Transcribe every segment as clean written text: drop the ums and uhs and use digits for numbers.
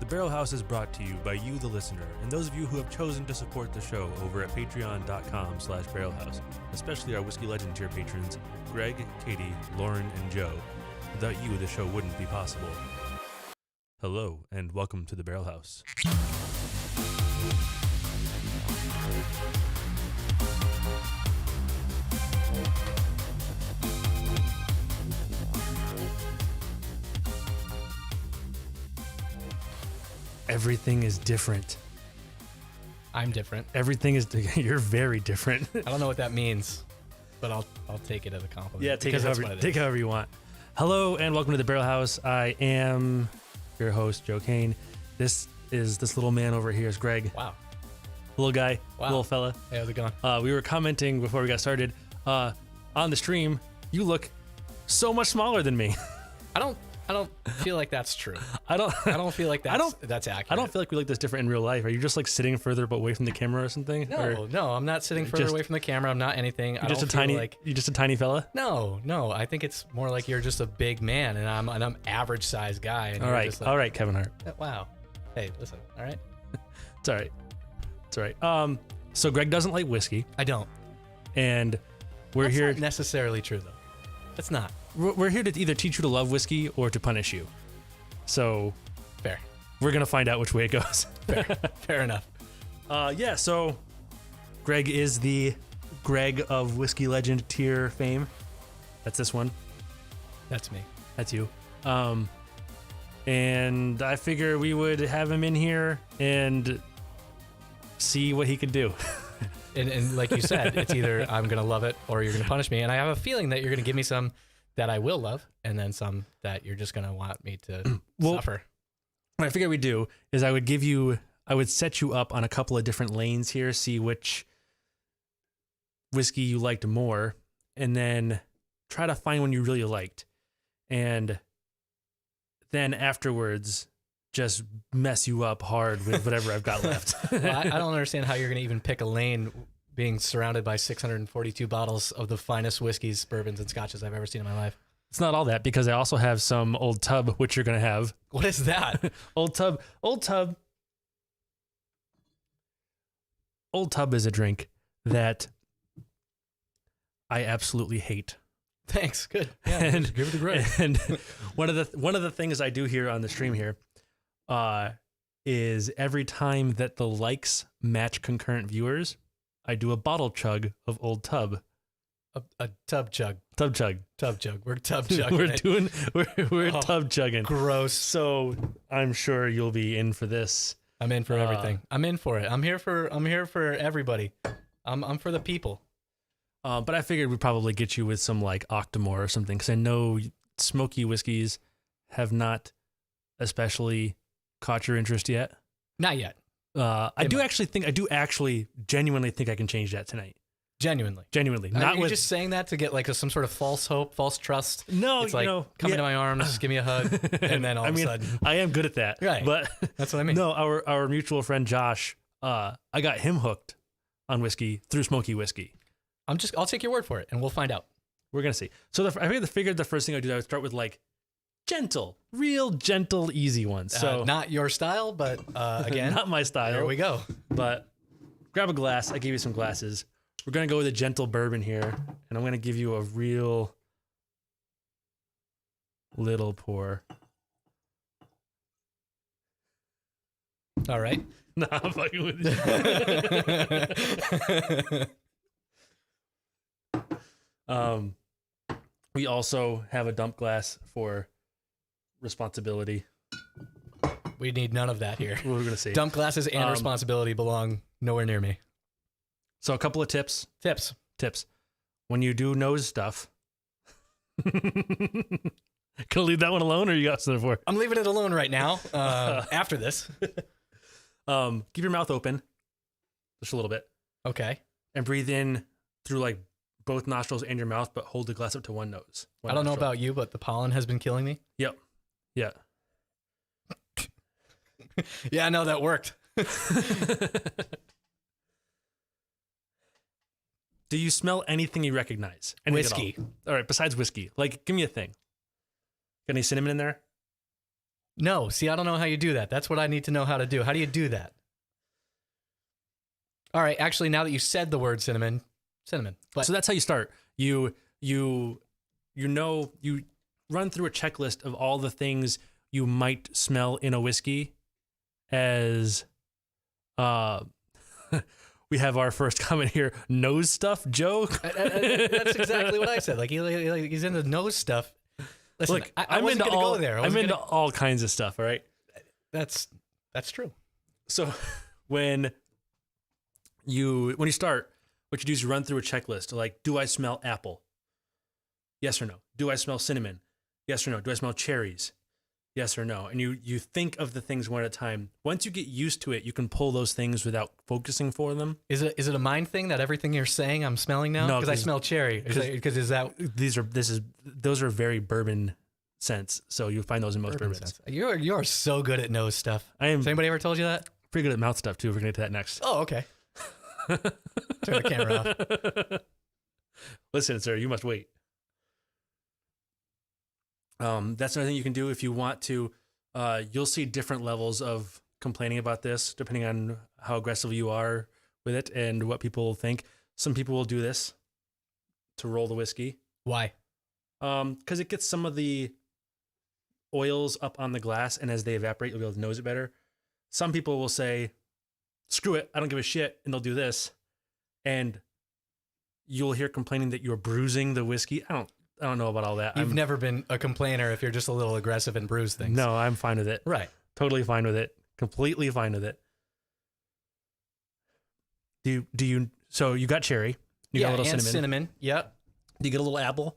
The Barrel House is brought to you by you, the listener, and those of you who have chosen to support the show over at patreon.com/barrelhouse, especially our Whiskey Legend tier patrons, Greg, Katie, Lauren, and Joe. Without you, the show wouldn't be possible. Hello, and welcome to the Barrel House. Everything is different. I'm different. Everything is. You're very different. I don't know what that means, but I'll take it as a compliment. Yeah, take it however you want. Hello and welcome to the Barrel House. I am your host, Joe Kane. This little man over here is Greg. Wow. Little guy, Wow. little fella. Hey, how's it going? We were commenting before we got started on the stream. You look so much smaller than me. I don't feel like that's true. I don't feel like that's accurate. I don't feel like we look this different in real life. Are you just like sitting further away from the camera or something? No, I'm not sitting further away from the camera. I'm not anything. You're just a tiny fella? No. I think it's more like you're just a big man, and I'm average sized guy. And all right, Kevin Hart. Wow. Hey, listen. All right. It's all right. It's all right. So Greg doesn't like whiskey, I don't. and we're That's here. not necessarily true, though. It's not. We're here to either teach you to love whiskey or to punish you. So Fair. we're gonna find out which way it goes. Fair enough. Yeah. So Greg is the Greg of Whiskey Legend tier fame. That's this one. That's me. That's you. And I figure we would have him in here and see what he could do. And like you said, it's either I'm going to love it or you're going to punish me. And I have a feeling that you're going to give me some that I will love and then some that you're just going to want me to suffer. What I figured we'd do is I would set you up on a couple of different lanes here, see which whiskey you liked more, and then try to find one you really liked. And then afterwards, just mess you up hard with whatever I've got left. Well, I don't understand how you're going to even pick a lane being surrounded by 642 bottles of the finest whiskeys, bourbons, and scotches I've ever seen in my life. It's not all that, because I also have some Old Tub, which you're going to have. What is that? Old Tub is a drink that I absolutely hate. Thanks. Good. Yeah, And give it a grade. And one of the things I do here on the stream here is every time that the likes match concurrent viewers, I do a bottle chug of Old Tub. A tub chug. Tub chug. Tub chug. We're tub chugging. We're tub chugging. Gross. So I'm sure you'll be in for this. I'm in for everything. I'm in for it. I'm here for everybody. I'm for the people. But I figured we'd probably get you with some like Octomore or something, because I know smoky whiskeys have not especially caught your interest yet. Not yet. I do actually genuinely think I can change that tonight. Genuinely. Not Are you with just saying that to get like some sort of false hope, false trust? no, It's like, come into my arms, just give me a hug, and then all of a sudden. I am good at that. Right. But That's what I mean. no, our mutual friend Josh, I got him hooked on whiskey through smoky whiskey. I'll take your word for it, and we'll find out. We're gonna see. So I figured the first thing I would start with like real gentle, easy ones. So Not your style, but again, not my style. there we go. But grab a glass. I gave you some glasses. We're going to go with a gentle bourbon here, and I'm going to give you a real little pour. All right. Nah, I'm fucking with you. We also have a dump glass for responsibility. We need none of that here. We're going to see. Dump glasses and responsibility belong nowhere near me. So a couple of tips. Tips. When you do nose stuff. Can I leave that one alone, or you got something for it? I'm leaving it alone right now. After this. Keep your mouth open. Just a little bit. Okay. And breathe in through like both nostrils and your mouth, but hold the glass up to one nose. I don't know about you, but the pollen has been killing me. Yep. Yeah. Yeah, no, that worked. Do you smell anything you recognize? Anything at Whiskey. all right, besides whiskey. Like, give me a thing. Got any cinnamon in there? No, see, I don't know how you do that. That's what I need to know how to do. How do you do that? All right, actually, now that you said the word cinnamon. But So that's how you start. You run through a checklist of all the things you might smell in a whiskey. As we have our first comment here, nose stuff, Joe. that's exactly what I said. Like he's into nose stuff. Listen, Look, I wasn't going to go there. I'm into all kinds of stuff. All right. That's true. So when you start, what you do is you run through a checklist. Like, do I smell apple? Yes or no. Do I smell cinnamon? Yes or no. Do I smell cherries? Yes or no. And you think of the things one at a time. Once you get used to it, you can pull those things without focusing for them. Is it a mind thing that everything you're saying I'm smelling now? No, because I smell cherry. Because is that those are very bourbon scents. So you find those in most bourbons. sense? You are so good at nose stuff. I am Has anybody ever told you that? pretty good at mouth stuff too. We're gonna get to that next. Oh, okay. Turn the camera off. Listen, sir, you must wait. That's another thing you can do if you want to. You'll see different levels of complaining about this depending on how aggressive you are with it and what people think. Some people will do this to roll the whiskey. Why? Because it gets some of the oils up on the glass, and as they evaporate, you'll be able to nose it better. Some people will say, screw it, I don't give a shit, and they'll do this. And you'll hear complaining that you're bruising the whiskey. I don't know about all that. You've never been a complainer if you're just a little aggressive and bruise things. No, I'm fine with it. Right. Totally fine with it. Completely fine with it. Do you so you got cherry. You got a little and cinnamon. cinnamon. Yep. Do you get a little apple?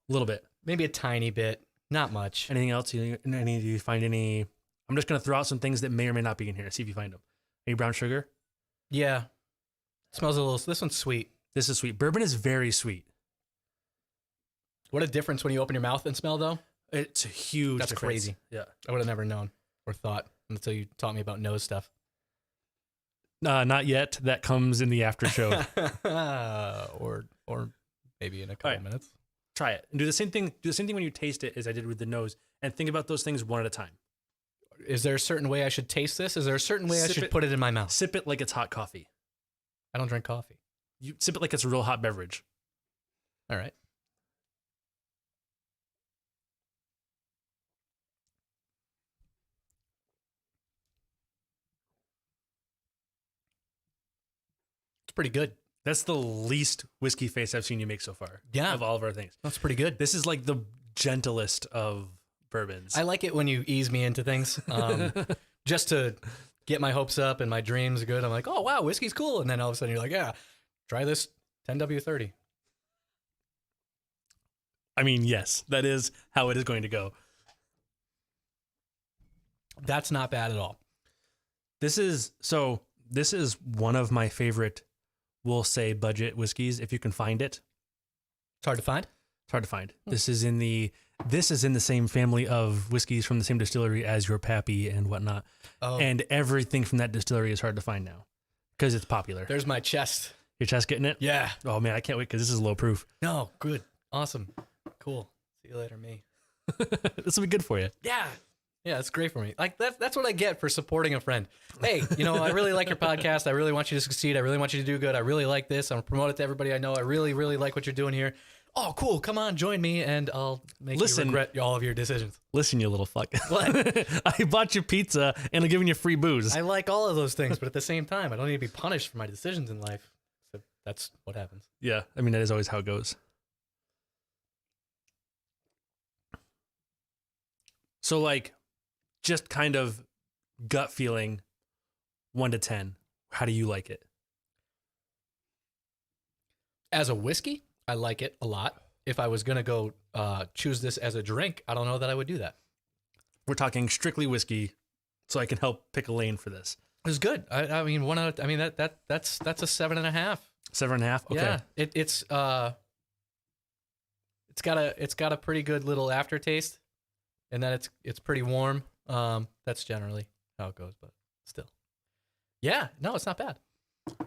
A little bit. Maybe a tiny bit. Not much. Anything else? Do you find any? I'm just going to throw out some things that may or may not be in here. See if you find them. Any brown sugar? Yeah. Smells a little. This one's sweet. This is sweet. Bourbon is very sweet. What a difference when you open your mouth and smell, though. It's a huge That's difference. crazy. Yeah. I would have never known or thought until you taught me about nose stuff. Not yet. That comes in the after show. or maybe in a couple All right. minutes. Try it and do the same thing. Do the same thing when you taste it as I did with the nose, and think about those things one at a time. Is there a certain way I should taste this? Is there a certain way I Sip should it. put it in my mouth? Sip it like it's hot coffee. I don't drink coffee. You sip it like it's a real hot beverage. All right. It's pretty good. That's the least whiskey face I've seen you make so far. Yeah. Of all of our things. That's pretty good. This is like the gentlest of bourbons. I like it when you ease me into things, just to get my hopes up and my dreams good. I'm like, oh wow, whiskey's cool, and then all of a sudden you're like, yeah, try this 10W30. I mean, yes, that is how it is going to go. That's not bad at all. This is one of my favorite, we'll say, budget whiskeys if you can find it. It's hard to find. It's hard to find. This is in the same family of whiskeys from the same distillery as your Pappy and whatnot. Oh, And everything from that distillery is hard to find now because it's popular. there's my chest. Your chest getting it? Yeah. Oh man, I can't wait because this is low proof. No, good, awesome, cool. See you later, me. This will be good for you. Yeah. Yeah, it's great for me. Like that's what I get for supporting a friend. Hey, I really like your podcast. I really want you to succeed. I really want you to do good. I really like this. I'm gonna promote it to everybody I know. I really, really like what you're doing here. Oh, cool. Come on, join me, and I'll make you regret all of your decisions. Listen, you little fuck. What? I bought you pizza and I'm giving you free booze. I like all of those things, but at the same time, I don't need to be punished for my decisions in life. So that's what happens. Yeah, I mean that is always how it goes. So like, just kind of gut feeling, 1 to 10. How do you like it? As a whiskey, I like it a lot. If I was gonna go choose this as a drink, I don't know that I would do that. We're talking strictly whiskey, so I can help pick a lane for this. It was good. I mean, that's a 7.5. 7.5. Okay. Yeah, it's got a pretty good little aftertaste, and then it's pretty warm. That's generally how it goes, but still, yeah, no, it's not bad.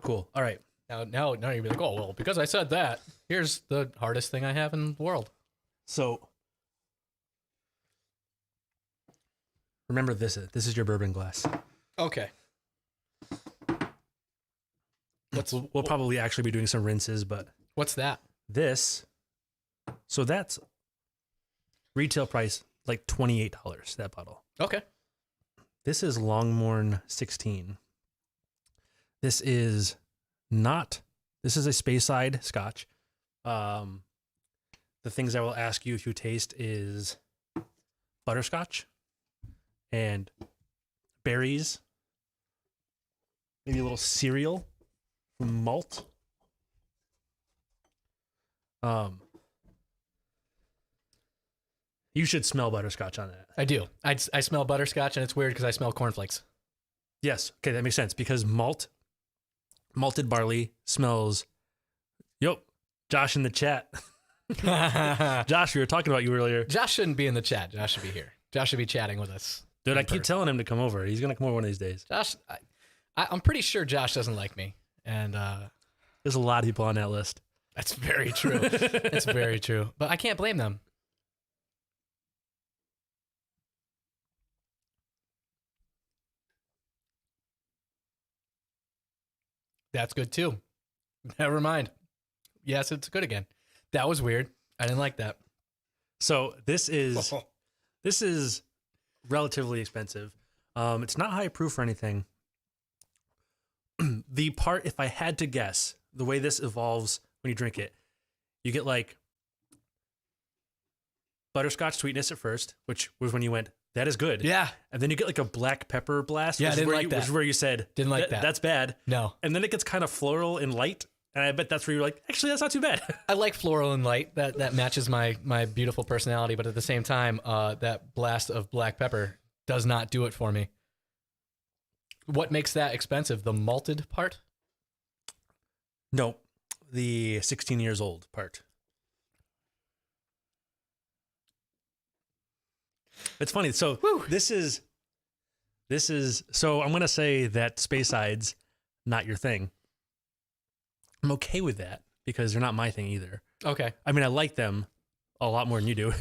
Cool. All right. Now you'd be like, oh well, because I said that. Here's the hardest thing I have in the world. So Remember, this is your bourbon glass. Okay. We'll probably actually be doing some rinses, but What's that? so that's retail price like $28 that bottle. Okay. This is Longmorn 16. This is a Speyside Scotch. The things I will ask you if you taste is butterscotch and berries, maybe a little cereal from malt. You should smell butterscotch on that. I do. I smell butterscotch, and it's weird because I smell cornflakes. Yes. Okay, that makes sense because malted barley smells. Yep. Josh in the chat. Josh, we were talking about you earlier. Josh shouldn't be in the chat. Josh should be here. Josh should be chatting with us. Dude, I keep telling him to come over. He's going to come over one of these days. Josh, I'm pretty sure Josh doesn't like me. And there's a lot of people on that list. That's very true. It's very true. But I can't blame them. That's good too. Never mind. Yes, it's good again. That was weird. I didn't like that. So this is relatively expensive. It's not high proof or anything. The part, if I had to guess, the way this evolves when you drink it, you get like butterscotch sweetness at first, which was when you went, that is good. Yeah. And then you get like a black pepper blast. Yeah, I didn't like which that. is where you said, Didn't like that. That's bad. No. And then it gets kind of floral and light. And I bet that's where you're like, actually, that's not too bad. I like floral and light. That matches my beautiful personality. But at the same time, that blast of black pepper does not do it for me. What makes that expensive? The malted part? No, the 16 years old part. It's funny. So Whew. this is, so I'm going to say that Speyside's not your thing. I'm okay with that because they're not my thing either. Okay. I mean, I like them a lot more than you do.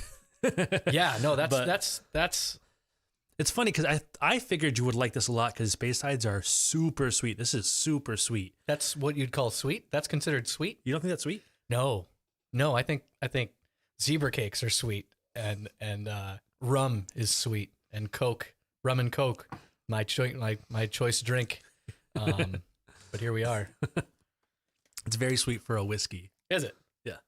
Yeah, no, But- that's It's funny because I figured you would like this a lot because Speysides are super sweet. This is super sweet. that's what you'd call sweet. That's considered sweet? You don't think that's sweet? No. I think zebra cakes are sweet and rum is sweet and Coke, rum and Coke, my choice drink. But here we are. It's very sweet for a whiskey. Is it? Yeah.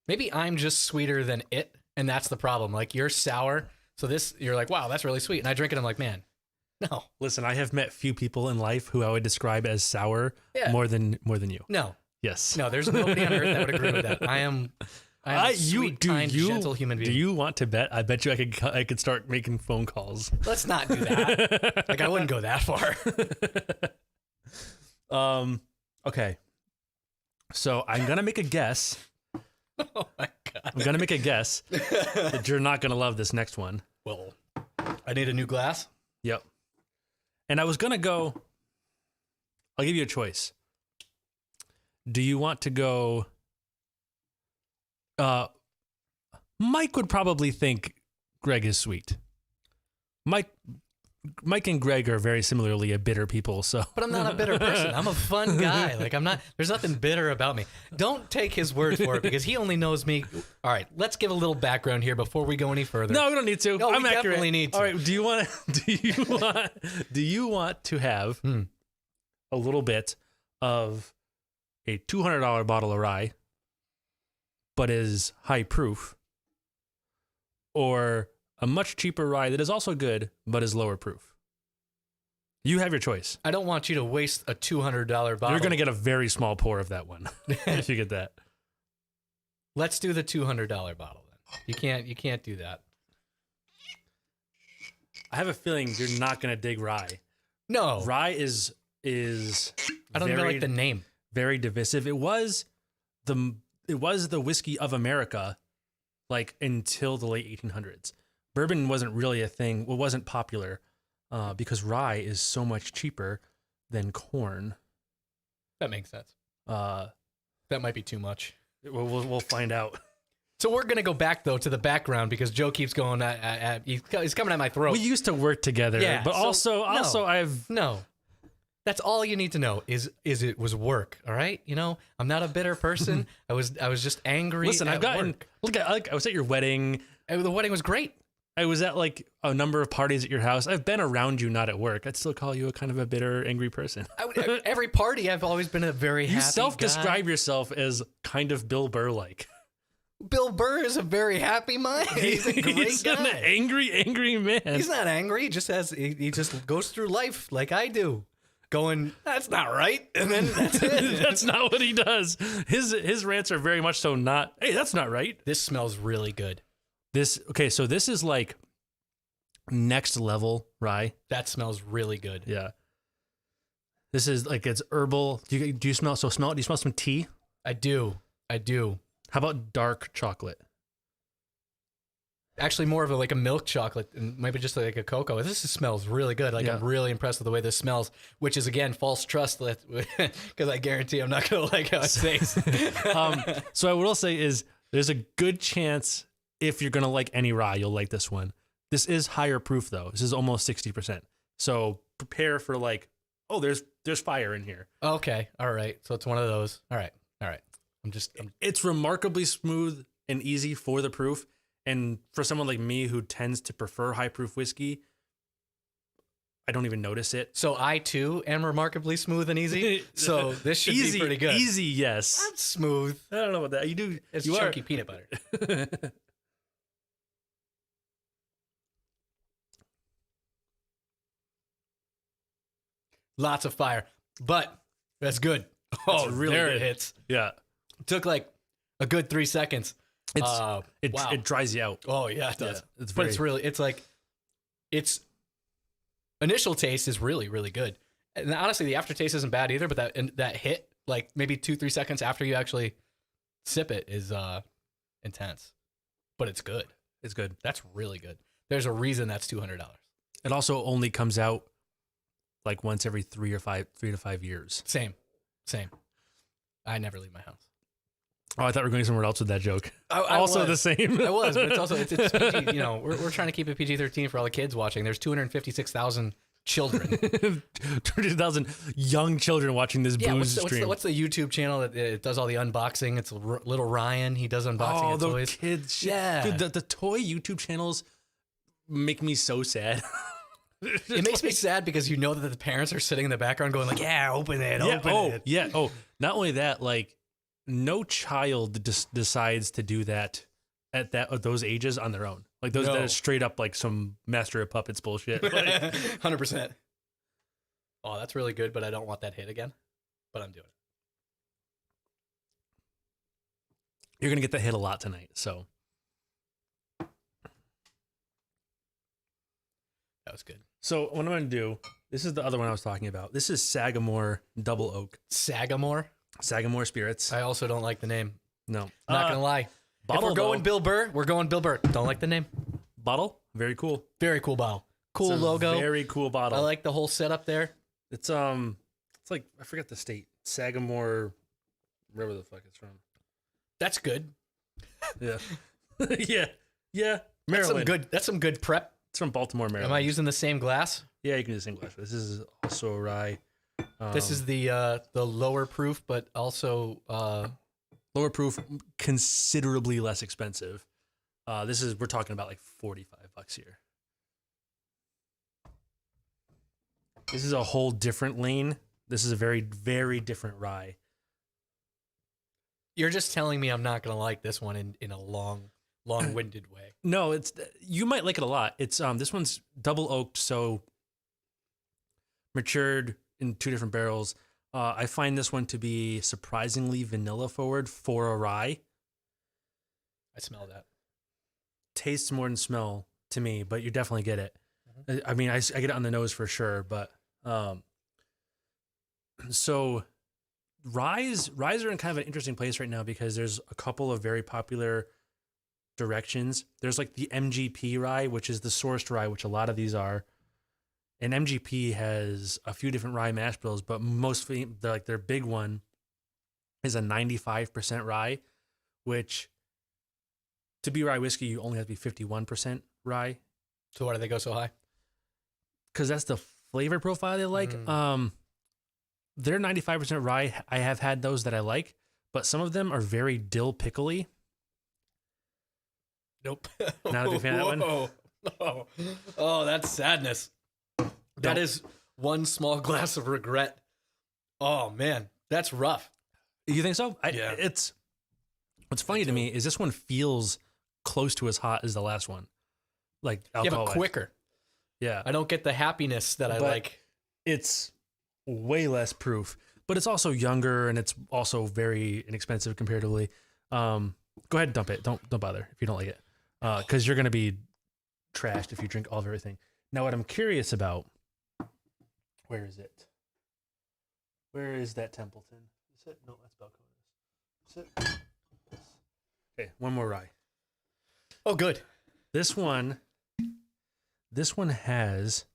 Maybe I'm just sweeter than it, and that's the problem. Like you're sour, so you're like, wow, that's really sweet, and I drink it, I'm like, man, no, Listen, I have met few people in life who I would describe as sour Yeah. more than you. no, Yes. there's nobody on earth that would agree with that. I am a sweet, kind, gentle human being. Do you want to bet? I bet you I could start making phone calls. Let's not do that. Like I wouldn't go that far. Okay. So I'm gonna make a guess. Oh my god. I'm gonna make a guess that you're not gonna love this next one. Well, I need a new glass. Yep. And I was gonna go. I'll give you a choice. Do you want to go? Mike would probably think Greg is sweet. Mike and Greg are very similarly a bitter people, so. But I'm not a bitter person. I'm a fun guy. Like I'm not. There's nothing bitter about me. Don't take his word for it because he only knows me. All right, let's give a little background here before we go any further. No, we don't need to. No, I'm we accurate. definitely need to. All right. Do you want to have a little bit of a $200 bottle of rye, but is high proof, or a much cheaper rye that is also good but is lower proof? You have your choice. I don't want you to waste a $200 bottle. You're going to get a very small pour of that one if you get that. Let's do the $200 bottle then. You can't do that. I have a feeling you're not going to dig rye. No, Rye is I don't even like the name. very divisive. It was the whiskey of America, like until the late 1800s. Bourbon wasn't really a thing. Well, wasn't popular because rye is so much cheaper than corn. That makes sense. That That might be too much. we'll find out. So we're gonna go back though to the background because Joe keeps going he's coming at my throat. We used to work together, Yeah, but so, also no. I've No. That's all you need to know is it was work, all right? You know, I'm not a bitter person. I was just angry. listen. at I've gotten work. look. I was at your wedding. And the wedding was great. I was at like a number of parties at your house. I've been around you, not at work. I'd still call you a kind of a bitter, angry person. Every party, I've always been a very happy You guy. self-describe yourself as kind of Bill Burr-like. Bill Burr is a very happy man. He's a great He's an guy. angry man. He's not angry. He just goes through life like I do, going, "That's not right," and then that's it. That's not what he does. His rants are very much so not. Hey, that's not right. This smells really good. So this is like next level rye. That smells really good. Yeah. This is like it's herbal. Do you smell? Do you smell some tea? I do. How about dark chocolate? Actually, more of like a milk chocolate and maybe just like a cocoa. This smells really good. Like Yeah. I'm really impressed with the way this smells, which is again false trust, because I guarantee I'm not gonna like how it tastes. So I will say is there's a good chance if you're gonna like any rye, you'll like this one. This is higher proof though. This is almost 60%. So prepare for like, oh, there's fire in here. Okay, all right. So it's one of those. All right. It's remarkably smooth and easy for the proof. And for someone like me who tends to prefer high proof whiskey, I don't even notice it. So I too am remarkably smooth and easy. So this should be pretty good. Easy, yes. I'm smooth. I don't know about that. You do. It's you chunky peanut butter. Lots of fire, but that's good. Oh, really there good. it hits. Yeah. Took like a good 3 seconds. Wow. It dries you out. Oh yeah, it does. Yeah, it's but very- it's really, its initial taste is really, really good. And honestly, the aftertaste isn't bad either. But that hit, like maybe 2-3 seconds after you actually sip it, is intense. But it's good. It's good. That's really good. There's a reason that's $200. It also only comes out like once every 3 to 5 years. Same. I never leave my house. Oh, I thought we were going somewhere else with that joke. I also was. the same. I was, but it's PG, you know, we're trying to keep it PG-13 for all the kids watching. There's 256,000 children. 30,000 young children watching this booze stream. What's the YouTube channel that does all the unboxing? It's Little Ryan. He does unboxing of the toys. kids. Shit. Yeah. Dude, the toy YouTube channels make me so sad. It makes me sad because you know that the parents are sitting in the background going like, "Yeah, open it, open it." Yeah. Oh, not only that, like no child decides to do that at those ages on their own. Like those No. that is straight up like some Master of Puppets bullshit. Like, 100%. Oh, that's really good, but I don't want that hit again. But I'm doing it. you're gonna get that hit a lot tonight. So That was good. So what I'm gonna do? This is the other one I was talking about. This is Sagamore Double Oak. Sagamore. Sagamore Spirits. I also don't like the name. No, Not gonna lie. bottle, If we're going though. Bill Burr, we're going Bill Burr. Don't like the name. Bottle, very cool. Very cool bottle. Cool It's a logo. very cool bottle. I like the whole setup there. It's like I forget the state. Sagamore, wherever the fuck it's from. That's good. Yeah, yeah. That's Maryland. some good. That's some good prep. It's from Baltimore, Maryland. Am I using the same glass? Yeah, you can use English. This is also a rye. This is the lower proof, but also lower proof, considerably less expensive. We're talking about like $45 here. This is a whole different lane. This is a very, very different rye. you're just telling me I'm not gonna like this one in a long-winded way. No, you might like it a lot. It's this one's double oaked, so matured in 2 different barrels. I find this one to be surprisingly vanilla forward for a rye. I smell that. Tastes more than smell to me, but you definitely get it. I mean, I get it on the nose for sure, but so ryes are in kind of an interesting place right now because there's a couple of very popular directions. There's like the MGP rye, which is the sourced rye, which a lot of these are. And MGP has a few different rye mash bills, but their big one is a 95% rye, which to be rye whiskey, you only have to be 51% rye So why do they go so high? because that's the flavor profile they like. They're 95% rye. I have had those that I like, but some of them are very dill pickly. Nope. Not a big fan of that one? Oh, oh, that's sadness. That Don't. is one small glass of regret. Oh man, that's rough. You think so? Yeah. It's what's funny to me is this one feels close to as hot as the last one, like Yeah, alcohol. but quicker. Yeah, I don't get the happiness that I But- like. it's way less proof, but it's also younger and it's also very inexpensive comparatively. Go ahead and dump it. Don't bother if you don't like it, because you're gonna be trashed if you drink all of everything. Now, what I'm curious about, where is it? Where is that Templeton? Is it? No, that's Balcones. Is it? Okay, one more rye. Oh, good. This one has,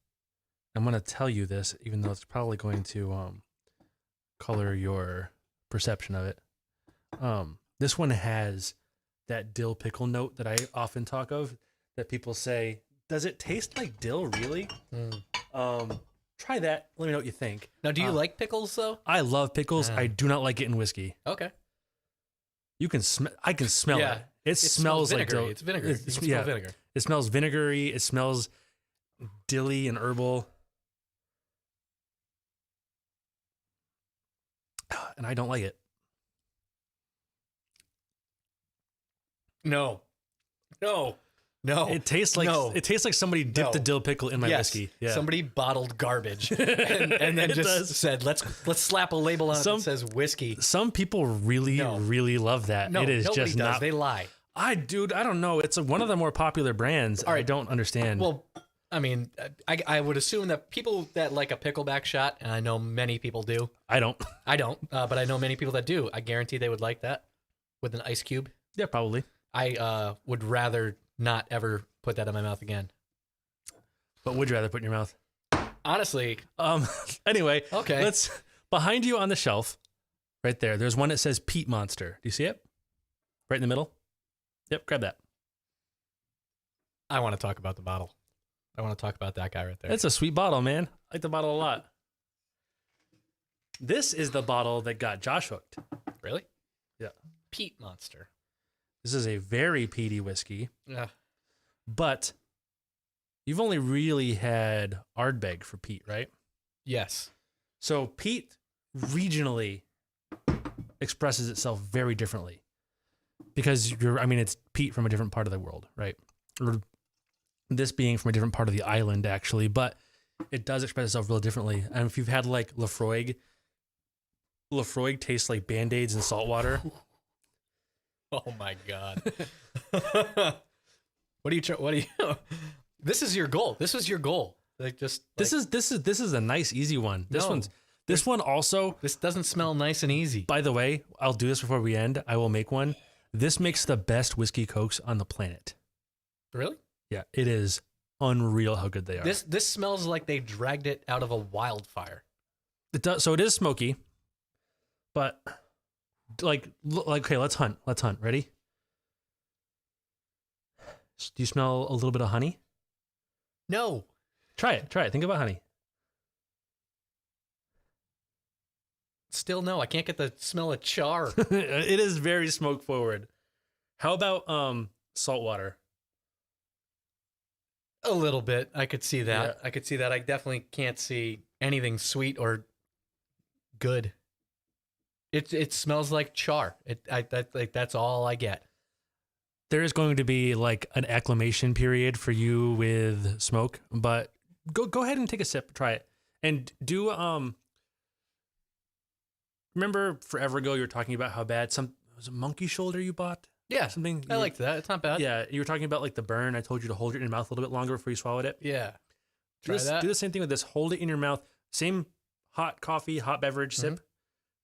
I'm going to tell you this, even though it's probably going to color your perception of it. This one has that dill pickle note that I often talk of, that people say, does it taste like dill really? Try that. Let me know what you think. Now, do you like pickles though? I love pickles. Yeah. I do not like it in whiskey. Okay. You can I can smell Yeah. it. It smells like vinegary. dill. It's vinegar. You can smell yeah. vinegar. It smells vinegary. It smells dilly and herbal. And I don't like it. No. It tastes like No. it tastes like somebody dipped No. a dill pickle in my Yes, whiskey. Yeah. somebody bottled garbage and then It just does. said, "Let's slap a label on it that says whiskey." Some people really, No. really love that. No, it is nobody just does. not. They lie. I don't know. It's one of the more popular brands. All right. I don't understand. Well, I mean, I would assume that people that like a pickleback shot, and I know many people do. I don't. I don't, but I know many people that do. I guarantee they would like that with an ice cube. Yeah, probably. I would rather not ever put that in my mouth again. But would you rather put in your mouth? Honestly, Anyway, okay. let's behind you on the shelf, right there. There's one that says Peat Monster. Do you see it? Right in the middle. Yep, grab that. I want to talk about the bottle. I want to talk about that guy right there. It's a sweet bottle, man. I like the bottle a lot. This is the bottle that got Josh hooked. Really? Yeah. Peat Monster. This is a very peaty whiskey, Yeah. but you've only really had Ardbeg for peat, right? Yes. So peat regionally expresses itself very differently because it's peat from a different part of the world, right? Or this being from a different part of the island, actually, but it does express itself real differently. And if you've had like Lafroig tastes like Band-Aids and salt water. Oh my God. What do you? This is your goal. This was your goal. Like just This is a nice, easy one. No. This one also, This doesn't smell nice and easy. by the way, I'll do this before we end. I will make one. This makes the best whiskey cokes on the planet. Really? Yeah, it is unreal how good they are. This smells like they dragged it out of a wildfire. It does, so it is smoky, but like okay, let's hunt. Ready? Do you smell a little bit of honey? No. Try it. Think about honey. Still no. I can't get the smell of char. It is very smoke forward. How about salt water? A little bit. I could see that. Yeah. I could see that. I definitely can't see anything sweet or good. It smells like char. That's all I get. There is going to be like an acclimation period for you with smoke, but go ahead and take a sip, try it. And do remember forever ago you were talking about how bad was it monkey shoulder you bought? Yeah. Something I liked that. It's not bad. Yeah, you were talking about like the burn. I told you to hold it in your mouth a little bit longer before you swallowed it. Yeah. Do the same thing with this. Hold it in your mouth. Same hot coffee, hot beverage sip.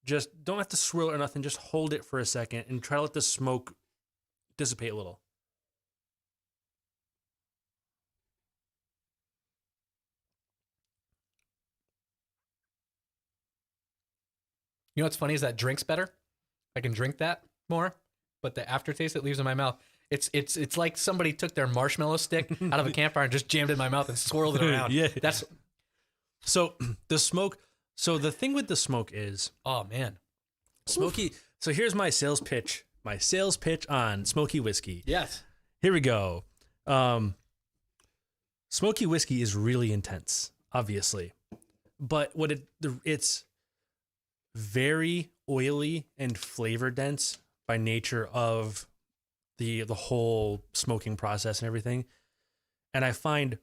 Just don't have to swirl it or nothing. Just hold it for a second and try to let the smoke dissipate a little. You know what's funny is that drinks better. I can drink that more, but the aftertaste it leaves in my mouth It's like somebody took their marshmallow stick out of a campfire and just jammed it in my mouth and swirled it around. Yeah. That's So the smoke. So the thing with the smoke is oh man. smoky. So here's my sales pitch. My sales pitch on smoky whiskey. Yes. Here we go. Smoky whiskey is really intense, obviously, but it's very oily and flavor dense by nature of the whole smoking process and everything. And I find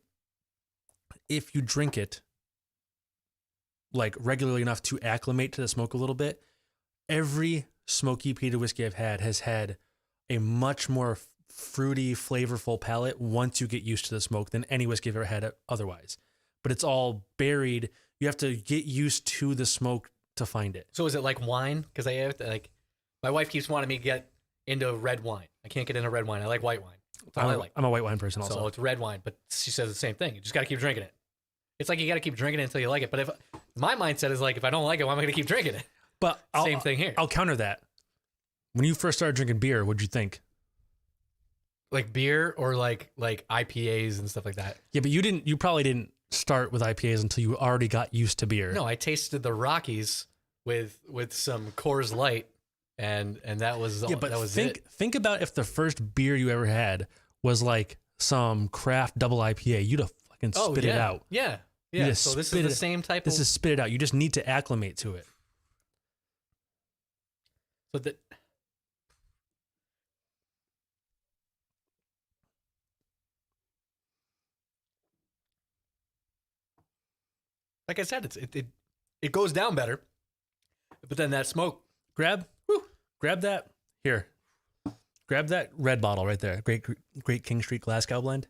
if you drink it like regularly enough to acclimate to the smoke a little bit, every smoky peated whiskey I've had has had a much more fruity, flavorful palate once you get used to the smoke than any whiskey I've ever had otherwise. But it's all buried. You have to get used to the smoke to find it. So is it like wine? Because I have to, like, my wife keeps wanting me to get into red wine. I can't get into red wine. I like white wine. That's all I like. I'm a white wine person also. So it's red wine, but she says the same thing. You just got to keep drinking it. It's like you got to keep drinking it until you like it. But if my mindset is like, if I don't like it, why am I going to keep drinking it? But Same thing here. I'll counter that. When you first started drinking beer, what'd you think? Like beer or like IPAs and stuff like that. Yeah, but you probably didn't start with IPAs until you already got used to beer. No, I tasted the Rockies with some Coors Light, and that was Yeah, but that was think about if the first beer you ever had was like some craft double IPA, you'd have fucking spit it out. Yeah, You yeah. just So this spit is the it- same type This of. is spit it out. You just need to acclimate to it. So that. Like I said, it goes down better, but then that smoke. Grab that here. Grab that red bottle right there. Great King Street Glasgow blend.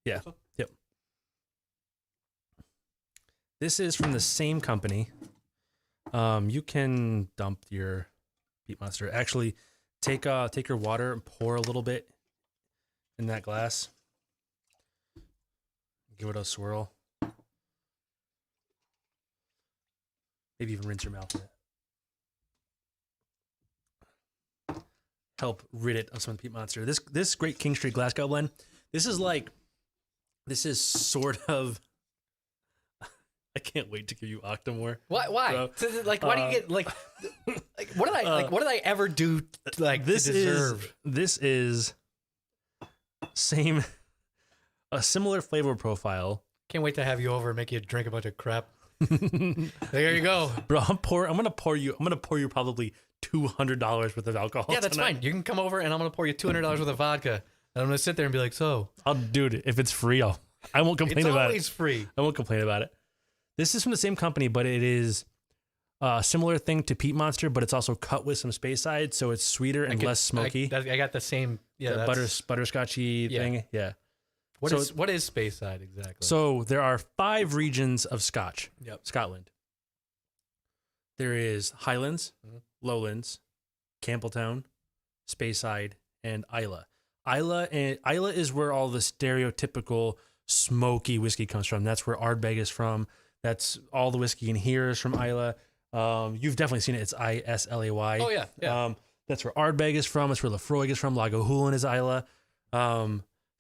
Yeah. Yep. This is from the same company. You can dump your Peat Monster. Actually, take your water and pour a little bit in that glass. Give it a swirl. Maybe even rinse your mouth with it. Help rid it of some Peat Monster. This Great King Street Glasgow blend. This is sort of. I can't wait to give you Octomore. Why? So, Like, why do you get like what did I what did I ever do to deserve? This is a similar flavor profile. Can't wait to have you over and make you drink a bunch of crap. There you go. Bro, I'm gonna pour you probably $200 worth of alcohol. Yeah, that's tonight. fine. You can come over and I'm gonna pour you $200 worth of vodka, and I'm gonna sit there and be like, so I'll do it if it's free. I won't complain it's about always it. free. I won't complain about it. This is from the same company, but it is a similar thing to Peat Monster, but it's also cut with some Speyside, so it's sweeter and less smoky. I got the same. Yeah, The butterscotchy Yeah. thing. Yeah. What so- is Speyside exactly? So there are 5 regions of Yep. Scotland. There is Highlands, Mhm. Lowlands, Campbelltown, Speyside, and Islay. Islay is where all the stereotypical smoky whiskey comes from. That's where Ardbeg is from. That's all the whiskey in here is from Islay. You've definitely seen it. It's Islay. Oh yeah, yeah. That's where Ardbeg is from. It's where Lafroig is from. Lagavulin is Islay.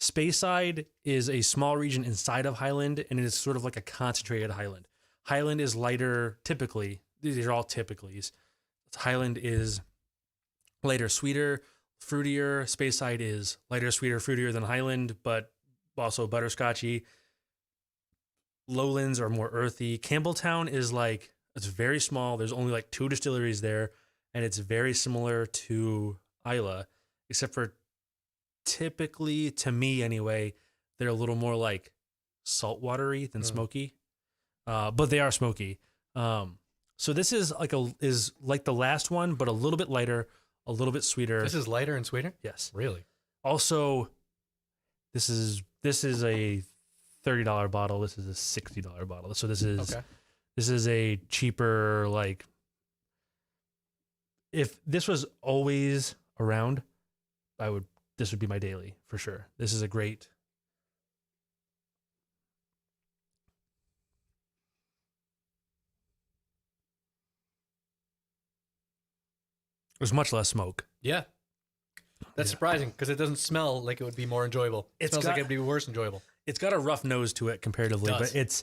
Speyside is a small region inside of Highland, and it is sort of like a concentrated Highland. Highland is lighter, typically. These are all typicallys. Highland is lighter, sweeter, fruitier. Speyside is lighter, sweeter, fruitier than Highland, but also butterscotchy. Lowlands are more earthy. Campbelltown is it's very small. There's only 2 distilleries there, and it's very similar to Islay, except for typically, to me anyway, they're a little more saltwatery than smoky, but they are smoky. So this is like the last one, but a little bit lighter, a little bit sweeter. This is lighter and sweeter. Yes. Really? Also, this is a $30 bottle. This is a $60 bottle. So this is a cheaper if this was always around, this would be my daily for sure. This is a great. There's much less smoke. Yeah. That's surprising because it doesn't smell like it would be more enjoyable. It smells like it would be worse enjoyable. It's got a rough nose to it comparatively, It does. but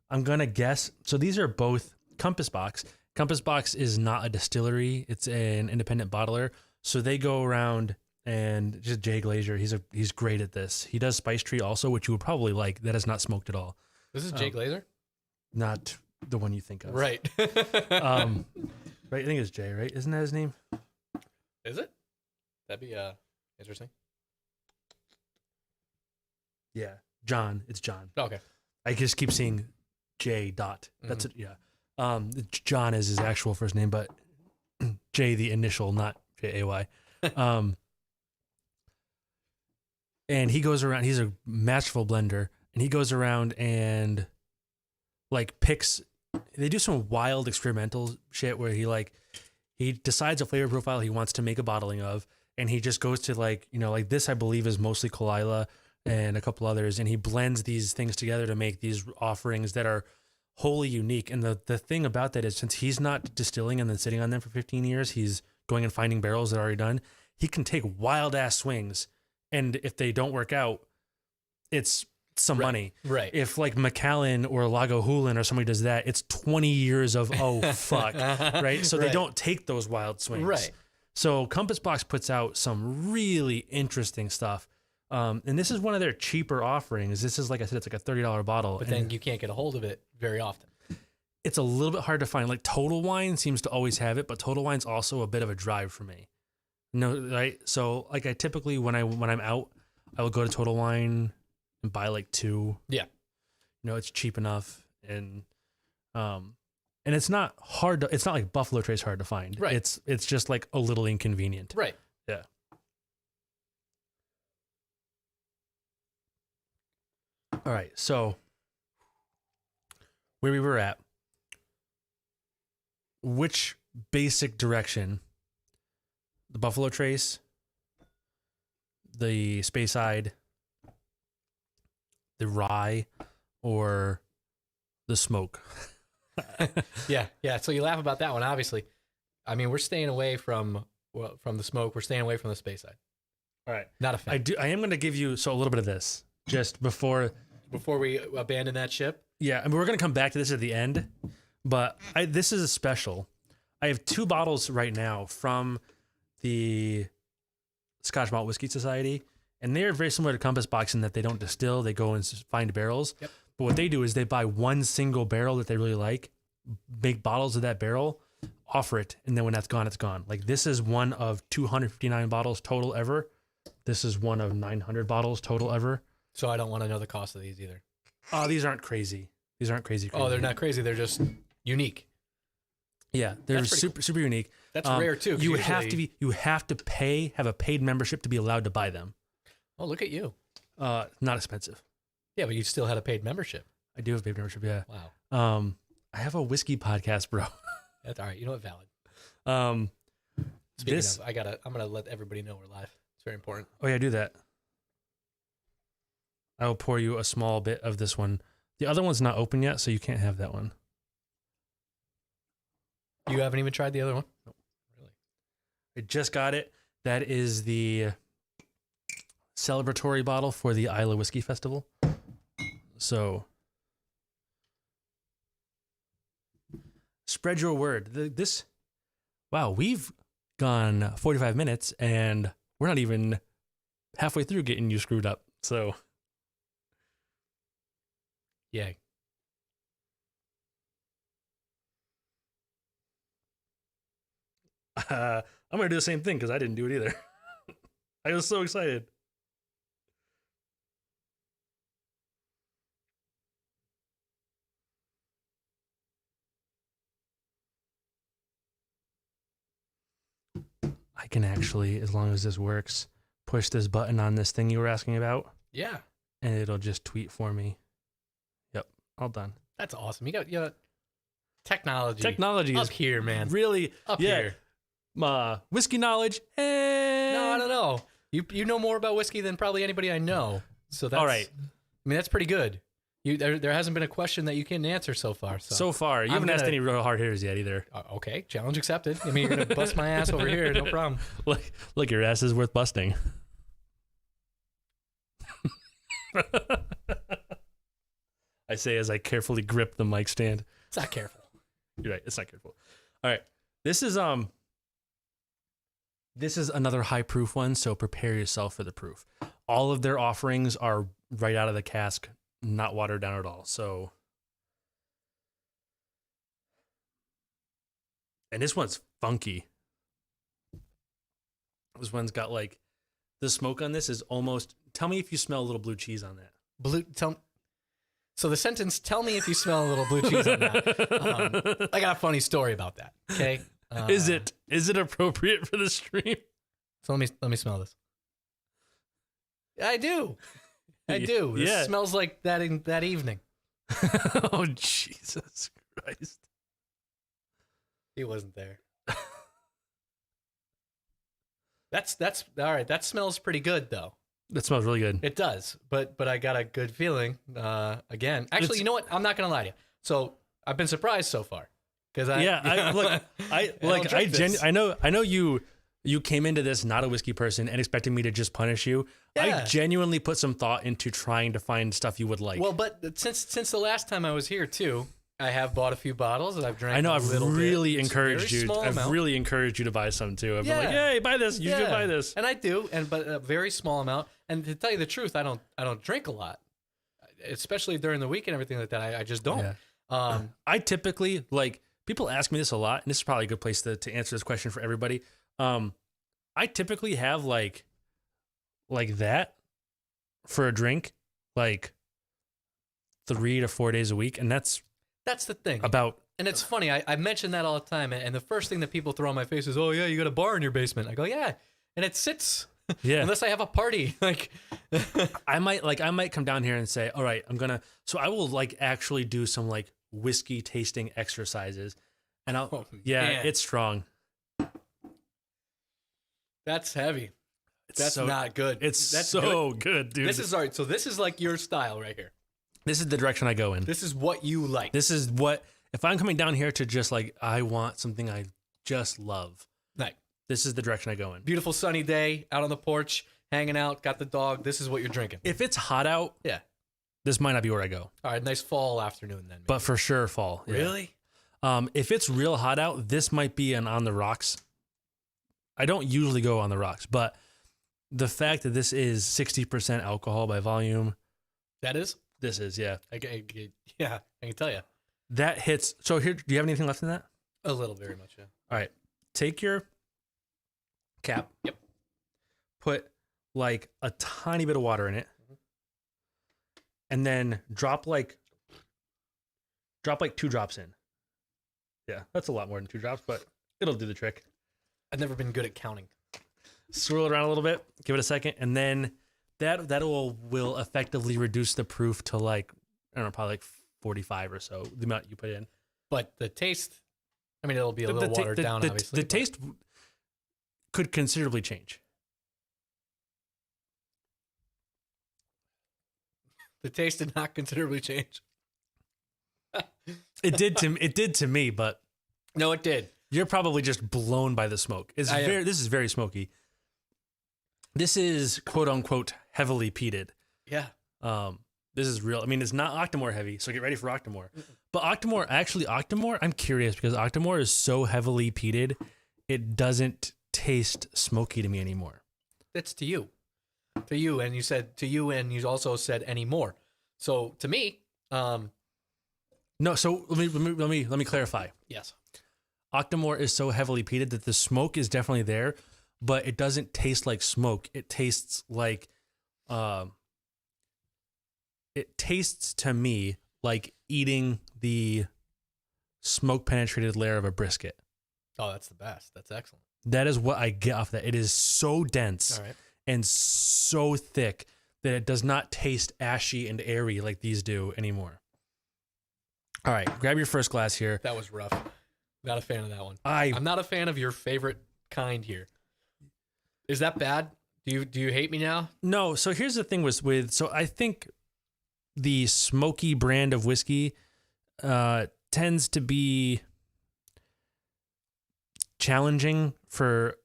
I'm going to guess. So these are both Compass Box. Compass Box is not a distillery. It's an independent bottler. So they go around and just Jay Glazer, he's great at this. He does Spice Tree also, which you would probably like. That is not smoked at all. This is Jay Glazer? Not the one you think of. Right. Right. I think it's Jay, right? Isn't that his name? Is it? That'd be interesting. Yeah. John. It's John. Okay. I just keep seeing J dot. That's it. Yeah. John is his actual first name, but J the initial, not Jay. And he goes around. He's a masterful blender, and he goes around and like picks. They do some wild experimental shit where he decides a flavor profile he wants to make a bottling of, and he just goes to like this I believe is mostly Kalila and a couple others, and he blends these things together to make these offerings that are wholly unique. And the thing about that is, since he's not distilling and then sitting on them for 15 years, he's going and finding barrels that are already done. He can take wild ass swings, and if they don't work out, it's some money. Right. If like Macallan or Lago Hulan or somebody does that, it's 20 years of fuck, right? So they don't take those wild swings. Right. So Compass Box puts out some really interesting stuff. And this is one of their cheaper offerings. This is, like I said, it's like a $30 bottle. But then you can't get a hold of it very often. It's a little bit hard to find. Like Total Wine seems to always have it, but Total Wine's also a bit of a drive for me. No, right? So like I typically when I'm out, I will go to Total Wine and buy like 2. Yeah. It's cheap enough, and it's not hard to, it's not like Buffalo Trace hard to find. Right. It's just like a little inconvenient. Right. Yeah. All right. So where we were at, which basic direction, the Buffalo Trace, the Speyside, the Rye, or the Smoke? Yeah. So you laugh about that one, obviously. I mean, we're staying away from the Smoke. We're staying away from the Speyside. All right. Not a fan. I am going to give you a little bit of this just before we abandon that ship. Yeah, I mean, we're going to come back to this at the end, but this is a special. I have 2 bottles right now from the Scotch Malt Whiskey Society, and they're very similar to Compass Box in that they don't distill, they go and find barrels. Yep. But what they do is they buy one single barrel that they really like, make bottles of that barrel, offer it, and then when that's gone, it's gone. Like this is one of 259 bottles total ever. This is one of 900 bottles total ever. So I don't want to know the cost of these either. Oh, these aren't crazy. These aren't crazy. Oh, they're not crazy. They're just unique. Yeah, they're That's pretty super unique. That's rare too. 'cause You usually- have to have a paid membership to be allowed to buy them. Oh, look at you. Not expensive. Yeah, but you still had a paid membership. I do have a paid membership. Yeah. Wow. I have a whiskey podcast, bro. That's all right. You know what? Valid. Speaking Of, I'm gonna let everybody know we're live. It's very important. Oh yeah, do that. I will pour you a small bit of this one. The other one's not open yet, so you can't have that one. You haven't even tried the other one? Nope. Really? I just got it. That is the celebratory bottle for the Isla Whiskey Festival. So spread your word. Wow, we've gone 45 minutes and we're not even halfway through getting you screwed up. So Yeah. I'm going to do the same thing because I didn't do it either. I was so excited. I can actually, as long as this works, push this button on this thing you were asking about, Yeah. and it'll just tweet for me. Yep, all done. That's awesome. You got technology. Technology up is here, man. really Up yeah. here. Whiskey knowledge. And... No, I don't know. You know more about whiskey than probably anybody I know. So that's All right. I mean, that's pretty good. There hasn't been a question that you can't answer so far. So far, you haven't asked any real hard hitters yet either. Okay, challenge accepted. I mean, you're gonna bust my ass over here, no problem. Look, your ass is worth busting. I say as I carefully grip the mic stand. It's not careful. You're right. It's not careful. All right. This is another high proof one, so prepare yourself for the proof. All of their offerings are right out of the cask, not watered down at all. So, and this one's funky. This one's got like the smoke on this is almost. Tell me if you smell a little blue cheese on that. So the sentence, tell me if you smell a little blue cheese on that. I got a funny story about that. Okay. Is it appropriate for the stream? So let me smell this. I do. This Yeah. smells like that evening. Oh, Jesus Christ. He wasn't there. That's all right. That smells pretty good though. That smells really good. It does, but I got a good feeling. Again, actually, you know what? I'm not gonna lie to you. So I've been surprised so far because I know you came into this not a whiskey person and expected me to just punish you. Yeah. I genuinely put some thought into trying to find stuff you would like. Well, but since the last time I was here too, I have bought a few bottles and I've drank. I know. a I've little really bit. encouraged you. Small I've amount. really encouraged you to buy some too. I've been like, Yeah. "Hey, buy this. You should buy this." And I do, but a very small amount. And to tell you the truth, I don't drink a lot, especially during the week and everything like that. I just don't. Yeah. I typically like people ask me this a lot, and this is probably a good place to answer this question for everybody. I typically have like that for a drink, like 3 to 4 days a week, and that's the thing. about. And it's funny. I mention that all the time, and the first thing that people throw in my face is, "Oh yeah, you got a bar in your basement." I go, "Yeah," and it sits. Yeah. Unless I have a party, like I might come down here and say, all right, so I will like actually do some like whiskey tasting exercises, and man. it's strong. That's heavy. That's so, not good. That's good, dude. This is all right. So this is like your style right here. This is the direction I go in. This is what you like. This is what, if I'm coming down here to just like, I want something I just love. Like, this is the direction I go in. beautiful sunny day, out on the porch, hanging out, got the dog. This is what you're drinking. If it's hot out, Yeah. this might not be where I go. All right. Nice fall afternoon then. Maybe. But for sure, fall. Yeah. Really? If it's real hot out, this might be an on the rocks. I don't usually go on the rocks, but the fact that this is 60% alcohol by volume. That is? This is, yeah. I can tell you. That hits. So here, do you have anything left in that? A little, very much, yeah. All right. Take your cap. Yep. Put like a tiny bit of water in it. And then drop like 2 drops in. Yeah, that's a lot more than 2 drops, but it'll do the trick. I've never been good at counting. Swirl it around a little bit, give it a second, and then that will effectively reduce the proof to like, I don't know, probably like 45 or so, the amount you put in. But the taste, I mean, it'll be a little watered down, obviously. The taste could considerably change. The taste did not considerably change. It did to me, but No, it did. you're probably just blown by the smoke. This is very smoky. This is quote unquote heavily peated. Yeah. This is real. I mean, it's not Octomore heavy, so get ready for Octomore. But Octomore, I'm curious because Octomore is so heavily peated, it doesn't taste smoky to me anymore. That's to you. To you, and you said to you, and you also said anymore. So to me, No, so let me clarify. yes. Octomore is so heavily peated that the smoke is definitely there, but it doesn't taste like smoke. It tastes like, it tastes to me like eating the smoke penetrated layer of a brisket. Oh, that's the best. That's excellent. That is what I get off that. It is so dense All right. and so thick that it does not taste ashy and airy like these do anymore. All right, grab your first glass here. That was rough. Not a fan of that one. I'm I'm not a fan of your favorite kind here. Is that bad? Do you hate me now? No, so here's the thing with so I think the smoky brand of whiskey tends to be challenging for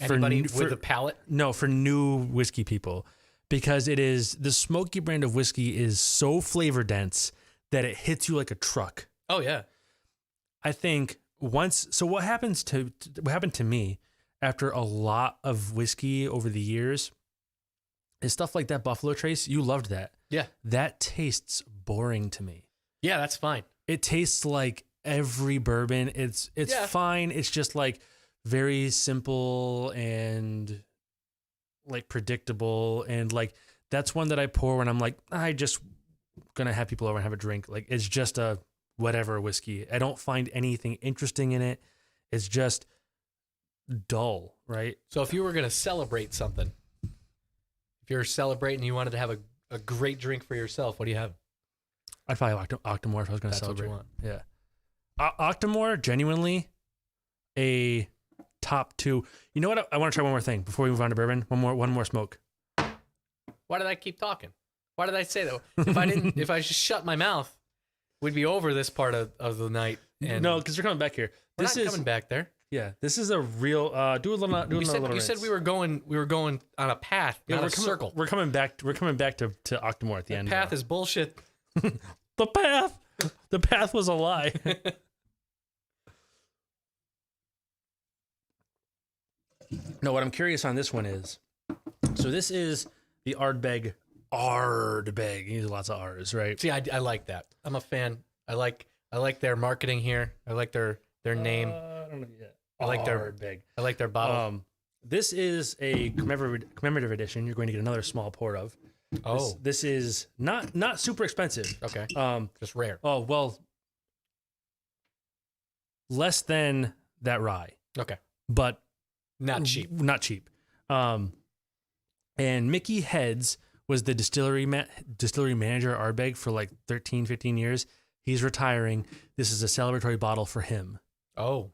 Anybody with a palate? No, for new whiskey people, because the smoky brand of whiskey is so flavor dense that it hits you like a truck. Oh yeah. I think what happened to me after a lot of whiskey over the years is stuff like that Buffalo Trace. You loved that. Yeah. That tastes boring to me. Yeah, that's fine. It tastes like every bourbon. It's fine. It's just like very simple and like predictable, and like that's one that I pour when I'm like, I just gonna have people over and have a drink. Like it's just a whatever whiskey. I don't find anything interesting in it. It's just dull, right? So if you were gonna celebrate something, if you're celebrating, you wanted to have a great drink for yourself, what do you have? I'd probably have Octomore if I was gonna That's celebrate. what you want. Yeah, Octomore, genuinely a top 2. You know what? I want to try one more thing before we move on to bourbon. One more smoke. Why did I keep talking? Why did I say that? If I just shut my mouth, we'd be over this part of the night. And no, because you're coming back here. We're not coming back there. Yeah, this is a real. You said we were going on a path, not a circle. We're coming back. We're coming back to Octomore at the end. Path is bullshit. The path was a lie. No, what I'm curious on this one is, so this is the Ardbeg. You use lots of R's, right? See, I like that. I'm a fan. I like their marketing here. I like their name. I don't know yet. I like their Ardbeg. I like their bottle. This is a commemorative edition. You're going to get another small pour of. Oh, this is not super expensive. Okay. Just rare. Oh well, less than that rye. Okay. But not cheap. Not cheap. And Mickey Heads was the distillery manager at Ardbeg for like 13, 15 years. He's retiring. This is a celebratory bottle for him. Oh.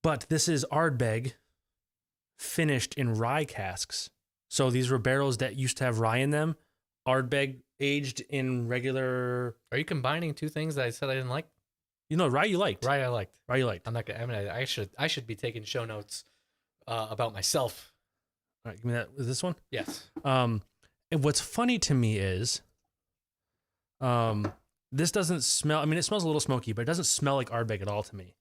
But this is Ardbeg finished in rye casks. So these were barrels that used to have rye in them. Ardbeg aged in regular. Are you combining two things that I said I didn't like? You know, rye you liked. Rye I liked. Rye you liked. I'm not gonna. I should be taking show notes about myself. All right, give me that. Is this one? Yes. And what's funny to me is, this doesn't smell. I mean, it smells a little smoky, but it doesn't smell like Ardbeg at all to me.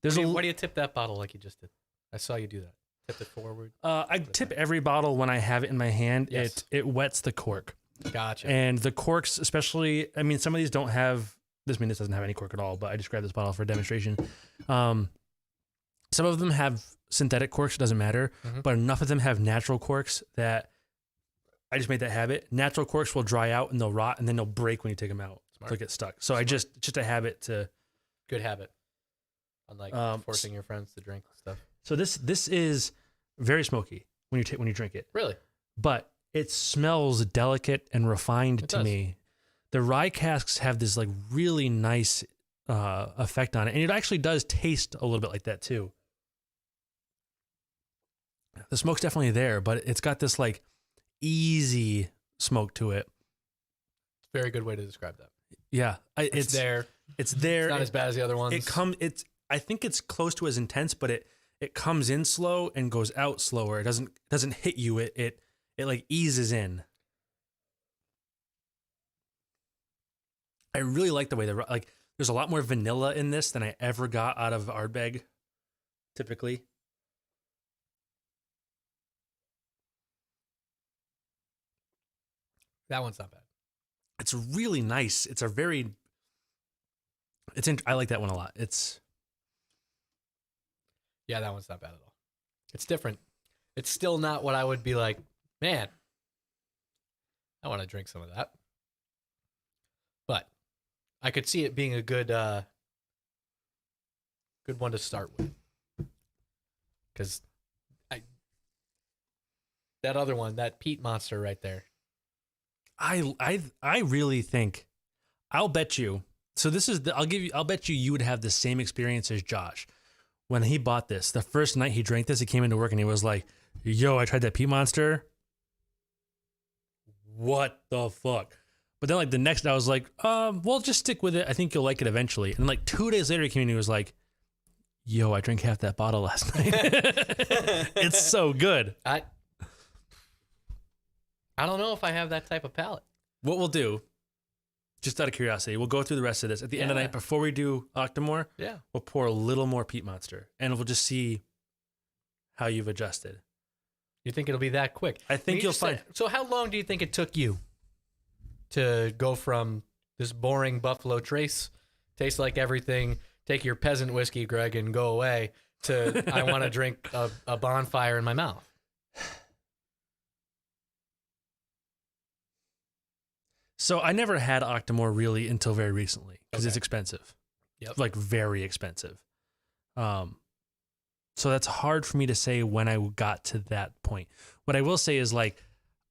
Why do you tip that bottle like you just did? I saw you do that. Tip it forward. I tip every bottle when I have it in my hand. Yes. It wets the cork. Gotcha. And the corks, especially, I mean, some of these don't have this. I mean, this doesn't have any cork at all. But I just grabbed this bottle for a demonstration. Some of them have synthetic corks. It doesn't matter. Mm-hmm. But enough of them have natural corks that I just made that habit. Natural corks will dry out and they'll rot and then they'll break when you take them out. Smart. They'll get stuck. So it's just a habit to. Good habit. Unlike forcing your friends to drink stuff. So this is very smoky when you drink it. Really? But it smells delicate and refined It to does. me. The rye casks have this like really nice effect on it, and it actually does taste a little bit like that too. The smoke's definitely there, but it's got this like easy smoke to it. Very good way to describe that. Yeah, It's there. It's there. It's not as bad as the other ones. I think it's close to as intense, but it comes in slow and goes out slower. It doesn't hit you. It like eases in. I really like the way there's a lot more vanilla in this than I ever got out of Ardbeg typically. That one's not bad. It's really nice. I like that one a lot. Yeah, that one's not bad at all. It's different. It's still not what I would be like, man, I want to drink some of that. But I could see it being a good one to start with. Because that other one, that peat monster right there. I really think I'll bet you. So I'll bet you would have the same experience as Josh. When he bought this, the first night he drank this, he came into work and he was like, yo, I tried that peat monster. what the fuck? But then like the next day I was like, well, just stick with it. I think you'll like it eventually. And like 2 days later, he came in and he was like, yo, I drank half that bottle last night. It's so good. I don't know if I have that type of palate. What we'll do, just out of curiosity, we'll go through the rest of this. At the end of the night, before we do Octomore, we'll pour a little more Peat Monster, and we'll just see how you've adjusted. You think it'll be that quick? I think you'll find. So how long do you think it took you to go from this boring Buffalo Trace, tastes like everything, take your peasant whiskey, Greg, and go away, to I want to drink a bonfire in my mouth? So I never had Octomore really until very recently because it's expensive. Yep. Like very expensive. So that's hard for me to say when I got to that point. What I will say is like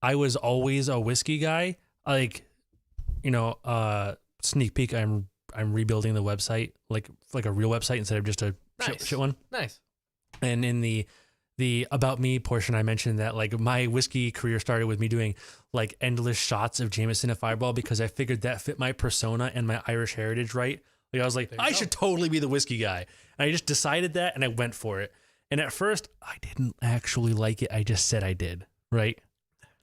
I was always a whiskey guy. Like, you know, sneak peek, I'm rebuilding the website like a real website instead of just a shit one. Nice. And in the about me portion, I mentioned that like my whiskey career started with me doing like endless shots of Jameson and Fireball because I figured that fit my persona and my Irish heritage right. Like I was like, I should totally be the whiskey guy. And I just decided that and I went for it. And at first I didn't actually like it. I just said I did. Right.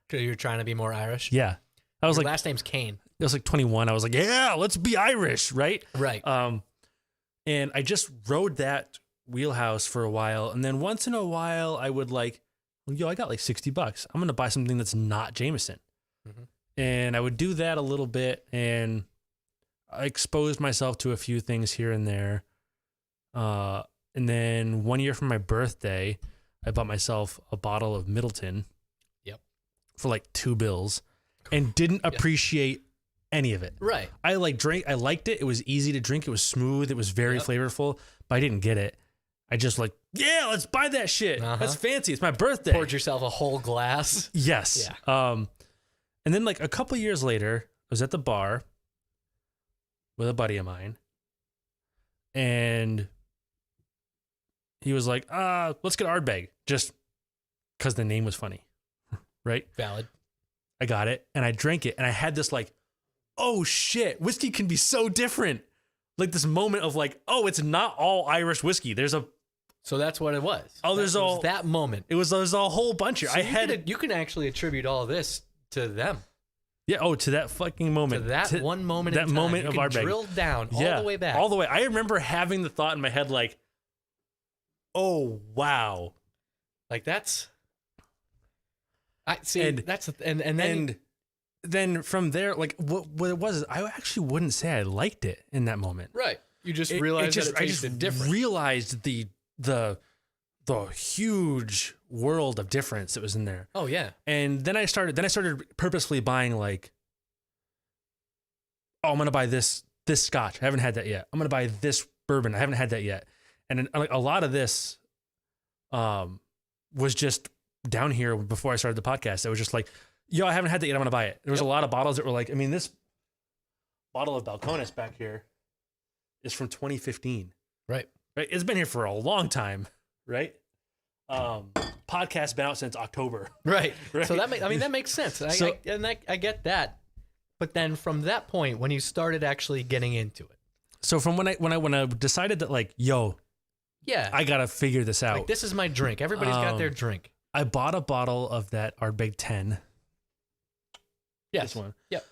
Because you're trying to be more Irish. Yeah. I was Your like, last name's Kane. I was like 21. I was like, yeah, let's be Irish. Right. Right. And I just rode that wheelhouse for a while. And then once in a while I would like, yo, I got like $60. I'm going to buy something that's not Jameson. Mm-hmm. And I would do that a little bit. And I exposed myself to a few things here and there. And then 1 year for my birthday, I bought myself a bottle of Middleton. Yep. For like $2 and didn't appreciate any of it. Right. I liked it. It was easy to drink. It was smooth. It was very flavorful, but I didn't get it. I just like, yeah, let's buy that shit. That's fancy. It's my birthday. Poured yourself a whole glass. Yes. Yeah. And then like a couple years later, I was at the bar with a buddy of mine, and he was like, let's get Ardbeg, just because the name was funny, right? Valid. I got it, and I drank it, and I had this like, oh shit, whiskey can be so different. Like this moment of like, oh, it's not all Irish whiskey. So that's what it was. Oh, there's that moment. There's a whole bunch here. So you can actually attribute all of this to them. Yeah. Oh, to that fucking moment. To that one moment. That moment of Ardbeg. Drill down all the way back. All the way. I remember having the thought in my head like, oh wow, like that's. I see. And that's then from there, like what it was, I actually wouldn't say I liked it in that moment. Right. You just realized that it tasted different. Realized the huge world of difference that was in there. Oh yeah. And then I started purposefully buying like, oh, I'm gonna buy this scotch. I haven't had that yet. I'm gonna buy this bourbon. I haven't had that yet. And like a lot of this was just down here before I started the podcast. I was just like, yo, I haven't had that yet. I'm gonna buy it. There was a lot of bottles that were like, I mean, this bottle of Balcones back here is from 2015. Right. Right. It's been here for a long time. Right. Podcast's been out since October. Right. So that makes sense. I get that. But then from that point, when you started actually getting into it. So from when I decided that like, yo, yeah, I gotta figure this out. Like, this is my drink. Everybody's got their drink. I bought a bottle of that Ardbeg 10. Yes. This one. Yep.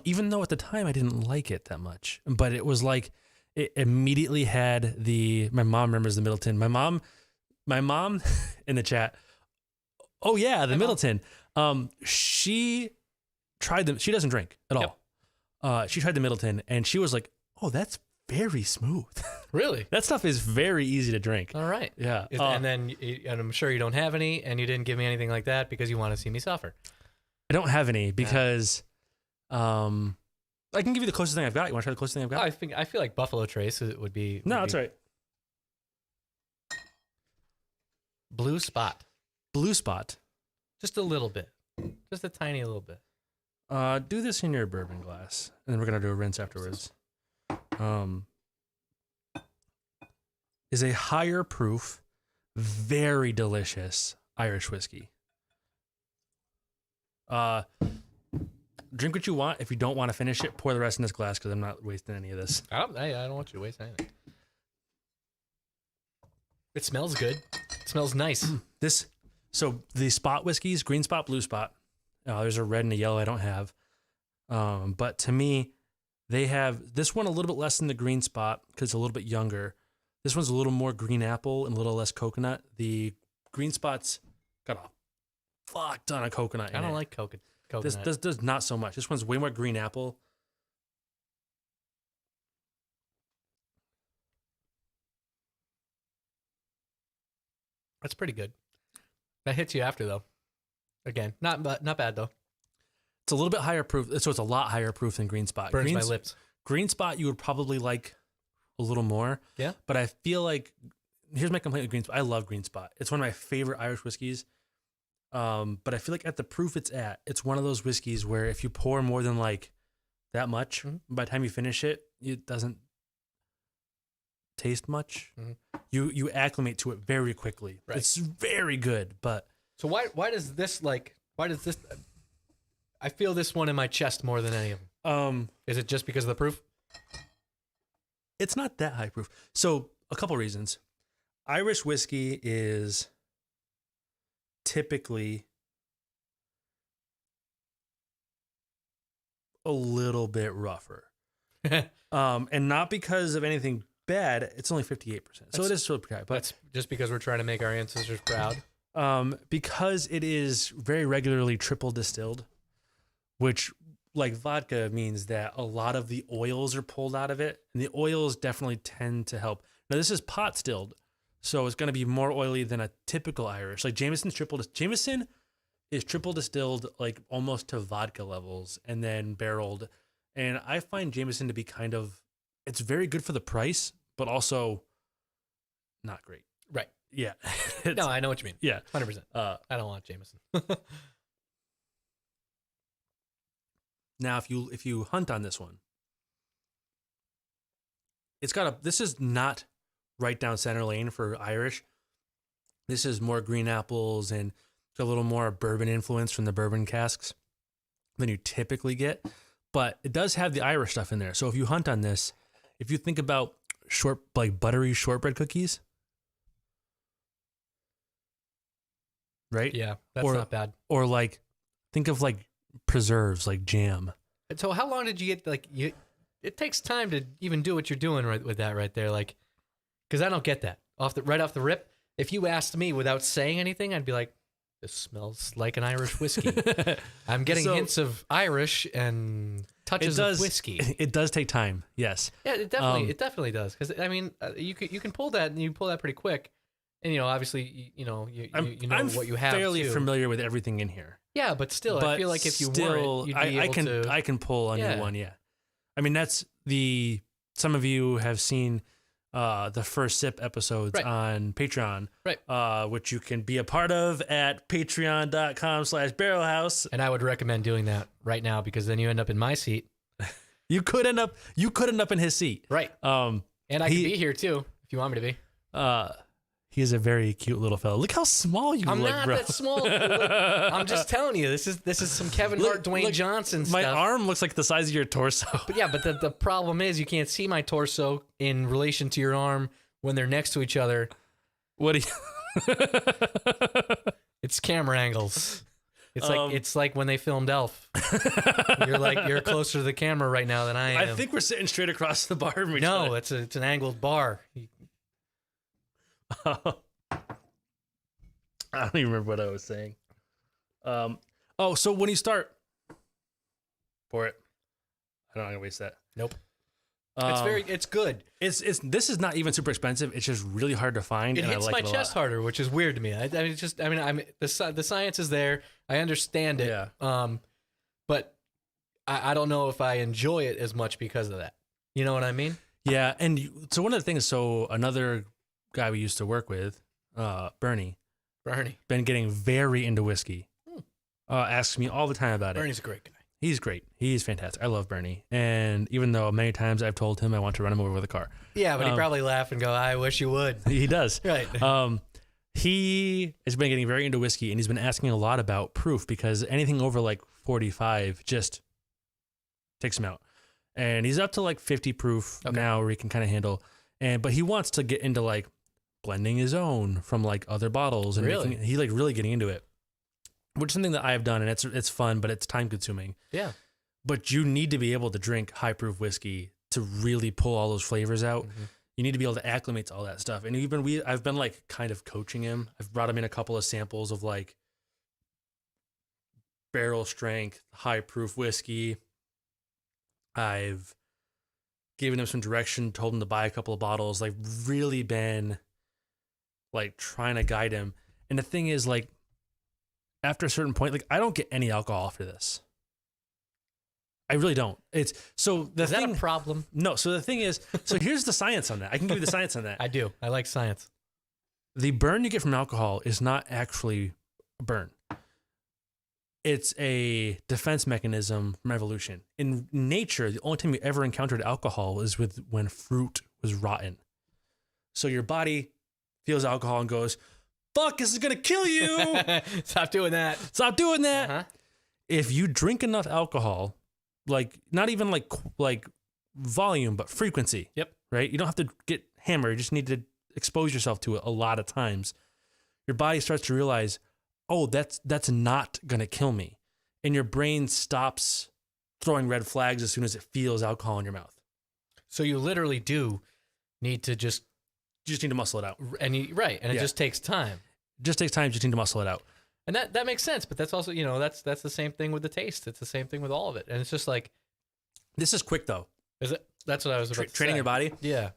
Even though at the time I didn't like it that much, but it was like it immediately had my mom remembers the Middleton. My mom in the chat. Oh yeah, the Middleton. She tried them. She doesn't drink at all. She tried the Middleton and she was like, "Oh, that's very smooth." Really? That stuff is very easy to drink. All right. Yeah. And I'm sure you don't have any, and you didn't give me anything like that because you want to see me suffer. I don't have any because I can give you the closest thing I've got. You want to try the closest thing I've got? I feel like Buffalo Trace would be. No, that's right. Blue Spot. Blue Spot. Just a little bit. Just a tiny little bit. Do this in your bourbon glass, and then we're gonna do a rinse afterwards. Is a higher proof, very delicious Irish whiskey. drink what you want. If you don't want to finish it, pour the rest in this glass because I'm not wasting any of this. I don't want you to waste anything. It smells good. It smells nice. So the spot whiskeys, green spot, blue spot. There's a red and a yellow I don't have. But to me, they have this one a little bit less than the green spot because it's a little bit younger. This one's a little more green apple and a little less coconut. The green spot's got a fuck ton of coconut in it. I don't like coconut. This does not so much. This one's way more green apple. That's pretty good. That hits you after though. Again, not bad though. It's a little bit higher proof, so it's a lot higher proof than green spot. Burns my lips. Green spot you would probably like a little more. Yeah. But I feel like here's my complaint with green spot. I love green spot. It's one of my favorite Irish whiskeys. But I feel like at the proof it's at, it's one of those whiskeys where if you pour more than like that much, by the time you finish it, it doesn't taste much. You acclimate to it very quickly. Right. It's very good, but So why does this I feel this one in my chest more than any of them. Is it just because of the proof? It's not that high proof. So a couple reasons. Irish whiskey is typically a little bit rougher. And not because of anything bad, it's only 58%. So it is still pretty high. But That's just because we're trying to make our ancestors proud. because it is very regularly triple distilled, which like vodka means that a lot of the oils are pulled out of it, and the oils definitely tend to help. Now this is pot stilled, so it's going to be more oily than a typical Irish. Like Jameson is triple distilled, like almost to vodka levels, and then barreled. And I find Jameson to be it's very good for the price, but also not great. Right. Yeah. No, I know what you mean. Yeah. 100%. I don't want Jameson. Now, if you hunt on this one, this is not right down center lane for Irish. This is more green apples and a little more bourbon influence from the bourbon casks than you typically get. But it does have the Irish stuff in there. So if you hunt on this, if you think about buttery shortbread cookies, right? Yeah, that's not bad. Or like, think of like preserves, like jam. So how long did you get, it takes time to even do what you're doing with that right there. Like, because I don't get that. Right off the rip, if you asked me without saying anything, I'd be like, this smells like an Irish whiskey. I'm getting hints of Irish and touches of whiskey. It does take time, yes. Yeah, it definitely does. Because I mean, you can pull that, and you pull that pretty quick. And obviously, you know what you have. I'm fairly familiar with everything in here. Yeah, but still, I feel like if you weren't, you'd be able to. I can pull a new one. Yeah, I mean that's some of you have seen the first sip episodes on Patreon, right? Which you can be a part of at patreon.com/barrelhouse. And I would recommend doing that right now, because then you end up in my seat. You could end up in his seat, right? And I can be here too if you want me to be. He is a very cute little fellow. Look how small you look, bro. I'm not that small. I'm just telling you, this is some Kevin Hart, Dwayne Johnson stuff. My arm looks like the size of your torso. But yeah, but the problem is you can't see my torso in relation to your arm when they're next to each other. What do you? It's camera angles. It's like when they filmed Elf. You're closer to the camera right now than I am. I think we're sitting straight across the bar from each other. No, it's an angled bar. I don't even remember what I was saying. So when you start, pour it. I don't want to waste that. Nope. It's good. This is not even super expensive. It's just really hard to find. It hits my chest harder, which is weird to me. The science is there. I understand it. Yeah. But I don't know if I enjoy it as much because of that. You know what I mean? Yeah. And so one of the things, another guy we used to work with, Bernie, been getting very into whiskey. Asks me all the time about Bernie's a great guy. He's great. He's fantastic. I love Bernie. And even though many times I've told him I want to run him over with a car. Yeah, but he'd probably laugh and go, I wish you would. He does. Right. He has been getting very into whiskey, and he's been asking a lot about proof, because anything over like 45 just takes him out. And he's up to like 50 proof now, where he can kind of handle. But he wants to get into like blending his own from like other bottles, and he like really getting into it, which is something that I have done, and it's fun, but it's time consuming. Yeah. But you need to be able to drink high proof whiskey to really pull all those flavors out. Mm-hmm. You need to be able to acclimate to all that stuff. And I've been like kind of coaching him. I've brought him in a couple of samples of like barrel strength, high proof whiskey. I've given him some direction, told him to buy a couple of bottles, like really been like trying to guide him. And the thing is, like, after a certain point, like I don't get any alcohol after this. I really don't. Is that a problem? No. So the thing is, here's the science on that. I can give you the science on that. I do. I like science. The burn you get from alcohol is not actually a burn. It's a defense mechanism from evolution. In nature, the only time you ever encountered alcohol is when fruit was rotten. So your body feels alcohol and goes, "Fuck, this is gonna kill you." Stop doing that. Stop doing that. Uh-huh. If you drink enough alcohol, like not even like volume, but frequency. Yep. Right? You don't have to get hammered. You just need to expose yourself to it a lot of times. Your body starts to realize, oh, that's not going to kill me. And your brain stops throwing red flags as soon as it feels alcohol in your mouth. So you literally do need to just need to muscle it out. And it just takes time. Just takes time, just need to muscle it out. And that makes sense, but that's also, that's the same thing with the taste. It's the same thing with all of it. And it's just like, this is quick though. Is it? That's what I was about to say. Training your body? Yeah.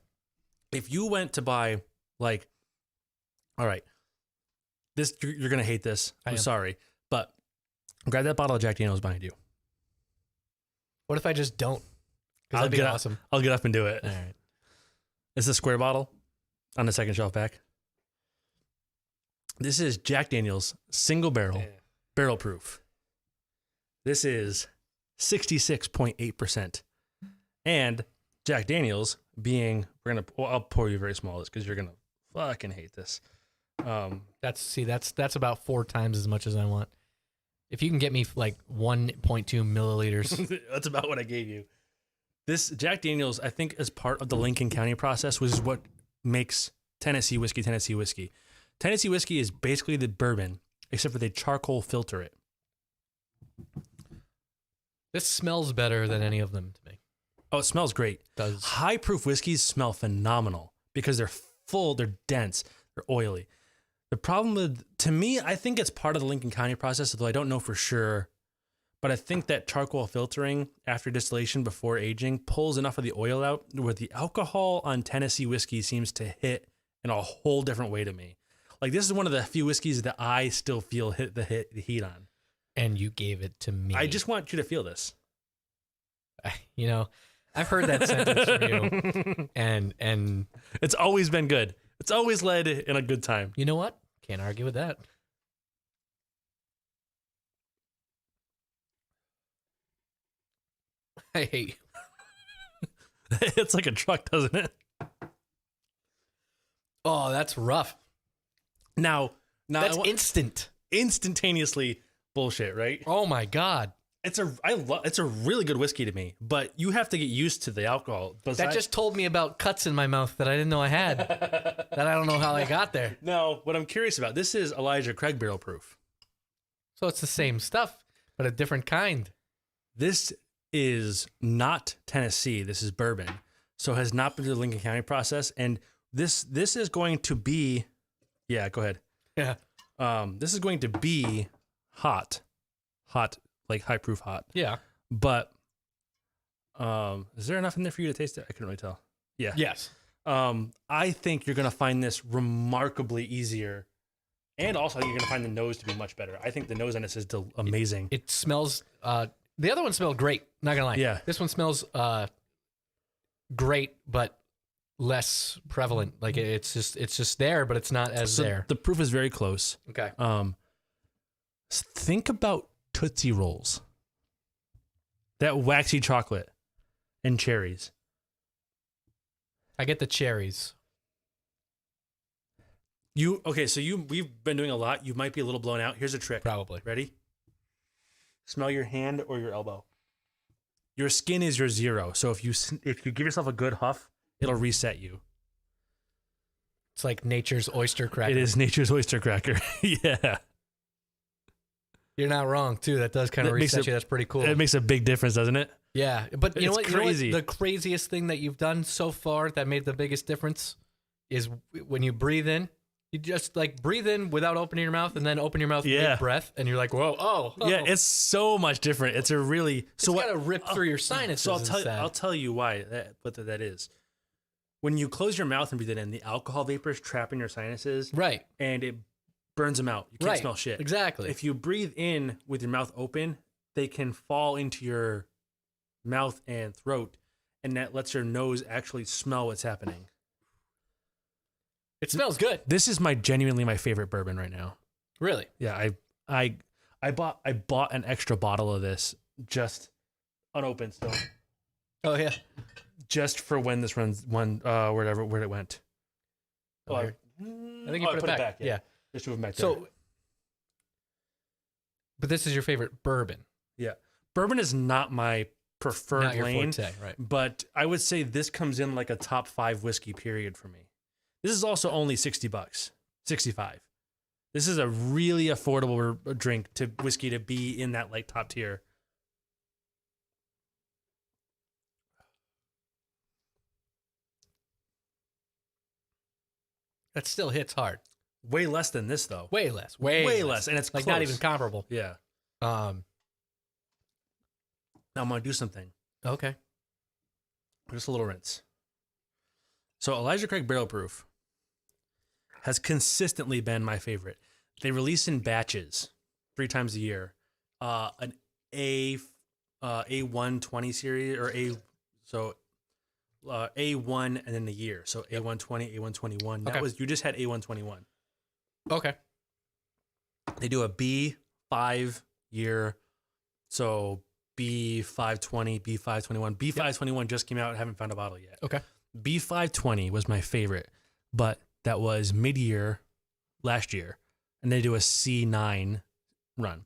If you went to buy like, all right, this, you're going to hate this. I'm sorry, but grab that bottle of Jack Daniels behind you. What if I just don't? That'd be awesome. I'll get up and do it. All right. It's a square bottle on the second shelf back. This is Jack Daniels single barrel, barrel proof. This is 66.8%. And Jack Daniels being, I'll pour you very small this because you're going to fucking hate this. That's about 4 times as much as I want. If you can get me like 1.2 milliliters. That's about what I gave you. This Jack Daniels, I think, is part of the Lincoln County process, which is what makes Tennessee whiskey Tennessee whiskey. Tennessee whiskey is basically the bourbon, except for they charcoal filter it. This smells better than any of them to me. Oh, it smells great. It does. High proof whiskeys smell phenomenal because they're full, they're dense, they're oily. The problem to me, I think it's part of the Lincoln County process, although I don't know for sure. But I think that charcoal filtering after distillation before aging pulls enough of the oil out where the alcohol on Tennessee whiskey seems to hit in a whole different way to me. Like, this is one of the few whiskeys that I still feel the heat on. And you gave it to me. I just want you to feel this. I've heard that sentence from you. And it's always been good. It's always led in a good time. You know what? Can't argue with that. I hate you. It's like a truck, doesn't it? Oh, that's rough. Now that's instant. Instantaneously bullshit, right? Oh my God. It's a really good whiskey to me, but you have to get used to the alcohol. That just told me about cuts in my mouth that I didn't know I had. That I don't know how I got there. No, what I'm curious about, this is Elijah Craig barrel proof. So it's the same stuff, but a different kind. This is not Tennessee. This is bourbon. So it has not been through the Lincoln County process. And this is going to be, yeah, go ahead. Yeah. This is going to be hot, like high proof hot. Yeah. But is there enough in there for you to taste it? I couldn't really tell. Yeah. Yes. I think you're going to find this remarkably easier. And also you're going to find the nose to be much better. I think the nose on this is amazing. It smells, the other one smelled great. Not going to lie. Yeah. This one smells great, but less prevalent. Like it's just there, but it's not as there. The proof is very close. Okay. Think about Tootsie Rolls. That waxy chocolate and cherries. I get the cherries. We've been doing a lot. You might be a little blown out. Here's a trick. Probably. Ready? Smell your hand or your elbow. Your skin is your zero. So if you give yourself a good huff, it'll reset you. It's like nature's oyster cracker. It is nature's oyster cracker. Yeah. You're not wrong, too. That does kind of reset you. That's pretty cool. It makes a big difference, doesn't it? Yeah. But you know what? Crazy. You know what? The craziest thing that you've done so far that made the biggest difference is when you breathe in. You just like breathe in without opening your mouth and then open your mouth with breath. And you're like, whoa, oh. Yeah, it's so much different. It's a really... So it's got to rip through your sinuses. So I'll tell you why what that is. When you close your mouth and breathe it in, the alcohol vapors trap in your sinuses. Right. And it burns them out. You can't smell shit. Exactly. If you breathe in with your mouth open, they can fall into your mouth and throat, and that lets your nose actually smell what's happening. It smells good. This is genuinely my favorite bourbon right now. Really? Yeah, I bought an extra bottle of this just unopened still. Oh yeah. Just for when this runs where it went. Oh, I think you put it back. Yeah. Just move it back there. So, but this is your favorite bourbon. Yeah. Bourbon is not my preferred not your lane, forte, right? But I would say this comes in like a top 5 whiskey period for me. This is also only $60, 65. This is a really affordable drink to whiskey to be in that like top tier. That still hits hard. Way less than this though. Way less. Way less. And it's like close. not even comparable. Yeah. Now I'm gonna do something. Okay. Just a little rinse. So Elijah Craig Barrel Proof has consistently been my favorite. They release in batches 3 times a year. An A120 series or A1 and then the year. So A120, A121. That was, you just had A121. Okay. They do a B5 year. So B520, B521. B521 just came out. I haven't found a bottle yet. Okay. B520 was my favorite, but that was mid-year last year. And they do a C9 run.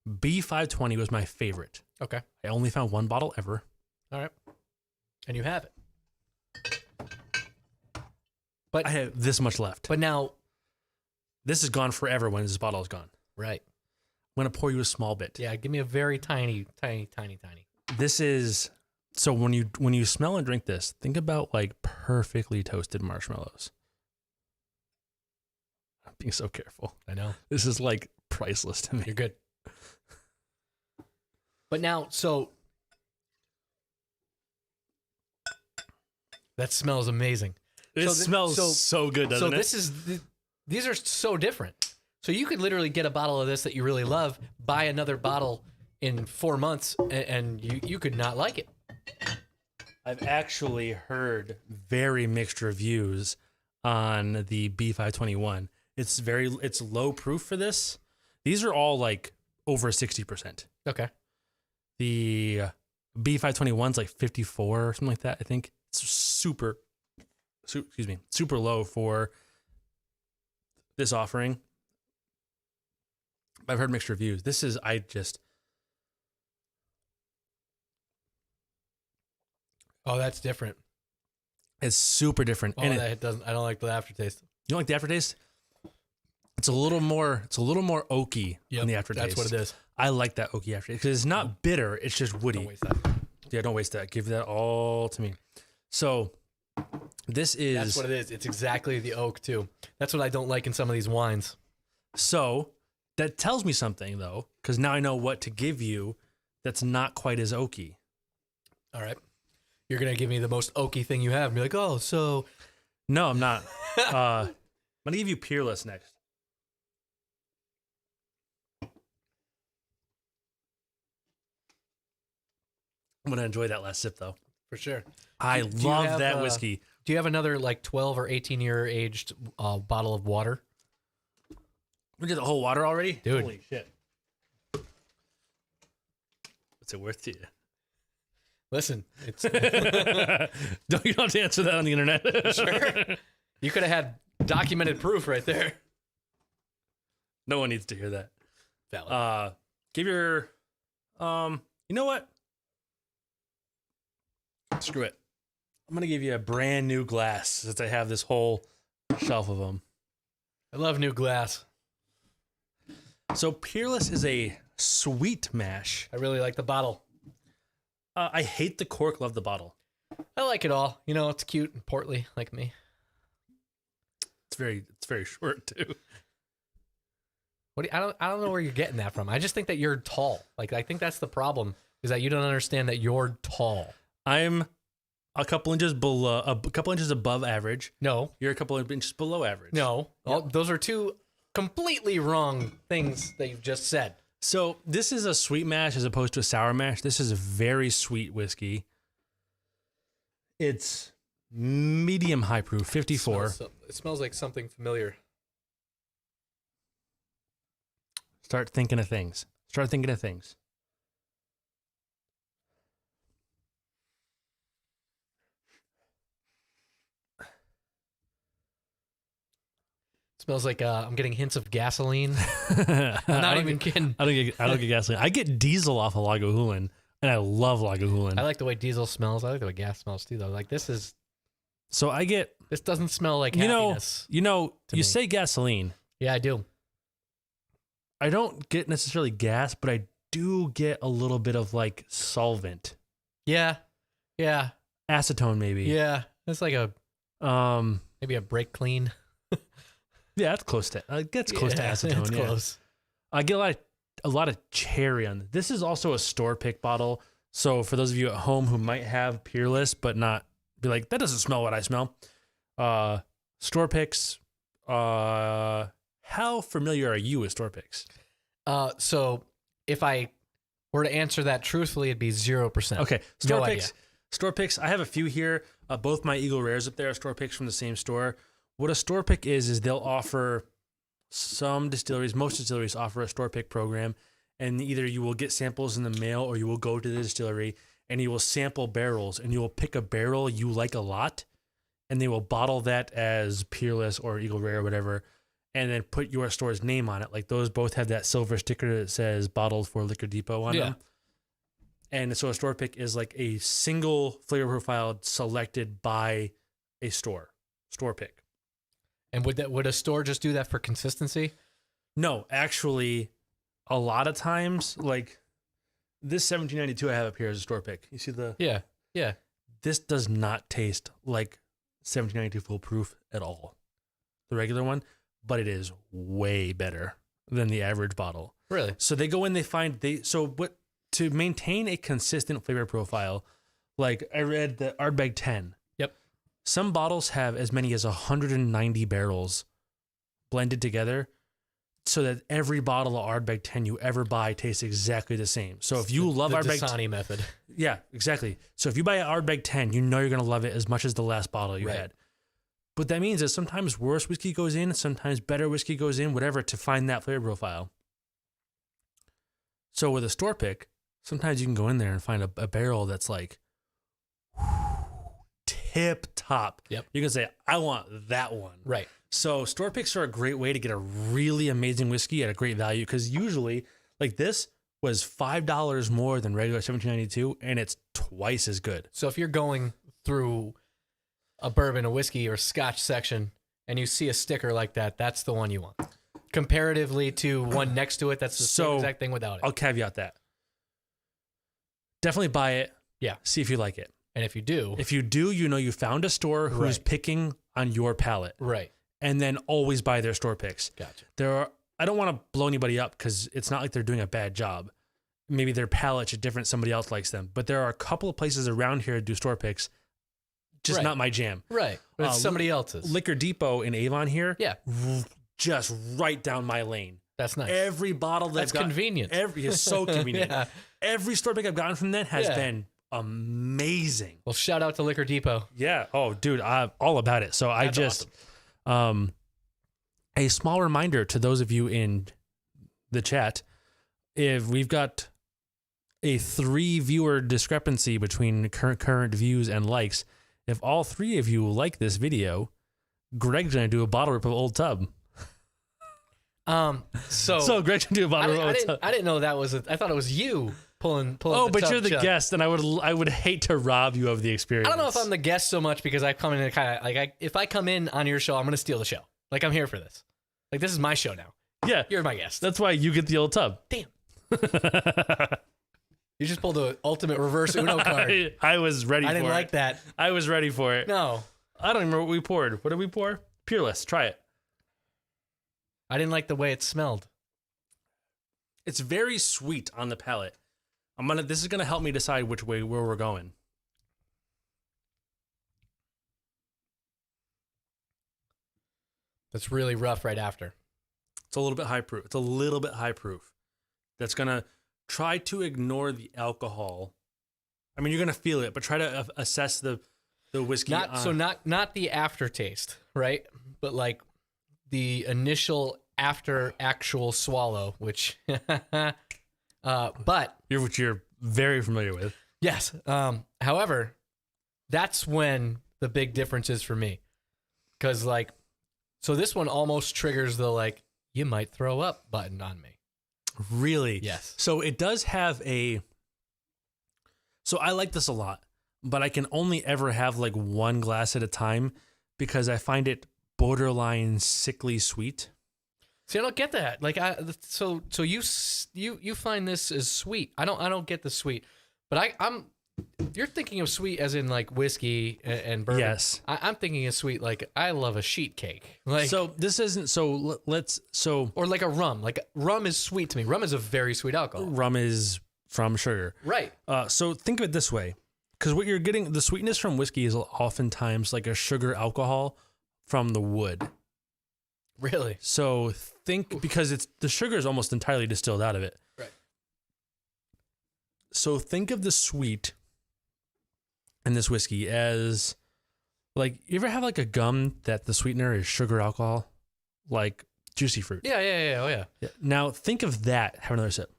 B520 was my favorite. Okay. I only found 1 bottle ever. All right. And you have it. But I have this much left. But now, this is gone forever when this bottle is gone. Right. I'm going to pour you a small bit. Yeah, give me a very tiny. This is, so when you smell and drink this, think about like perfectly toasted marshmallows. I'm being so careful. I know. This is like priceless to me. You're good. But now, so that smells amazing. It smells so good, doesn't it? So these are so different. So you could literally get a bottle of this that you really love, buy another bottle in 4 months, and you could not like it. I've actually heard very mixed reviews on the B521. It's low proof for this. These are all like over 60%. Okay. The B521's like 54 or something like that. I think it's super low for this offering. I've heard mixed reviews. This is, oh, that's different. It's super different. Oh, and it doesn't. I don't like the aftertaste. You don't like the aftertaste? It's a little more oaky in the aftertaste. That's what it is. I like that oaky aftertaste because it's not bitter. It's just woody. Don't waste that. Yeah, don't waste that. Give that all to me. So this is. That's what it is. It's exactly the oak too. That's what I don't like in some of these wines. So that tells me something though, because now I know what to give you that's not quite as oaky. All right. You're going to give me the most oaky thing you have and be like, oh, so. No, I'm not. I'm going to give you Peerless next. I'm going to enjoy that last sip, though. For sure. I love that whiskey. Do you have another like 12 or 18 year aged bottle of water? We did the whole water already? Dude. Holy shit. What's it worth to you? Listen, it's You don't have to answer that on the internet. sure. You could have had documented proof right there. No one needs to hear that. Valid. Give your, you know what? Screw it. I'm going to give you a brand new glass since I have this whole shelf of them. I love new glass. So Peerless is a sweet mash. I really like the bottle. I hate the cork, love the bottle. I like it all. You know, it's cute and portly like me. It's very short too. I don't know where you're getting that from. I just think that you're tall. Like, I think that's the problem, is that you don't understand that you're tall. I'm a couple inches below, a couple inches above average. No. You're a couple of inches below average. No. Those are two completely wrong things that you've just said. So this is a sweet mash as opposed to a sour mash. This is a very sweet whiskey. It's medium high proof, 54. It smells like something familiar. Start thinking of things. Smells like I'm getting hints of gasoline. I'm not even kidding. I don't get gasoline. I get diesel off of Lagavulin, and I love Lagavulin. I like the way diesel smells. I like the way gas smells too, though. Like, this doesn't smell like happiness. You me. say gasoline. Yeah, I do. I don't get necessarily gas, but I do get a little bit of like solvent. Yeah. Acetone maybe. Yeah. It's like maybe a brake clean. Yeah, that's close to acetone. It's close. I get a lot of cherry on this. This is also a store pick bottle. So for those of you at home who might have Peerless but not be like, that doesn't smell what I smell. Store picks. How familiar are you with store picks? So if I were to answer that truthfully, it'd be 0%. Okay, No idea. Store picks. I have a few here. Both my Eagle Rares up there are store picks from the same store. What a store pick is they'll offer, some distilleries, most distilleries offer a store pick program, and either you will get samples in the mail or you will go to the distillery and you will sample barrels and you will pick a barrel you like a lot and they will bottle that as Peerless or Eagle Rare or whatever, and then put your store's name on it. Like, those both have that silver sticker that says bottled for Liquor Depot on them. And so a store pick is like a single flavor profile selected by a store pick. And would a store just do that for consistency? No, actually, a lot of times, like this 1792 I have up here is a store pick. You see the... Yeah. This does not taste like 1792 full proof at all. The regular one, but it is way better than the average bottle. Really? So they go in, to maintain a consistent flavor profile, like I read the Ardbeg 10. Yep. Some bottles have as many as 190 barrels blended together so that every bottle of Ardbeg 10 you ever buy tastes exactly the same. So if you love Ardbeg 10... Dasani method. Yeah, exactly. So if you buy an Ardbeg 10, you know you're going to love it as much as the last bottle you had. But that means that sometimes worse whiskey goes in, sometimes better whiskey goes in, whatever, to find that flavor profile. So with a store pick, sometimes you can go in there and find a barrel that's like tip top. Yep. You can say, I want that one. Right. So store picks are a great way to get a really amazing whiskey at a great value, because usually, like, this was $5 more than regular 1792, and it's twice as good. So if you're going through a bourbon, a whiskey, or scotch section, and you see a sticker like that, that's the one you want. Comparatively to one next to it, that's the same exact thing without it. I'll caveat that. Definitely buy it. Yeah. See if you like it. And if you do, you know you found a store who's picking on your palate. Right. And then always buy their store picks. Gotcha. I don't want to blow anybody up because it's not like they're doing a bad job. Maybe their palate's different, somebody else likes them. But there are a couple of places around here that do store picks. Just not my jam. Right. But it's somebody else's. Liquor Depot in Avon here. Yeah. Just right down my lane. That's nice. Every bottle that's convenient. It's so convenient. Yeah. Every store pick I've gotten from them has been amazing. Well, shout out to Liquor Depot. Yeah. Oh, dude, I'm all about it. So that's awesome. A small reminder to those of you in the chat, if we've got a 3-viewer discrepancy between current views and likes, if all 3 of you like this video, Greg's going to do a bottle rip of Old Tub. So Greg's going to do a bottle rip of Old Tub. I didn't know that was I thought it was you pulling. Oh, the but tub you're the shut. guest, and I would hate to rob you of the experience. I don't know if I'm the guest so much because I come in and kind of like if I come in on your show, I'm gonna steal the show. Like I'm here for this. Like this is my show now. Yeah, You're my guest. that's why you get the old tub. Damn. You just pulled the ultimate reverse Uno card. I was ready. I for didn't like it. that. I was ready for it. No, I don't even remember what we poured. What did we pour? Peerless. Try it. I didn't like the way it smelled. It's very sweet on the palate. This is gonna help me decide where we're going. That's really rough right after. It's a little bit high proof. That's gonna try to ignore the alcohol. I mean, you're gonna feel it, but try to assess the whiskey. Not the aftertaste, right? But like the initial after actual swallow, which but which you're very familiar with. yes. However, that's when the big difference is for me. Cause like so this one almost triggers the like you might throw up button on me. Really? Yes. So it does have so I like this a lot, but I can only ever have like one glass at a time because I find it borderline sickly sweet. See, I don't get that. Like, so you find this as sweet. I don't get the sweet, but you're thinking of sweet as in like whiskey and bourbon. Yes. I'm thinking of sweet like I love a sheet cake. Like So this isn't or like a rum. Like rum is sweet to me. Rum is a very sweet alcohol. rum is from sugar. Right. So think of it this way, because what you're getting, the sweetness from whiskey is oftentimes like a sugar alcohol from the wood. Really. So think, because the sugar is almost entirely distilled out of it. Right. So think of the sweet in this whiskey as like, you ever have like a gum that the sweetener is sugar alcohol, like juicy fruit? Yeah. Oh yeah. Now think of that. Have another sip.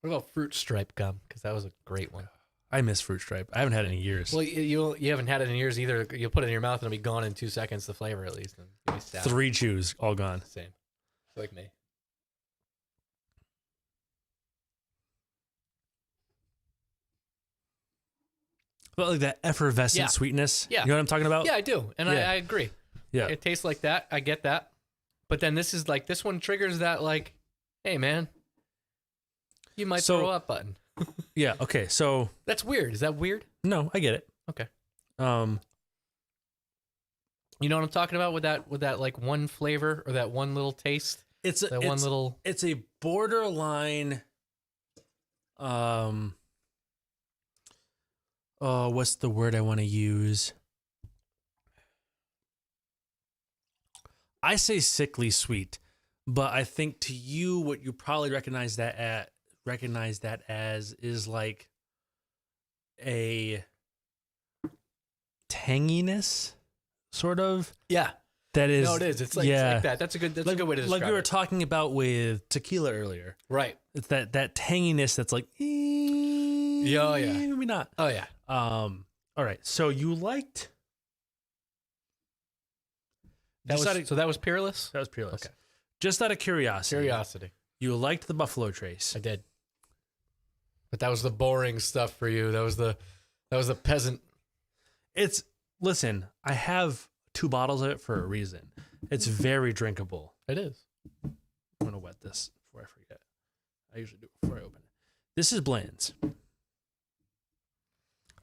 What about fruit stripe gum? Because that was a great one. I miss Fruit Stripe. I haven't had it in years. Well, you haven't had it in years either. You'll put it in your mouth and it'll be gone in 2 seconds. The flavor at least. And you'll be sad. 3 chews, all gone. Same. Like me. But like that effervescent Yeah. sweetness. Yeah. You know what I'm talking about? Yeah, I do, and Yeah. I agree. Yeah. It tastes like that. I get that, but then this one triggers that like, hey man, you might So- throw up button. Yeah. Okay. So That's weird. Is that weird? no, I get it. Okay. You know what I'm talking about with that like one flavor or that one little taste, It's that one little. It's a borderline. What's the word I want to use? I say sickly sweet, but I think to you, what you probably recognize that as is like a tanginess, sort of. Yeah. That is. No, it is. It's like that. That's a good way to describe like we were it. talking about with tequila earlier. Right. It's that tanginess that's like, Yeah. maybe not. Oh yeah. All right. So you liked That just was, out of- so that was Peerless. that was Peerless. Okay. Just out of curiosity, you liked the Buffalo Trace. I did. But that was the boring stuff for you. That was the peasant. Listen, I have 2 bottles of it for a reason. It's very drinkable. It is. I'm gonna wet this before I forget. I usually do it before I open it. This is Blanton's.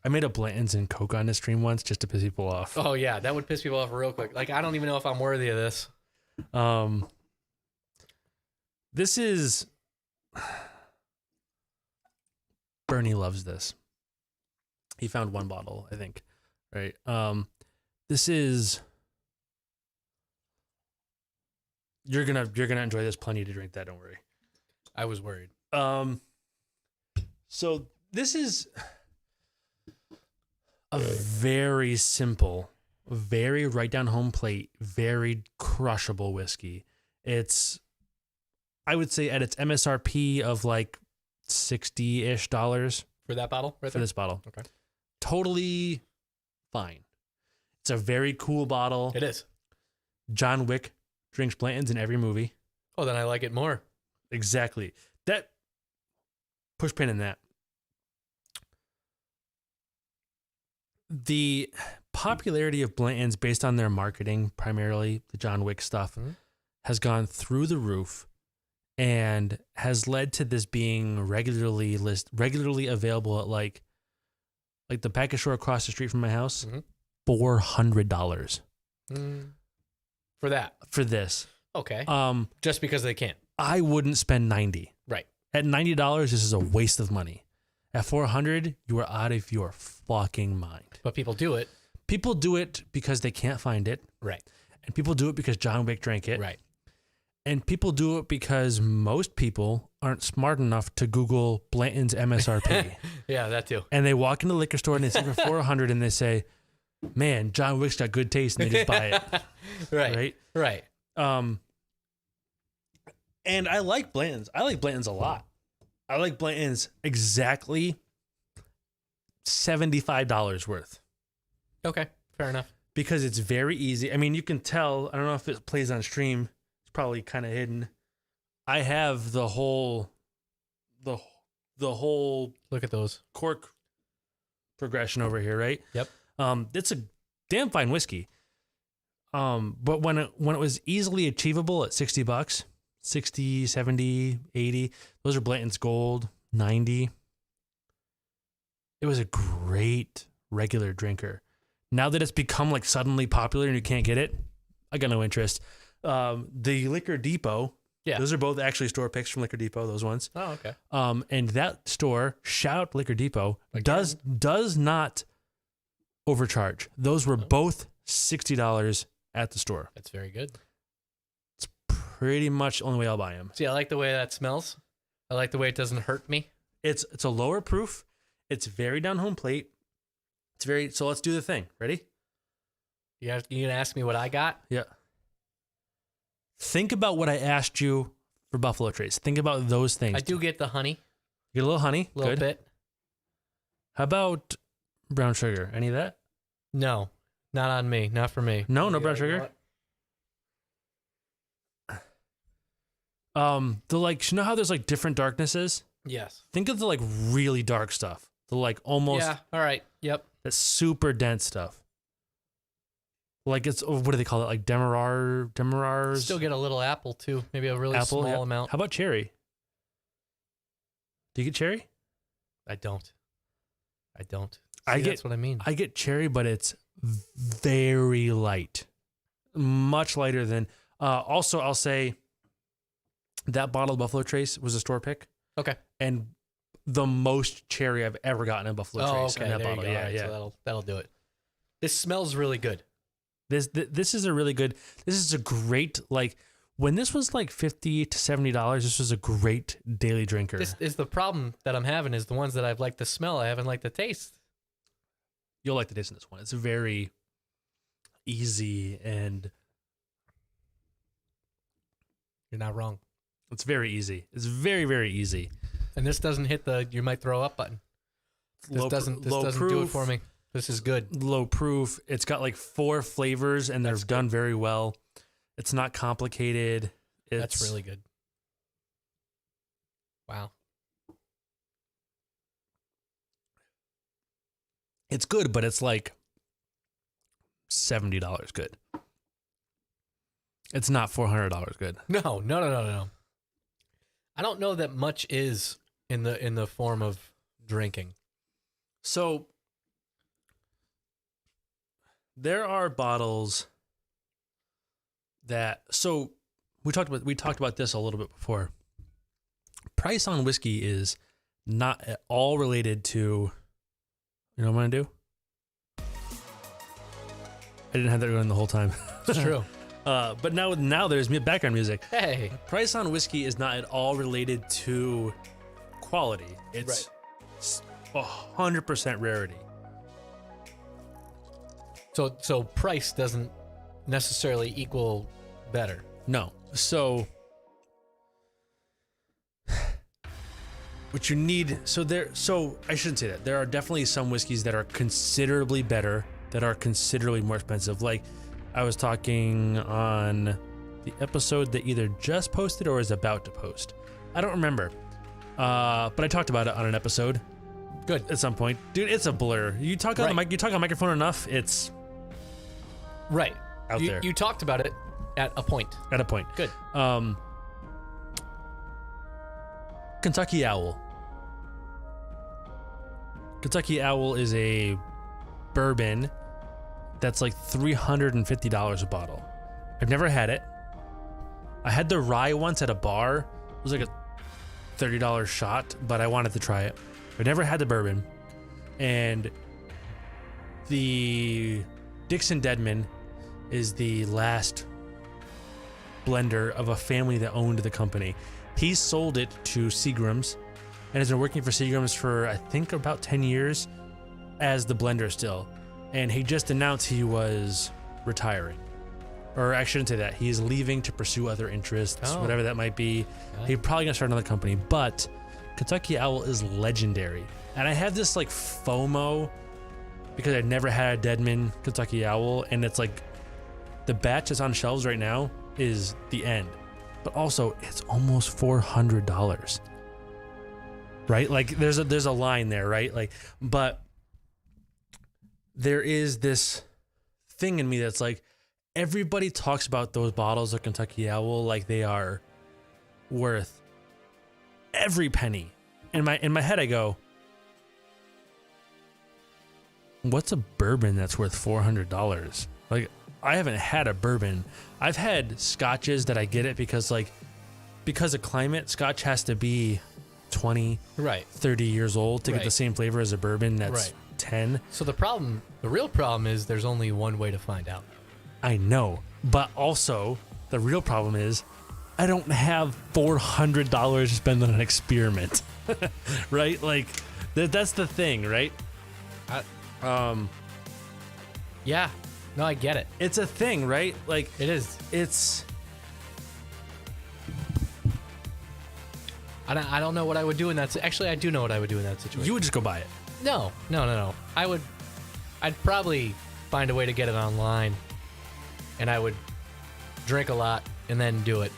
I made a Blanton's and Coke on this stream once just to piss people off. Oh yeah, that would piss people off real quick. Like I don't even know if I'm worthy of this. This is Bernie loves this. He found 1 bottle, I think. Right. This is you're gonna enjoy this. Plenty to drink that, don't worry. I was worried. So this is a very simple, very right down home plate, very crushable whiskey. It's, I would say, at its MSRP of like $60-ish For that bottle, right for there? this bottle. Okay. Totally fine. It's a very cool bottle. It is. John Wick drinks Blanton's in every movie. Oh, then I like it more. Exactly. That push pin in that. The popularity of Blanton's based on their marketing, primarily the John Wick stuff, has gone through the roof and has led to this being regularly available at like the package store across the street from my house, $400 for that. for this. Okay. Just because they can't. I wouldn't spend $90. Right. At $90, this is a waste of money. At $400, you are out of your fucking mind. But people do it. People do it because they can't find it. Right. And people do it because John Wick drank it. Right. And people do it because most people aren't smart enough to Google Blanton's MSRP. Yeah, that too. And they walk into the liquor store and they see for $400 and they say, man, John Wick's got good taste, and they just buy it. Right. Right. And I like Blanton's. I like Blanton's a lot. I like Blanton's exactly $75 worth. Okay. Fair enough. Because it's very easy. I mean, you can tell. I don't know if it plays on stream. It's probably kind of hidden. I have the whole Look at those. cork progression over here, right? Yep. It's a damn fine whiskey. But when it was easily achievable at $60, 60, 70, 80, those are Blanton's Gold, 90. It was a great regular drinker. Now that it's become like suddenly popular and you can't get it, I got no interest. The Liquor Depot, Yeah. those are both actually store picks from Liquor Depot, those ones. Oh, okay. And that store, shout out Liquor Depot, Again. does not overcharge. Those were both $60 at the store. That's very good. It's pretty much the only way I'll buy them. See, I like the way that smells. I like the way it doesn't hurt me. It's a lower proof. It's very down home plate. So let's do the thing. Ready? You gonna ask me what I got? Yeah. Think about what I asked you for Buffalo Trace. Think about those things. I do get the honey, You get a little honey. a little Good. bit. How about brown sugar? Any of that? No, not on me. Not for me. No brown You know sugar. what? You know how there's like different darknesses? Yes. Think of the like really dark stuff. The like almost Yeah. All right. Yep. that super dense stuff. Like it's what do they call it? Like demerars. Still get a little apple too. Maybe a really Apple, small yeah. amount. How about cherry? Do you get cherry? I don't. I See, get- That's what I mean. I get cherry, but it's very light, much lighter than. Also, I'll say that bottle of Buffalo Trace was a store pick, Okay. and the most cherry I've ever gotten in Buffalo Oh, Trace okay. in that There you bottle. go. Yeah, All right, yeah. So that'll do it. This smells really good. This is a really good. This is a great like when this was like $50 to $70. This was a great daily drinker. This is the problem that I'm having is the ones that I've liked the smell. I haven't liked the taste. You'll like the taste in this one. It's very easy and You're not wrong. it's very easy. It's very, very easy. And this doesn't hit the you might throw up button. This doesn't do it proof, for me. This is good. Low proof. It's got like 4 flavors and they're That's done very well. It's not complicated. That's really good. Wow. It's good, but it's like $70 good. It's not $400 good. No. I don't know that much is in the form of drinking. So there are bottles that we talked about this a little bit before. Price on whiskey is not at all related to, you know what I'm gonna do? I didn't have that going the whole time. It's true. But now there's background music. Hey. Price on whiskey is not at all related to quality. It's 100% rarity. So price doesn't necessarily equal better. No. So what you need, so I shouldn't say that. There are definitely some whiskeys that are considerably better, that are considerably more expensive. Like I was talking on the episode that either just posted or is about to post. I don't remember. But I talked about it on an episode. Good. At some point, dude, it's a blur. You talk on the mic. You talk on microphone enough. It's right out there. You talked about it at a point. At a point. Good. Kentucky Owl. Kentucky Owl is a bourbon that's like $350 a bottle. I've never had it. I had the rye once at a bar. It was like a $30 shot, but I wanted to try it. I've never had the bourbon. And the Dixon Deadman is the last blender of a family that owned the company. He sold it to Seagram's and has been working for Seagram's for, I think, about 10 years as the blender still. And he just announced he was retiring. Or I shouldn't say that. He's leaving to pursue other interests, whatever that might be. He's probably going to start another company. But Kentucky Owl is legendary. And I have this like FOMO because I've never had a Deadman Kentucky Owl. And it's like the batch that's on shelves right now is the end. But also, it's almost $400. Right? Like there's a line there, right? Like, but there is this thing in me that's like, everybody talks about those bottles of Kentucky Owl like they are worth every penny. In my head, I go, what's a bourbon that's worth $400? Like, I haven't had a bourbon. I've had scotches that I get it because of climate, scotch has to be 20, 30 years old to get the same flavor as a bourbon that's 10. So the real problem is there's only one way to find out. I know, but also the real problem is I don't have $400 to spend on an experiment, right? Like that's the thing, right? Yeah, no, I get it. It's a thing, right? Like it is. It's. I don't know what I would do in that. Actually, I do know what I would do in that situation. You would just go buy it. No. I'd probably find a way to get it online. And I would drink a lot and then do it.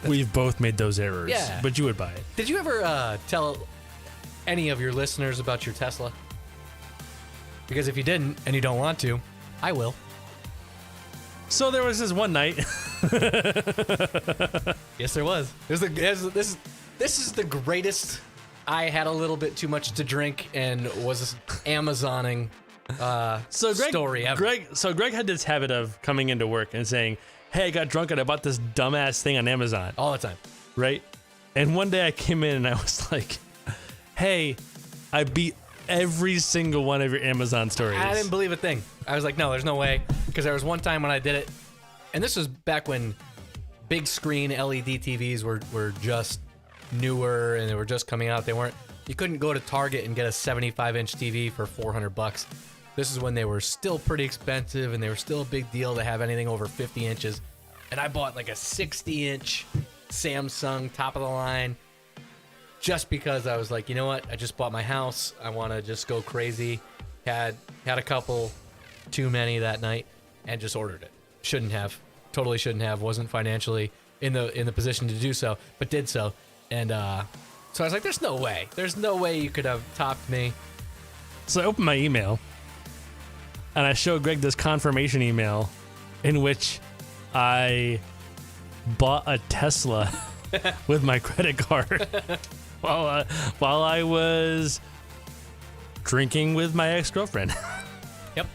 We've both made those errors. Yeah. But you would buy it. Did you ever tell any of your listeners about your Tesla? Because if you didn't and you don't want to, I will. So there was this one night. Yes, there was. This is the greatest. I had a little bit too much to drink and was Amazoning. Story ever. Greg had this habit of coming into work and saying, "Hey, I got drunk and I bought this dumbass thing on Amazon." All the time. Right? And one day I came in and I was like, "Hey, I beat every single one of your Amazon stories." I didn't believe a thing. I was like, no, there's no way. Because there was one time when I did it, and this was back when big screen LED TVs were just newer and they were just coming out. You couldn't go to Target and get a 75-inch TV for $400. This is when they were still pretty expensive and they were still a big deal to have anything over 50 inches. And I bought like a 60-inch Samsung top of the line just because I was like, you know what? I just bought my house. I want to just go crazy. Had a couple too many that night and just ordered it. Shouldn't have. Totally shouldn't have. Wasn't financially in the position to do so, but did so. And so I was like, there's no way. There's no way you could have topped me. So I opened my email and I showed Greg this confirmation email in which I bought a Tesla with my credit card while I was drinking with my ex-girlfriend. Yep.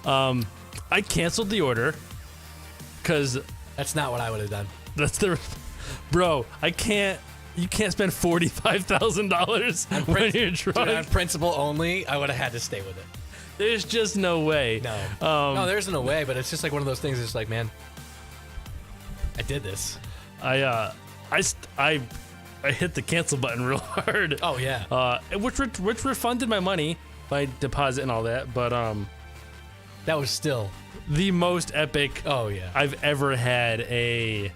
I canceled the order because that's not what I would have done. Bro, you can't spend $45,000 when you're drunk. Dude, on principle only, I would have had to stay with it. There's just no way. No. No, there's no way, but it's just like one of those things. It's like, man, I did this. I hit the cancel button real hard. Oh yeah. Which refunded my money by deposit and all that, but that was still the most epic. Oh yeah. I've ever had a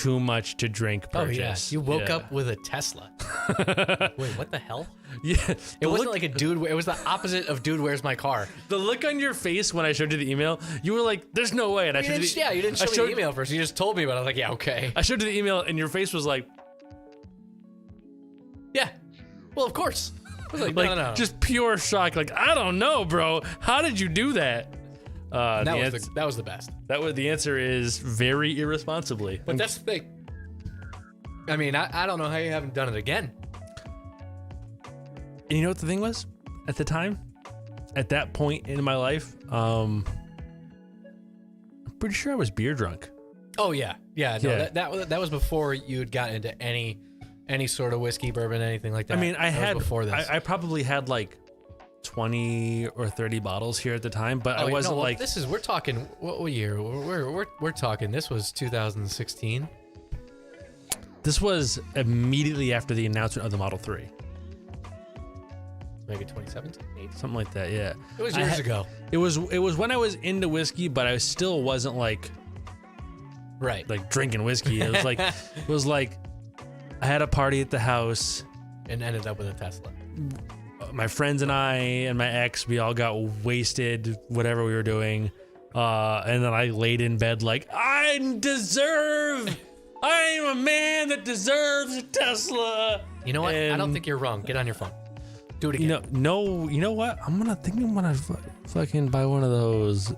too much to drink purchase. You woke up with a Tesla. Wait, what the hell? Yeah. It wasn't like a dude. It was the opposite of dude, where's my car? The look on your face when I showed you the email, you were like, "There's no way." And You didn't show me the email first. You just told me, but I was like, yeah, okay. I showed you the email, and your face was like, Yeah. Well, of course. I was like, no. just pure shock. Like, I don't know, bro. How did you do that? That was the best. The answer is very irresponsibly. But that's the thing. I mean, I don't know how you haven't done it again. And you know what the thing was? At the time, at that point in my life, I'm pretty sure I was beer drunk. Oh yeah. No, Yeah. that was before you had gotten into any sort of whiskey, bourbon, anything like that. I mean, That was before this. I probably had like 20 or 30 bottles here at the time, but I wasn't like. We're talking what year? We're talking. This was 2016. This was immediately after the announcement of the Model 3. Maybe 2017, maybe. Something like that, yeah. It was years ago. It was when I was into whiskey, but I still wasn't like drinking whiskey. It was like I had a party at the house and ended up with a Tesla. My friends and I and my ex, we all got wasted, whatever we were doing. And then I laid in bed like, I am a man that deserves a Tesla. You know what? And I don't think you're wrong. Get on your phone. Do it again. You know what? I'm gonna fucking buy one of those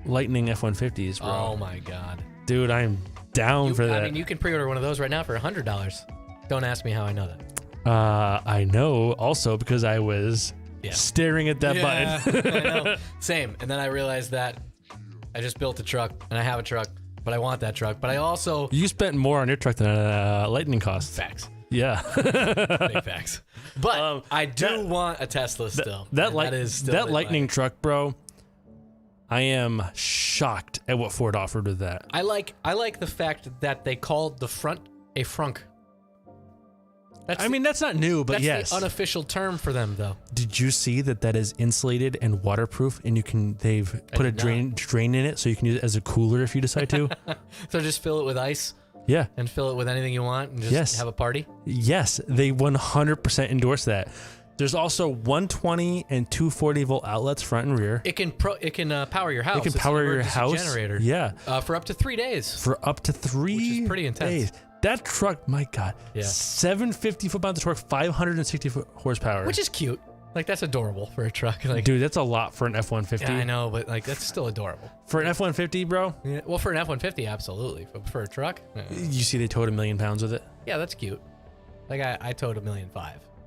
Lightning F-150s, bro. Oh my God. Dude, I'm down for that. I mean, you can pre-order one of those right now for $100. Don't ask me how I know that. I know also because I was staring at that button. I know. Same. And then I realized that I just built a truck and I have a truck, but I want that truck. But I also... You spent more on your truck than Lightning costs. Facts. Yeah. Big facts. But I do want a Tesla still. That Lightning truck, bro, I am shocked at what Ford offered with that. I like the fact that they called the front a frunk. That's not new, but that's yes. the unofficial term for them, though. Did you see that is insulated and waterproof, and they've put a drain in it so you can use it as a cooler if you decide to? So just fill it with ice? Yeah. And fill it with anything you want and just have a party? Yes, they 100% endorse that. There's also 120 and 240 volt outlets front and rear. It can power your house. It can power your house. Generator. Yeah. For up to 3 days. For up to 3 Which is pretty intense. days. That truck, my God. Yeah. 750 foot-pounds of torque, 560 horsepower. Which is cute. Like, that's adorable for a truck. Like, dude, that's a lot for an F-150. Yeah, I know, but like that's still adorable. For an F-150, bro? Yeah, well, for an F-150, absolutely. But for a truck? You see they towed 1 million pounds with it? Yeah, that's cute. Like, I towed 1.5 million.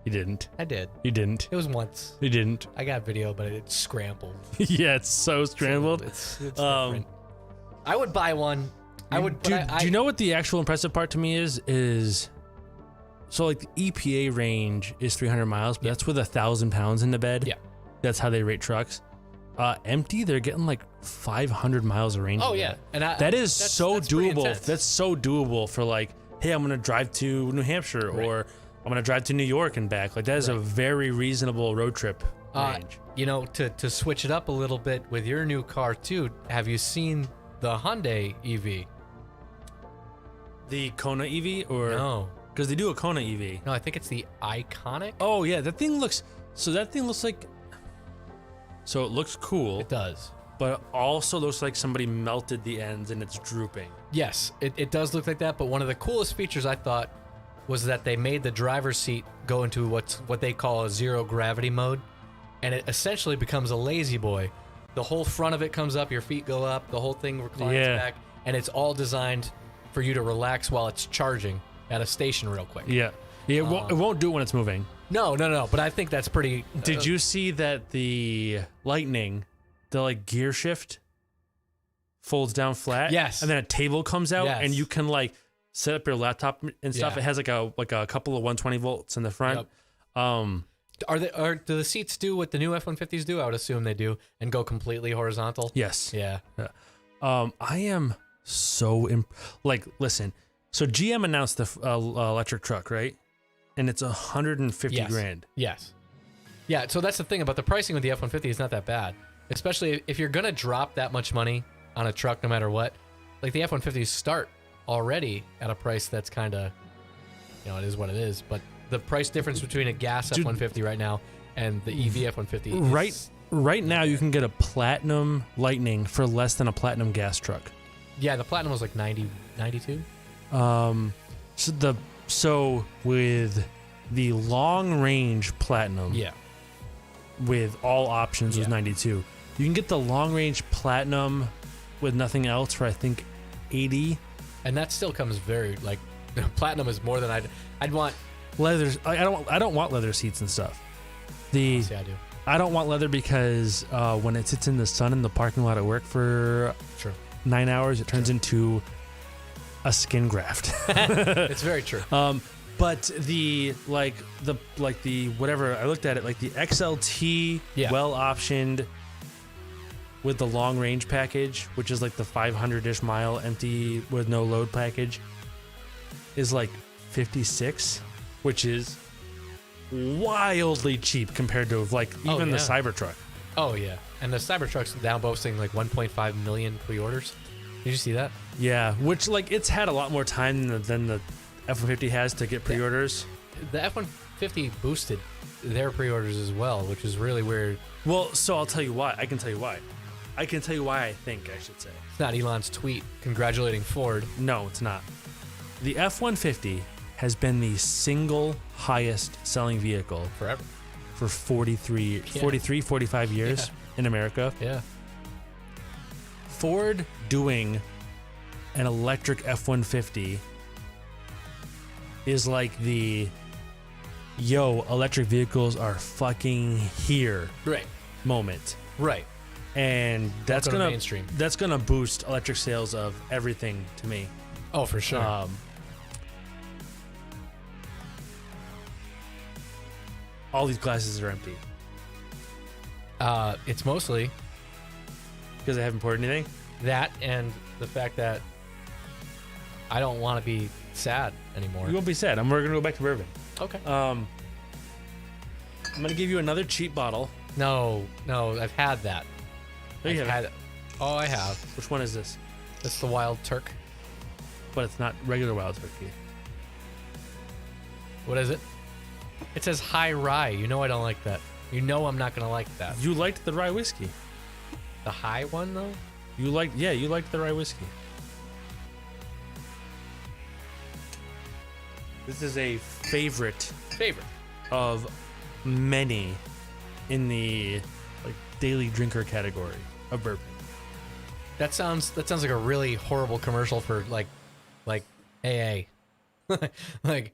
You didn't. I did. You didn't. It was once. You didn't. I got video, but it scrambled. Yeah, it's so scrambled. It's different. I would buy one. I would. Do you know what the actual impressive part to me is? So like the EPA range is 300 miles, but that's with 1,000 pounds in the bed. Yeah. That's how they rate trucks. Empty, they're getting like 500 miles of range. Oh yeah, and that's so doable. intense. That's so doable for like, hey, I'm gonna drive to New Hampshire or I'm gonna drive to New York and back. Like that is a very reasonable road trip range. You know, to switch it up a little bit with your new car too. Have you seen the Hyundai EV? The Kona EV or no? Because they do a Kona EV. No, I think it's the Iconic. Oh yeah, that thing looks like. So it looks cool. It does. But also looks like somebody melted the ends and it's drooping. Yes, it does look like that. But one of the coolest features I thought was that they made the driver's seat go into what they call a zero gravity mode, and it essentially becomes a lazy boy. The whole front of it comes up, your feet go up, the whole thing reclines back, and it's all designed for you to relax while it's charging at a station real quick. Yeah. It won't do it when it's moving. No. But I think that's pretty. Did you see that the Lightning, the like gear shift, folds down flat? Yes. And then a table comes out, and you can like set up your laptop and stuff. Yeah. It has like a couple of 120 volts in the front. Yep. Do the seats do what the new F-150s do? I would assume they do, and go completely horizontal. Yes. Yeah. I am so listen. So GM announced the electric truck, right? And it's $150 grand. Yes. Yeah. So that's the thing about the pricing with the F-150 is not that bad, especially if you're gonna drop that much money on a truck, no matter what. Like the F-150s start already at a price that's kind of, it is what it is. But the price difference between a gas Dude. F-150 right now and the EV F-150 is, Right now, you can get a Platinum Lightning for less than a Platinum gas truck. yeah, the Platinum was like 90, 92. So with the long range Platinum, Yeah. with all options was Yeah. 92. You can get the long range Platinum with nothing else for I think 80. And that still comes very, like, Platinum is more than I'd want. Leather. I don't want leather seats and stuff. See, I do. I don't want leather because when it sits in the sun in the parking lot at work for True. 9 hours, it turns into a skin graft. It's very true. But the whatever, I looked at it like the XLT, Yeah. well optioned with the long range package, which is like the 500-ish mile empty with no load package, is like 56, which is wildly cheap compared to like even the yeah. Cybertruck. Oh, yeah. And the Cybertruck's now boasting like 1.5 million pre-orders. Did you see that? Yeah, which like it's had a lot more time than the F-150 has to get pre-orders. The F-150 boosted their pre-orders as well, which is really weird. Well, so I'll tell you why. I can tell you why. I can tell you why I think I should say. It's not Elon's tweet congratulating Ford. No, it's not. The F-150 has been the single highest selling vehicle Forever. for 45 years in America. Yeah. Ford doing an electric F-150 is like the electric vehicles are fucking here Right. moment. Right. And that's Welcome to gonna mainstream. that's gonna boost electric sales of everything to me. Oh, for sure. All these glasses are empty It's mostly because I haven't poured anything. that and the fact that I don't want to be sad anymore. You won't be sad. We're gonna go back to bourbon. Okay. I'm gonna give you another cheap bottle. No, I've had that. Oh, you I've have had it. Oh, I have. Which one is this? It's the Wild Turk. But it's not regular Wild Turkey. What is it? It says high rye. You know I don't like that. You know I'm not gonna like that. You liked the rye whiskey. The high one though? You liked the rye whiskey. This is a favorite of many in the like daily drinker category of bourbon. That sounds like a really horrible commercial for like AA. like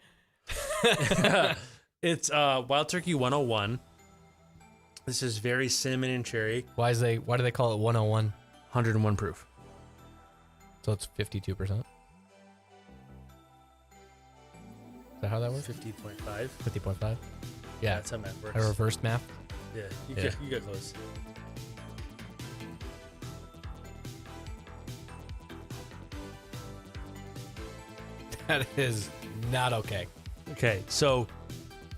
It's Wild Turkey 101. This is very cinnamon and cherry, why do they call it 101? 101 proof. So it's 52%. Is that how that works? 50.5. 50.5? Yeah. That's how math works. I reversed math. Yeah, Yeah. You got close. That is not okay. Okay, so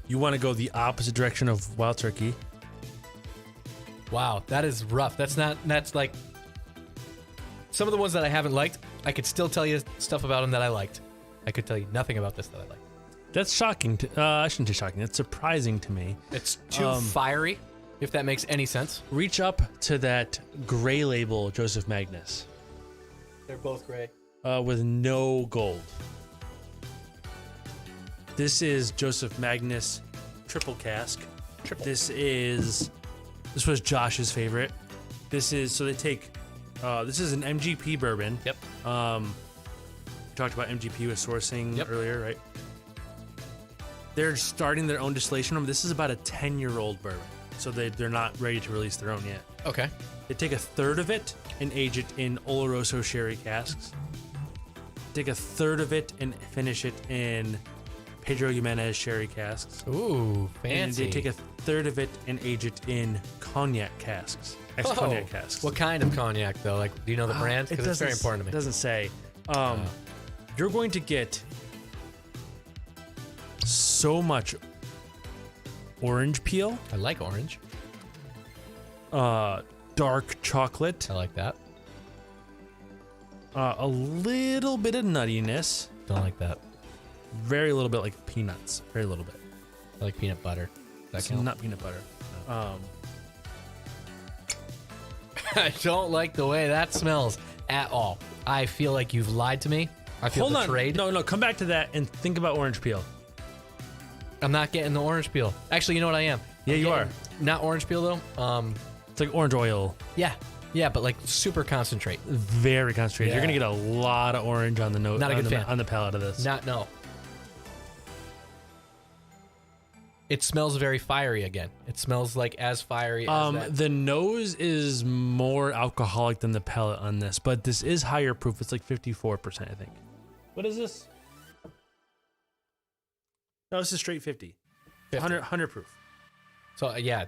you want to go the opposite direction of Wild Turkey. Wow, that is rough. That's like some of the ones that I haven't liked. I could still tell you stuff about them that I liked. I could tell you nothing about this that I liked. That's shocking. I shouldn't say shocking. It's surprising to me. It's too fiery, if that makes any sense. Reach up to that gray label, Joseph Magnus, They're both gray. with no gold. This is Joseph Magnus triple cask. This was Josh's favorite. This is an MGP bourbon. Yep. We talked about MGP with sourcing earlier, right? They're starting their own distillation room. This is about a 10-year-old bourbon, so they're not ready to release their own yet. Okay. They take a third of it and age it in Oloroso sherry casks. Take a third of it and finish it in Pedro Jimenez sherry casks. Ooh, And fancy. they take a third of it and age it in cognac casks. Cognac casks. What kind of cognac though? Like, do you know the brand? Because it's very important to It me. doesn't say. You're going to get so much orange peel, I like orange. dark chocolate, I like that. A little bit of nuttiness. Don't like that. Very little bit like peanuts. Very little bit. I like peanut butter. Does that It's count? not peanut butter. I don't like the way that smells at all. I feel like you've lied to me. I feel Hold on. betrayed. No, come back to that and think about orange peel. I'm not getting the orange peel. Actually, you know what I am? Yeah, I'm you getting- are. Not orange peel though. It's like orange oil. Yeah, but like super concentrate. Very concentrated. You're Yeah. gonna get a lot of orange on the nose. Not a good fan. On the palate of this. No. It smells very fiery again. It smells like as fiery as that. The nose is more alcoholic than the palate on this, but this is higher proof. It's like 54%, I think. What is this? No, this is straight 50. 100 proof. So yeah,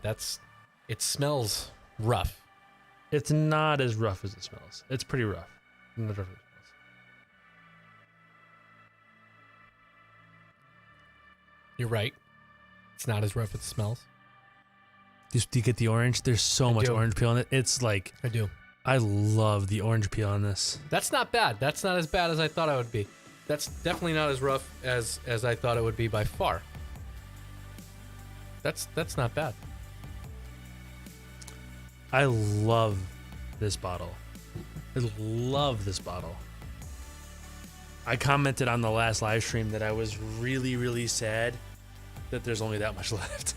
it smells rough. It's not as rough as it smells. It's pretty rough. Not as rough as it smells. You're right. It's not as rough as it smells. Do you get the orange? There's so much do. orange peel in it. It's like, I do. I love the orange peel on this. That's not bad. That's not as bad as I thought it would be. That's definitely not as rough as I thought it would be by far. That's not bad. I love this bottle. I love this bottle. I commented on the last live stream that I was really, really sad that there's only that much left.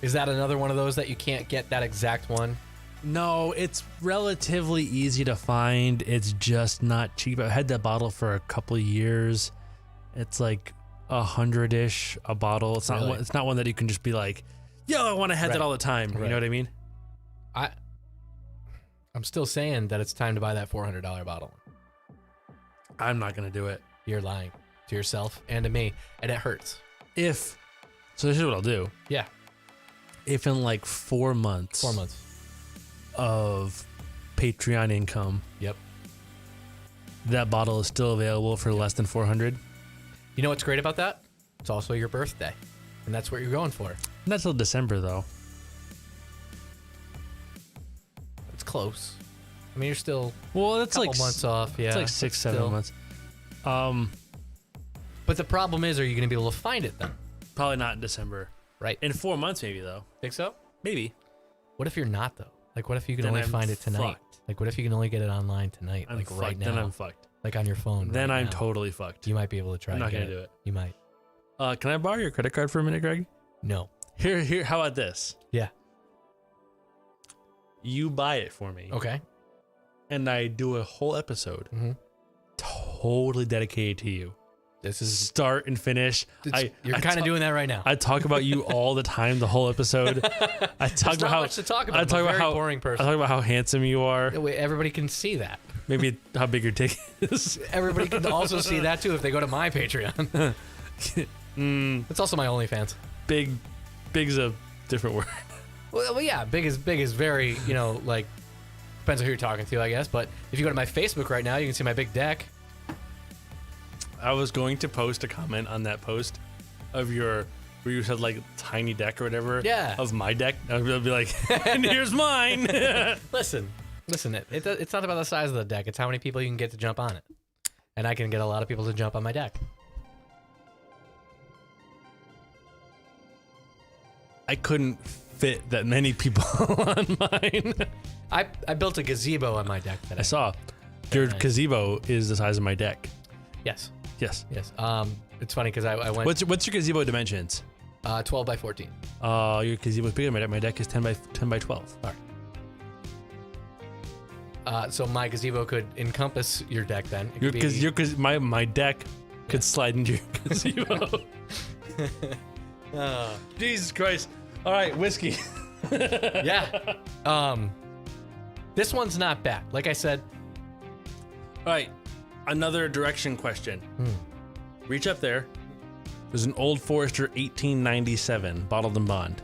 Is that another one of those that you can't get that exact one? No, it's relatively easy to find. It's just not cheap. I've had that bottle for a couple of years. It's like 100-ish a bottle. It's not. Really? It's not one that you can just be like, "Yo, I want to have that Right. all the time." You Right. know what I mean? I'm still saying that it's time to buy that $400 bottle. I'm not gonna do it. You're lying to yourself and to me, and it hurts. So this is what I'll do. Yeah, If in like 4 months, 4 months. of Patreon income, Yep. that bottle is still available for less than 400. You know what's great about that? It's also your birthday, and that's what you're going for. Not till December though. It's close. I mean, you're still Well, that's a couple like months off. Yeah, It's like 6-7 still. months. But the problem is, are you going to be able to find it then? Probably not in December. Right. In 4 months, maybe though. Think so? Maybe. What if you're not though? Like, what if you can Then only I'm find it tonight? fucked. Like, what if you can only get it online tonight? I'm like fucked. right now. Then I'm fucked. like on your phone. Then right I'm now. totally fucked. You might be able to try. I'm not and gonna get do it. You might. Can I borrow your credit card for a minute, Greg? No. Here. How about this? Yeah. You buy it for me, Okay. and I do a whole episode Mm-hmm. totally dedicated to you, This is. start and finish. You're kind of doing that right now. I talk about you all the time, the whole episode. I talk There's about not how much to talk about. I I'm talk a about very how boring I person. talk about how handsome you are. Wait, everybody can see that. Maybe how big your dick is. Everybody can also see that too if they go to my Patreon. It's also my OnlyFans. Big's a different word. Well, yeah, big is very, like, depends on who you're talking to, I guess. But if you go to my Facebook right now, you can see my big deck. I was going to post a comment on that post of where you said like tiny deck or whatever. Yeah. Of my deck. I would be like, and here's mine. Listen, it's not about the size of the deck. It's how many people you can get to jump on it. And I can get a lot of people to jump on my deck. I couldn't fit that many people on mine. I built a gazebo on my deck today. I saw your nice. gazebo is the size of my deck. Yes. Yes. Yes. It's funny because I went What's your gazebo dimensions? 12 by 14. Your gazebo is bigger than my deck. My deck is 10 by 12. All right. So my gazebo could encompass your deck then. It could be- My deck could slide into your gazebo. Jesus Christ. All right, whiskey. yeah. This one's not bad. Like I said, All right, another direction question. Reach up there. There's an Old Forester 1897 bottled in bond.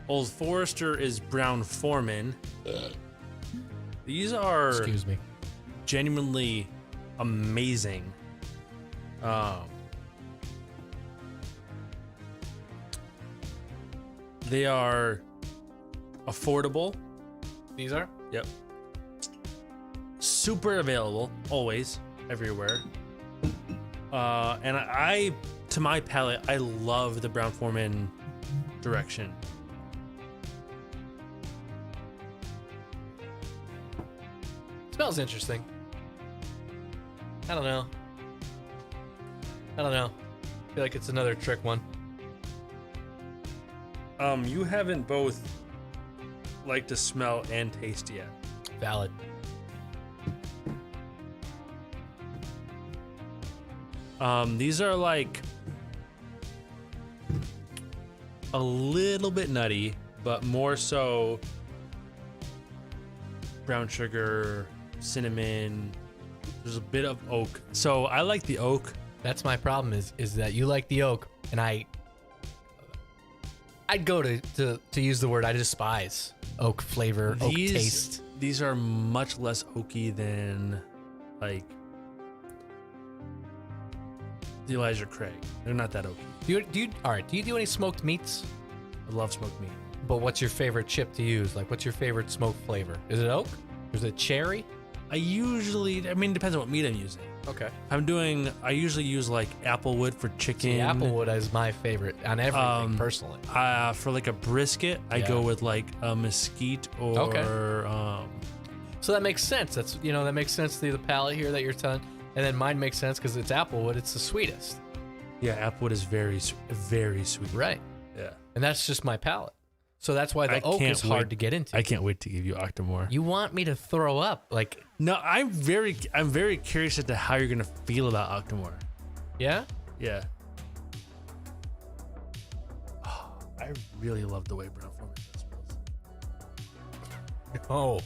Old Forester is Brown Foreman. These are excuse me. genuinely amazing. They are affordable. These are? Yep. Super available, always, everywhere. And I, to my palate, I love the Brown-Forman direction. Smells interesting. I don't know. I feel like it's another trick one. You haven't both liked to smell and taste yet. Valid. These are like a little bit nutty, but more so brown sugar, cinnamon. There's a bit of oak. So I like the oak. That's my problem is that you like the oak, and I'd go to use the word I despise oak flavor, oak taste. These are much less oaky than like the Elijah Craig. They're not that oaky. Do you do any smoked meats? I love smoked meat. But what's your favorite chip to use? Like, what's your favorite smoked flavor? Is it oak? Is it cherry? I mean, it depends on what meat I'm using. Okay. I usually use like applewood for chicken. See, applewood is my favorite on everything, personally. For like a brisket, I go with like a mesquite or So that makes sense. That makes sense to the palate here that you're telling. And then mine makes sense because it's applewood. It's the sweetest. Yeah, applewood is very, very sweet. Right. Yeah. And that's just my palate. So that's why the oak is hard to get into. I can't wait to give you Octomore. You want me to throw up? Like, no, I'm very curious as to how you're gonna feel about Octomore. yeah? Yeah. Oh, I really love the way Brown-Forman smells. Oh.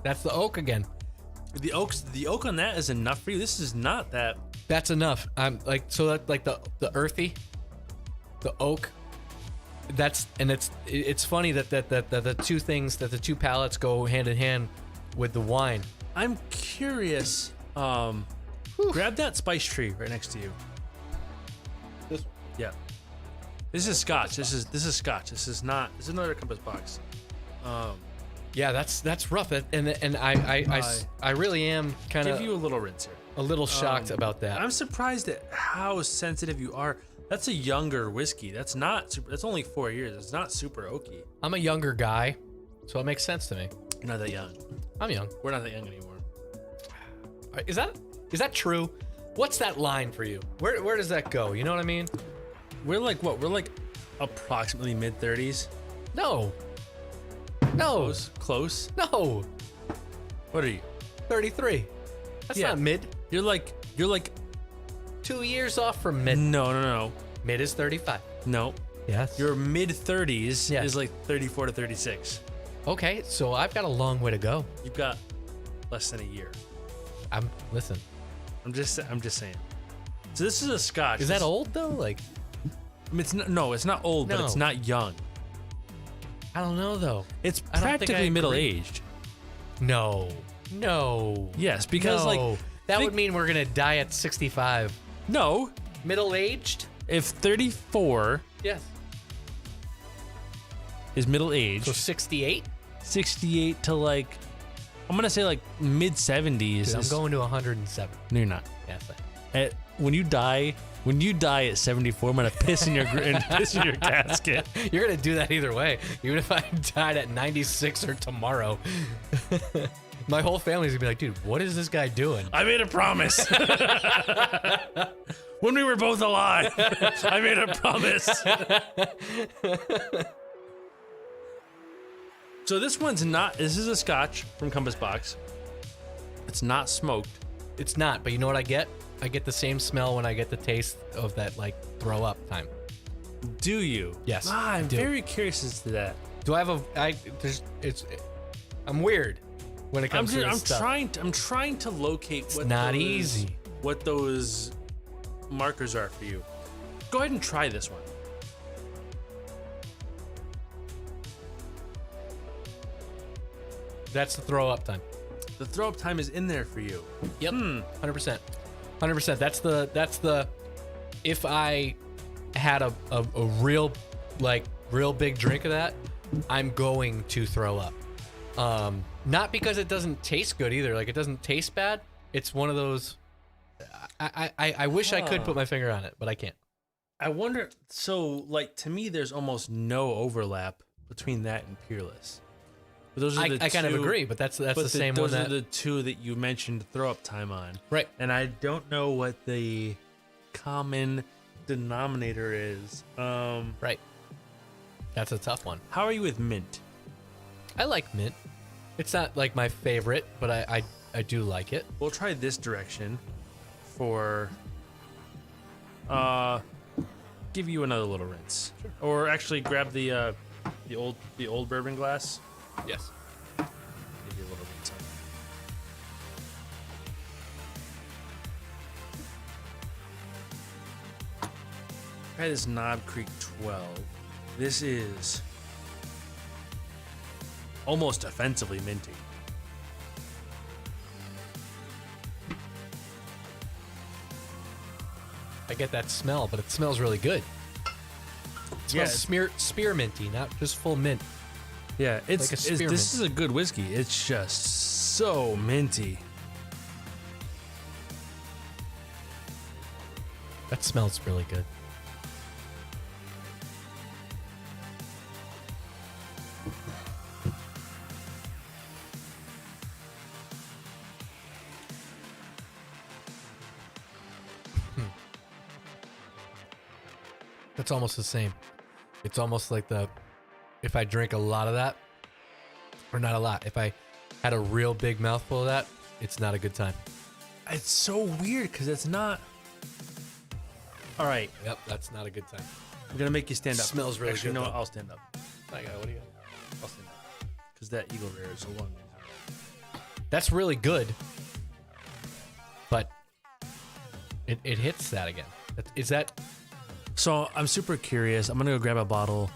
That's the oak again. The oak on that is enough for you. This is not that. That's enough. I'm like, so that like the earthy, the oak. It's funny that the two things, that the two palettes go hand in hand with the wine. I'm curious. Grab that spice tree right next to you. This one. Yeah. This is Scotch. This is Scotch. This is another Compass box. Yeah, that's rough. And I really am kind of give you a little rinse here. a little shocked about that. I'm surprised at how sensitive you are. That's a younger whiskey. That's only 4 years. It's not super oaky. I'm a younger guy, so it makes sense to me. You're not that young. I'm young. We're not that young anymore. Is that true? What's that line for you? Where does that go? You know what I mean? We're like what? We're like approximately mid 30s. No. Close. No. What are you? 33. That's Yeah. not mid. You're like 2 years off from mid. no. Mid is 35. No. Yes. Your mid 30s Yeah. is like 34 to 36. Okay, so I've got a long way to go. You've got less than a year. Listen. I'm just saying. So this is a Scotch. Is that old though? Like, I mean, it's not old, but No. it's not young. I don't know though. It's I don't think I practically agree. middle aged. No. Yes, because No. like that think- would mean we're gonna die at 65. no, Middle aged? if 34 Yes. is middle aged, So 68? 68 to like I'm gonna say like mid 70s. Dude, I'm going to 107. No, you're not. Yes. When you die at 74, I'm gonna piss in your piss in your casket. You're gonna do that either way. Even if I died at 96 or tomorrow. My whole family's gonna be like, dude, what is this guy doing? I made a promise. When we were both alive, I made a promise. So this is a Scotch from Compass Box. It's not smoked. It's not, but you know what I get? I get the same smell when I get the taste of that, like, throw up time. Do you? Yes, Ah, I'm I do. very curious as to that. Do I have I'm weird when it I'm comes to this stuff. trying to locate what not those, easy. what those markers are for you. Go ahead and try this one. That's the throw up time. The throw up time is in there for you. Yep. 100%. 100%. That's the if I had a real big drink of that, I'm going to throw up. Not because it doesn't taste good either. Like, it doesn't taste bad. It's one of those. I wish I could put my finger on it, but I can't. I wonder. So, like, to me, there's almost no overlap between that and Peerless. But those are the I kind of two- agree, but that's the same those one. are the two that you mentioned throw up time on. Right. And I don't know what the common denominator is. Right. That's a tough one. How are you with mint? I like mint. It's not like my favorite, but I do like it. We'll try this direction for give you another little rinse. Sure. Or actually grab the old bourbon glass. Yes. Give you a little rinse on that. Try this Knob Creek 12. This is almost offensively minty. I get that smell, but it smells really good. It smells Yeah, spearminty, not just full mint. Yeah, Like a spearmint. this is a good whiskey. It's just so minty. That smells really good. That's almost the same. It's almost like if I drink a lot of that, or not a lot, if I had a real big mouthful of that, it's not a good time. It's so weird because it's not. All right, Yep, that's not a good time. I'm gonna make you stand up. Smells really Actually, good, You know what? though. I'll stand up. I got, what do you got? I'll stand up because that Eagle Rare is a long. That's really good, but it hits that again. Is that So I'm super curious. I'm gonna go grab a bottle.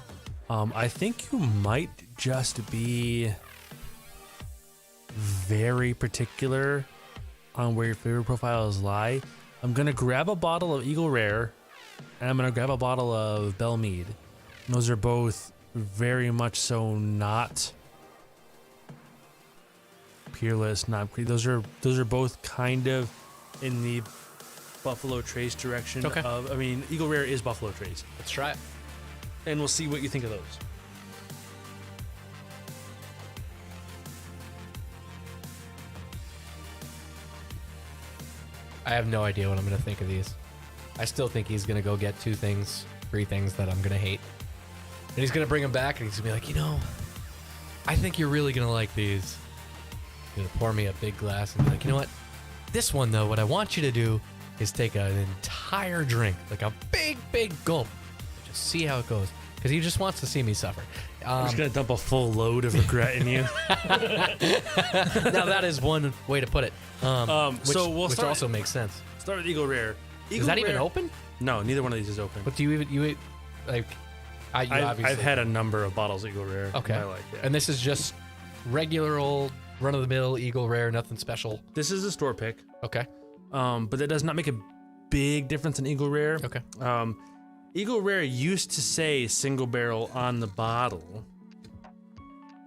I think you might just be very particular on where your flavor profiles lie. I'm gonna grab a bottle of Eagle Rare, and I'm gonna grab a bottle of Belle Meade. And those are both very much so not Peerless, not those are both kind of in the Buffalo Trace direction. Okay. Of, I mean, Eagle Rare is Buffalo Trace, let's try it. and we'll see what you think of those. I have no idea what I'm gonna think of these. I still think he's gonna go get 3 things that I'm gonna hate, and he's gonna bring them back, and he's gonna be like, I think you're really gonna like these. He's gonna pour me a big glass and be like, you know what? This one though, what I want you to do is take an entire drink, like a big gulp, just see how it goes, because he just wants to see me suffer. I'm just gonna dump a full load of regret in you. Now that is one way to put it. So we'll which start- also makes sense. Start with Eagle Rare. Eagle Is that even Rare- open? No, neither one of these is open. But do you like? I've had a number of bottles of Eagle Rare. Okay. I like that. And this is just regular old run of the mill Eagle Rare, nothing special. This is a store pick, Okay. but that does not make a big difference in Eagle Rare. Okay. Eagle Rare used to say single barrel on the bottle,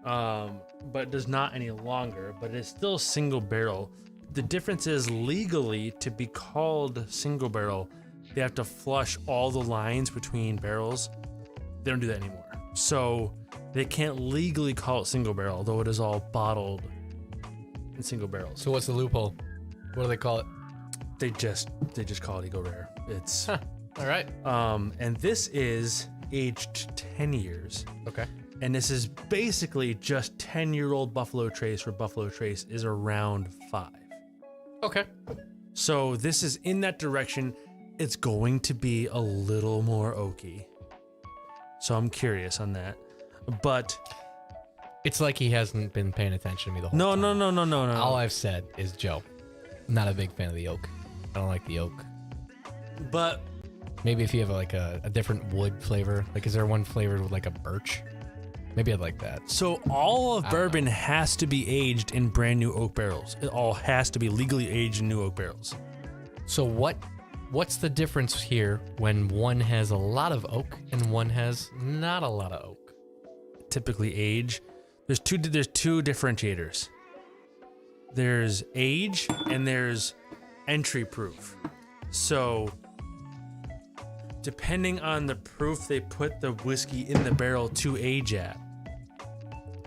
but does not any longer. But it's still single barrel. The difference is legally to be called single barrel, they have to flush all the lines between barrels. They don't do that anymore. So they can't legally call it single barrel, though it is all bottled in single barrels. So what's the loophole? What do they call it? They just call it Eagle Rare. It's Huh. All right. and this is aged 10 years. Okay. And this is basically just 10-year-old Buffalo Trace, where Buffalo Trace is around 5. Okay. So this is in that direction. It's going to be a little more oaky. So I'm curious on that. But It's like he hasn't been paying attention to me the whole no. time. All I've said is Joe. Not a big fan of the oak. I don't like the oak. But Maybe if you have like a different wood flavor. Like, is there one flavored with like a birch? Maybe I'd like that. so all of bourbon has to be aged in brand new oak barrels. It all has to be legally aged in new oak barrels. So what's the difference here when one has a lot of oak and one has not a lot of oak? Typically age. There's two differentiators. There's age and there's entry proof. So depending on the proof they put the whiskey in the barrel to age at,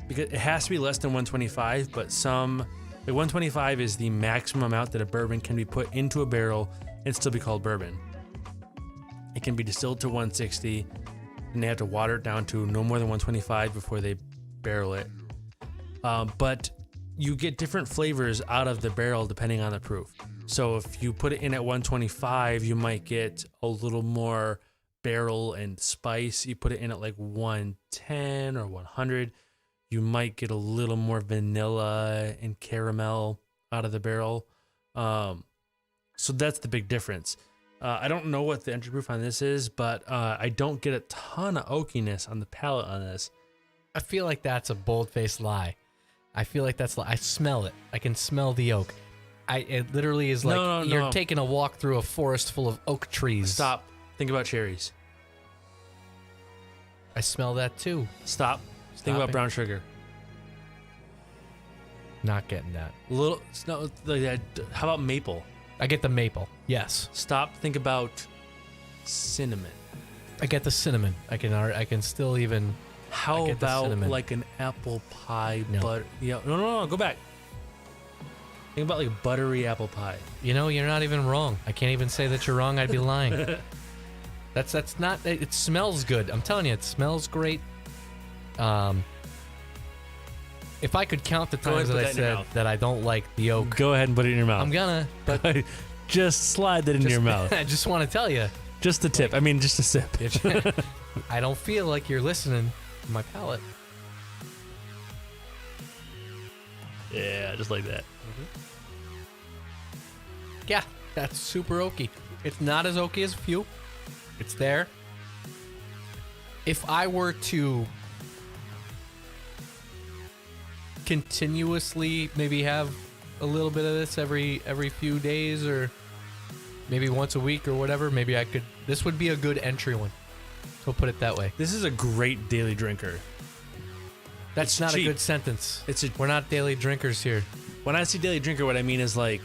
because it has to be less than 125, but the 125 is the maximum amount that a bourbon can be put into a barrel and still be called bourbon. It can be distilled to 160, and they have to water it down to no more than 125 before they barrel it. But you get different flavors out of the barrel depending on the proof. So if you put it in at 125, you might get a little more barrel and spice. You put it in at like 110 or 100, you might get a little more vanilla and caramel out of the barrel. So that's the big difference. I don't know what the entry proof on this is, but I don't get a ton of oakiness on the palate on this. I feel like that's a bold-faced lie. I feel like I smell it. I can smell the oak. It literally is like you're taking a walk through a forest full of oak trees. Stop. Think about cherries. I smell that too. Stop. Think about brown sugar. Not getting that. How about maple? I get the maple. Yes. Stop. Think about cinnamon. I get the cinnamon. I can still even. How about like an apple pie? No. No. Go back. Think about like buttery apple pie. You know, you're not even wrong. I can't even say that you're wrong. I'd be lying. That's not. It smells good. I'm telling you, it smells great. If I could count the times that I said that I don't like the oak, go ahead and put it in your mouth. I'm gonna. But just slide that into your mouth. I just want to tell you. Just the tip. I mean, just a sip. I don't feel like you're listening to my palate. Yeah, just like that. Mm-hmm. Yeah, that's super oaky. It's not as oaky as a few. It's there. If I were to continuously maybe have a little bit of this every few days or maybe once a week or whatever, maybe I could. This would be a good entry one. So put it that way. This is a great daily drinker. That's not cheap. A good sentence. We're not daily drinkers here. When I say daily drinker, what I mean is like,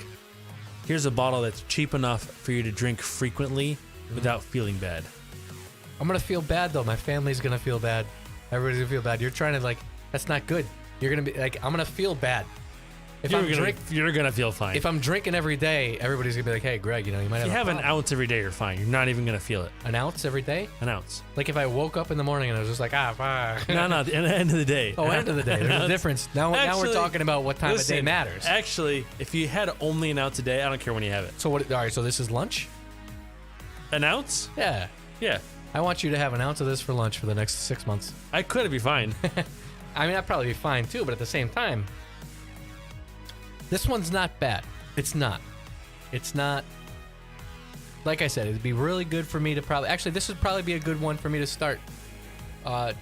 here's a bottle that's cheap enough for you to drink frequently without feeling bad. I'm gonna feel bad though. My family's gonna feel bad. Everybody's gonna feel bad. You're trying to that's not good. You're gonna be like, I'm gonna feel bad. You're gonna feel fine. If I'm drinking every day, everybody's gonna be like, "Hey, Greg, you might have." If you have an ounce every day, you're fine. You're not even gonna feel it. An ounce every day? An ounce. Like if I woke up in the morning and I was just like, fuck. No, at the end of the day. Oh, end of the day. There's a difference. Now we're talking about what time of day matters. Actually, if you had only an ounce a day, I don't care when you have it. So what? All right. So this is lunch. An ounce? Yeah. Yeah. I want you to have an ounce of this for lunch for the next 6 months. I could be fine. I mean, I'd probably be fine too, but at the same time, this one's not bad. It's not. Like I said, it'd be really good for me to probably. Actually, this would probably be a good one for me to start. I'm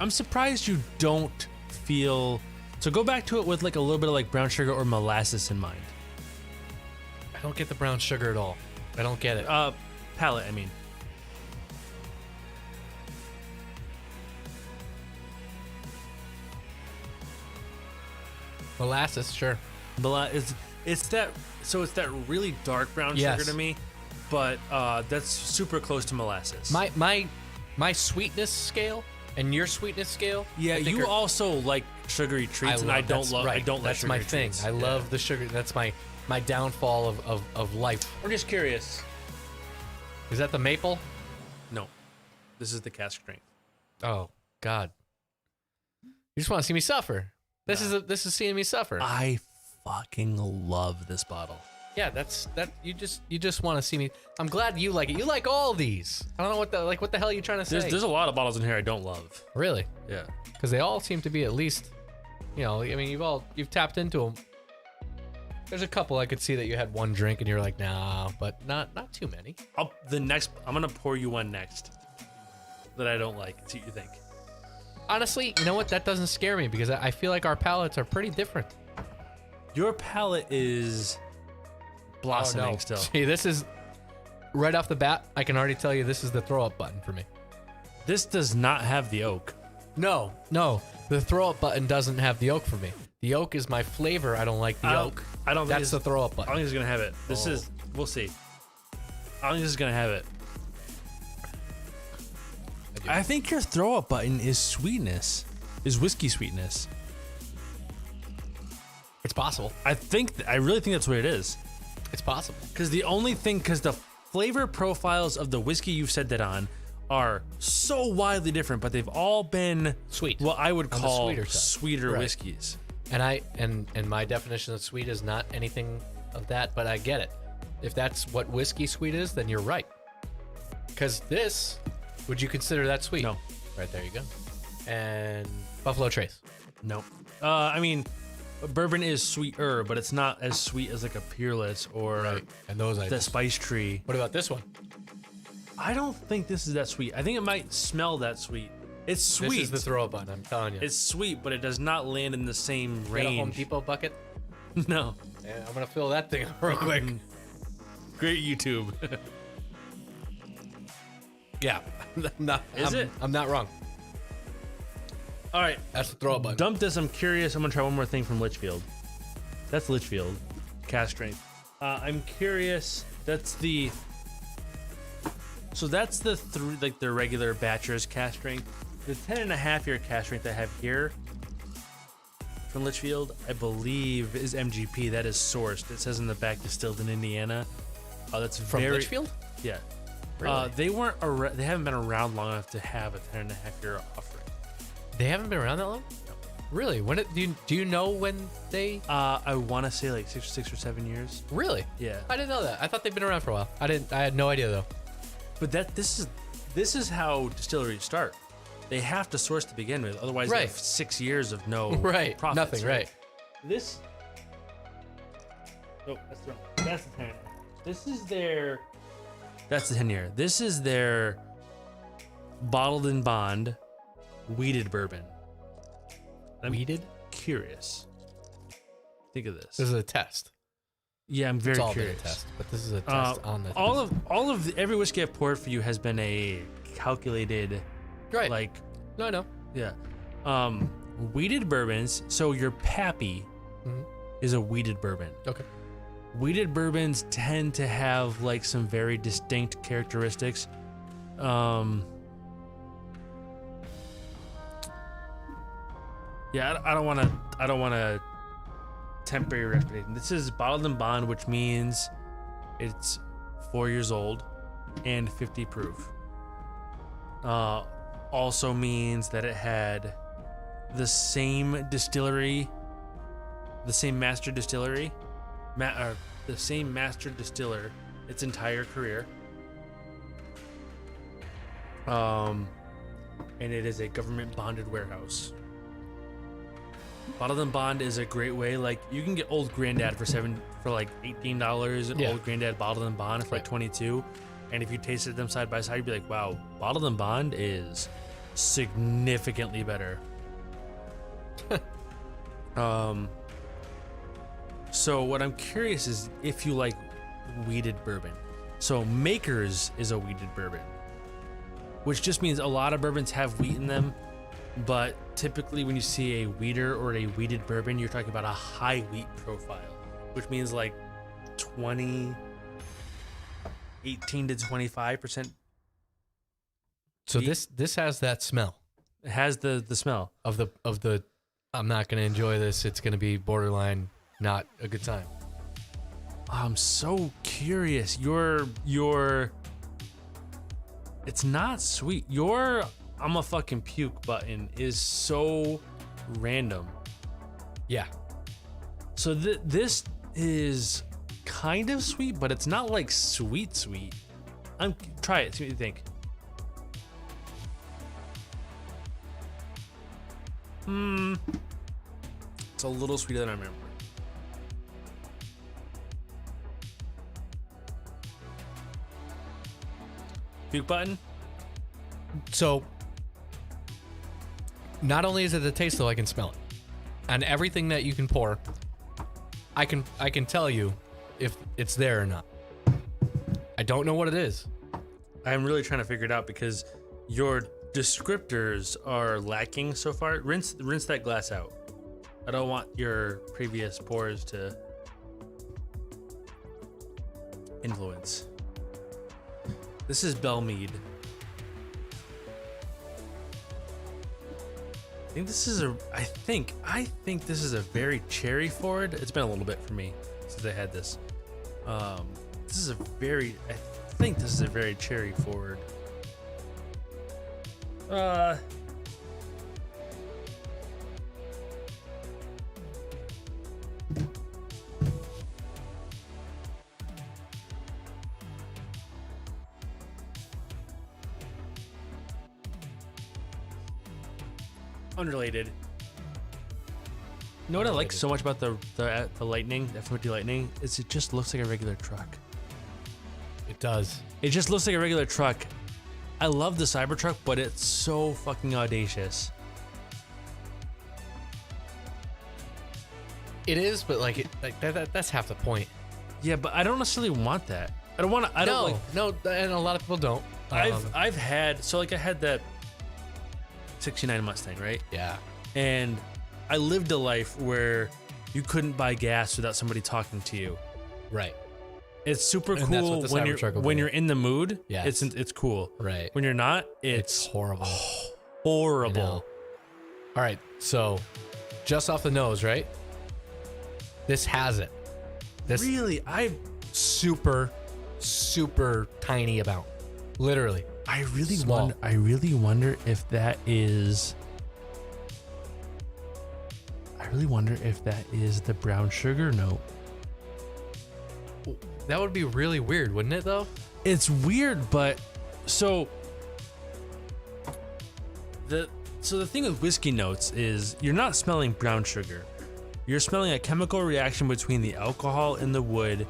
surprised you don't feel. So go back to it with like a little bit of like brown sugar or molasses in mind. I don't get the brown sugar at all. I don't get it. Palate, I mean. Molasses, sure. It's that really dark brown sugar to me, but that's super close to molasses. My sweetness scale and your sweetness scale. Yeah, you also like sugary treats, and I don't like sugary treats. That's my thing. I love the sugar. That's my downfall of life. I'm just curious. Is that the maple? No, this is the cask strength. Oh God! You just want to see me suffer. This is seeing me suffer. I fucking love this bottle. Yeah, you just want to see me. I'm glad you like it. You like all these. I don't know what the hell are you trying to say? There's a lot of bottles in here I don't love. Really? Yeah. Because they all seem to be at least, I mean, you've tapped into them. There's a couple I could see that you had one drink and you're like, nah, but not too many. I'm gonna pour you one next that I don't like. See what you think. Honestly, you know what? That doesn't scare me because I feel like our palates are pretty different. Your palate is blossoming still. See, this is right off the bat. I can already tell you this is the throw up button for me. This does not have the oak. No. The throw up button doesn't have the oak for me. The oak is my flavor. I don't like the oak. I don't think That's the throw up I don't button. think it's gonna have it. This Oh. is. We'll see. I don't think this is gonna have it. I think your throw up button is sweetness, is whiskey sweetness. It's possible. I really think that's what it is. It's possible. Because the flavor profiles of the whiskey you've said that on are so wildly different, but they've all been Sweet. what I would On the call sweeter side. sweeter Right. whiskeys. And my definition of sweet is not anything of that, but I get it. If that's what whiskey sweet is, then you're right. Because this, would you consider that sweet? No. Right there you go. And Buffalo Trace. Nope. I mean, bourbon is sweeter, but it's not as sweet as like a Peerless or And those I. the Spice Tree. What about this one? I don't think this is that sweet. I think it might smell that sweet. It's sweet. This is the throw up button. I'm telling you. It's sweet, but it does not land in the same Got a Home range. Depot bucket. No. Yeah, I'm gonna fill that thing up real quick. Great YouTube. Yeah. I'm not wrong. All right. That's the throw up button. Dump this. I'm curious. I'm gonna try one more thing from Litchfield. That's Litchfield. Cast strength. I'm curious. That's the. So that's the the regular Batcher's cast strength. The 10.5 year cast strength I have here from Litchfield, I believe, is MGP. That is sourced. It says in the back, distilled in Indiana. That's From very. Litchfield? Yeah. Really? They weren't. They haven't been around long enough to have a 10.5 year offering. They haven't been around that long? Really? When do you know when they I want to say like 6 or 7 years. really? Yeah. I didn't know that. I thought they'd been around for a while. I had no idea though. But this is how distilleries start. They have to source to begin with, otherwise they Right. have 6 years of no Right. profits, Nothing, right. This. Oh, that's wrong. That's the 10. This is their. That's the 10 year. This is their bottled in bond, weeded bourbon. I'm Weeded? curious. Think of this. This is a test. Yeah, I'm very It's all curious. been a test, but this is a test on the all of every whiskey I've poured for you has been a calculated, right. like, No, I know. yeah, weeded bourbons. So your Pappy Mhm. is a weeded bourbon. Okay. Weeded bourbons tend to have like some very distinct characteristics. Yeah, I don't want to temper your expectation. This is bottled in bond, which means it's 4 years old and 50 proof. Also means that it had the same distillery, the same master distillery, the same master distiller its entire career. And it is a government bonded warehouse. Bottled and bond is a great way. Like, you can get Old Grandad for like $18, and Yeah. Old Grandad bottled and bond for like $22. And if you tasted them side by side, you'd be like, wow, bottled and bond is significantly better. So what I'm curious is if you like weeded bourbon. So Maker's is a weeded bourbon, which just means a lot of bourbons have wheat in them. But typically when you see a weeder or a weeded bourbon, you're talking about a high wheat profile, which means like 18 to 25%. So this has that smell It has the smell. of the I'm not gonna enjoy this. It's gonna be borderline not a good time. I'm so curious. It's not sweet. Your I'm a fucking puke button is so random. Yeah. So this is kind of sweet, but it's not like sweet. Try it. See what you think. It's a little sweeter than I remember. Puke button. So not only is it the taste though, I can smell it. And everything that you can pour, I can tell you if it's there or not. I don't know what it is. I'm really trying to figure it out because your descriptors are lacking so far. Rinse that glass out. I don't want your previous pours to influence. This is Bell Mead. I think this is a very cherry forward. It's been a little bit for me since I had this. I think this is a very cherry forward. Unrelated. You know what I like so much about the Lightning, the F-150 Lightning, is it just looks like a regular truck. It does. It just looks like a regular truck. I love the Cybertruck, but it's so fucking audacious. It is, but that's half the point. Yeah, but I don't necessarily want that. I don't, and a lot of people don't. I had that 69 Mustang, right? Yeah. And I lived a life where you couldn't buy gas without somebody talking to you. Right. It's super And that's cool what the when Cybertruck will when be. you're in the mood. Yes. It's cool. Right. When you're not, it's horrible. horrible. I know. All right. So, just off the nose, right? This has it. This Really, super tiny amount. Literally. I really Small. wonder if that is. I really wonder if that is the brown sugar note. That would be really weird, wouldn't it, though? It's weird, but so the thing with whiskey notes is you're not smelling brown sugar. You're smelling a chemical reaction between the alcohol and the wood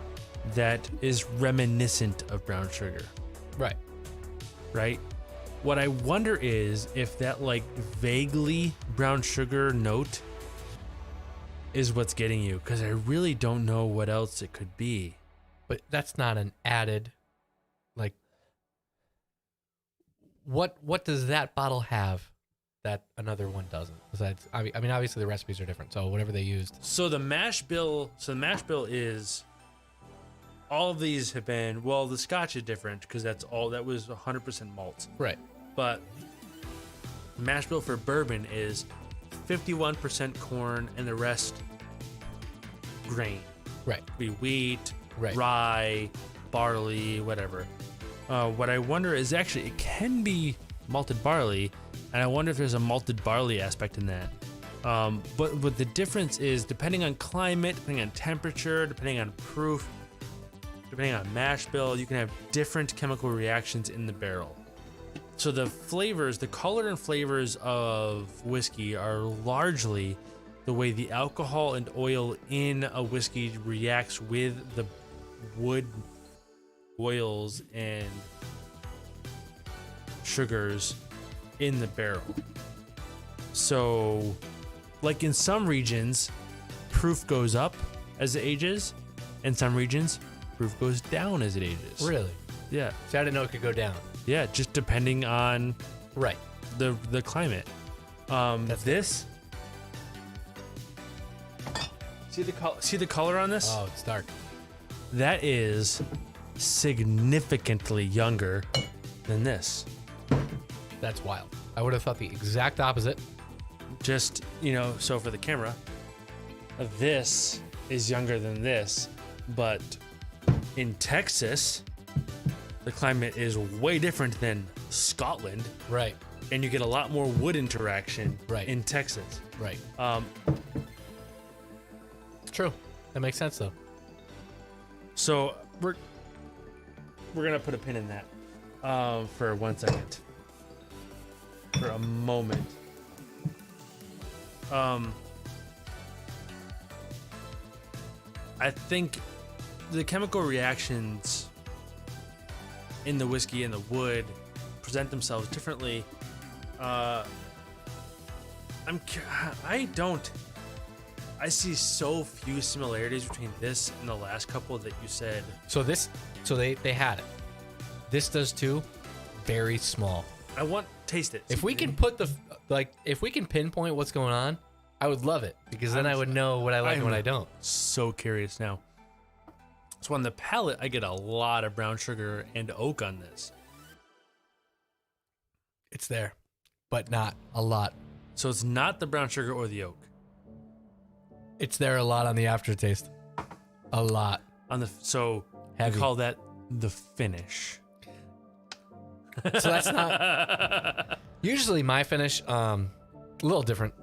that is reminiscent of brown sugar, Right. right? What I wonder is if that like vaguely brown sugar note is what's getting you, because I really don't know what else it could be. But that's not an added, like, what does that bottle have that another one doesn't? Besides, I mean, obviously the recipes are different, so whatever they used. So the mash bill is all of these have been, well, the Scotch is different because that was 100% malt. Right. But mash bill for bourbon is 51% corn and the rest grain. Right. Could be wheat, Right. rye, barley, whatever. What I wonder is actually it can be malted barley, and I wonder if there's a malted barley aspect in that. But the difference is depending on climate, depending on temperature, depending on proof, depending on mash bill, you can have different chemical reactions in the barrel. So the flavors, the color and flavors of whiskey are largely the way the alcohol and oil in a whiskey reacts with the wood oils and sugars in the barrel. So, like in some regions, proof goes up as it ages. In some regions, proof goes down as it ages. Really? Yeah. See, I didn't know it could go down. Yeah, just depending on Right. the climate. This. See the color on this? Oh, it's dark. That is significantly younger than this. That's wild. I would have thought the exact opposite. Just, so for the camera, this is younger than this, but in Texas, the climate is way different than Scotland, Right. and you get a lot more wood interaction Right. in Texas. Right. True. That makes sense, though. So we're gonna put a pin in that for 1 second, for a moment. I think the chemical reactions in the whiskey and the wood present themselves differently. I see so few similarities between this and the last couple that you said. So they had it. This does too. Very small. I want taste it. If we can put if we can pinpoint what's going on, I would love it because then I would know what I like and what I don't. So curious now. So on the palate, I get a lot of brown sugar and oak on this. It's there, but not a lot. So it's not the brown sugar or the oak. It's there a lot on the aftertaste. A lot. So Heavy. we call that the finish. So that's not usually my finish. A little different.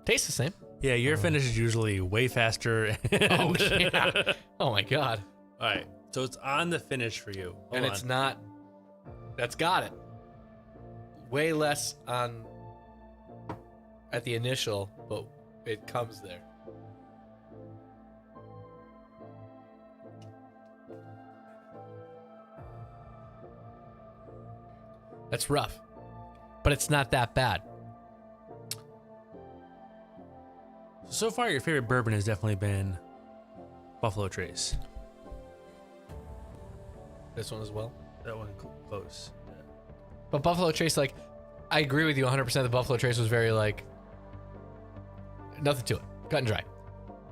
Tastes the same. Yeah, your finish is usually way faster. Oh yeah. Oh my god. All right, so it's on the finish for you. Hold And on. it's not. That's got it. Way less on at the initial, but it comes there. That's rough, but it's not that bad. So far, your favorite bourbon has definitely been Buffalo Trace. This one as well. That one close. Yeah. But Buffalo Trace, like, I agree with you 100%. The Buffalo Trace was very, like, nothing to it. Cut and dry.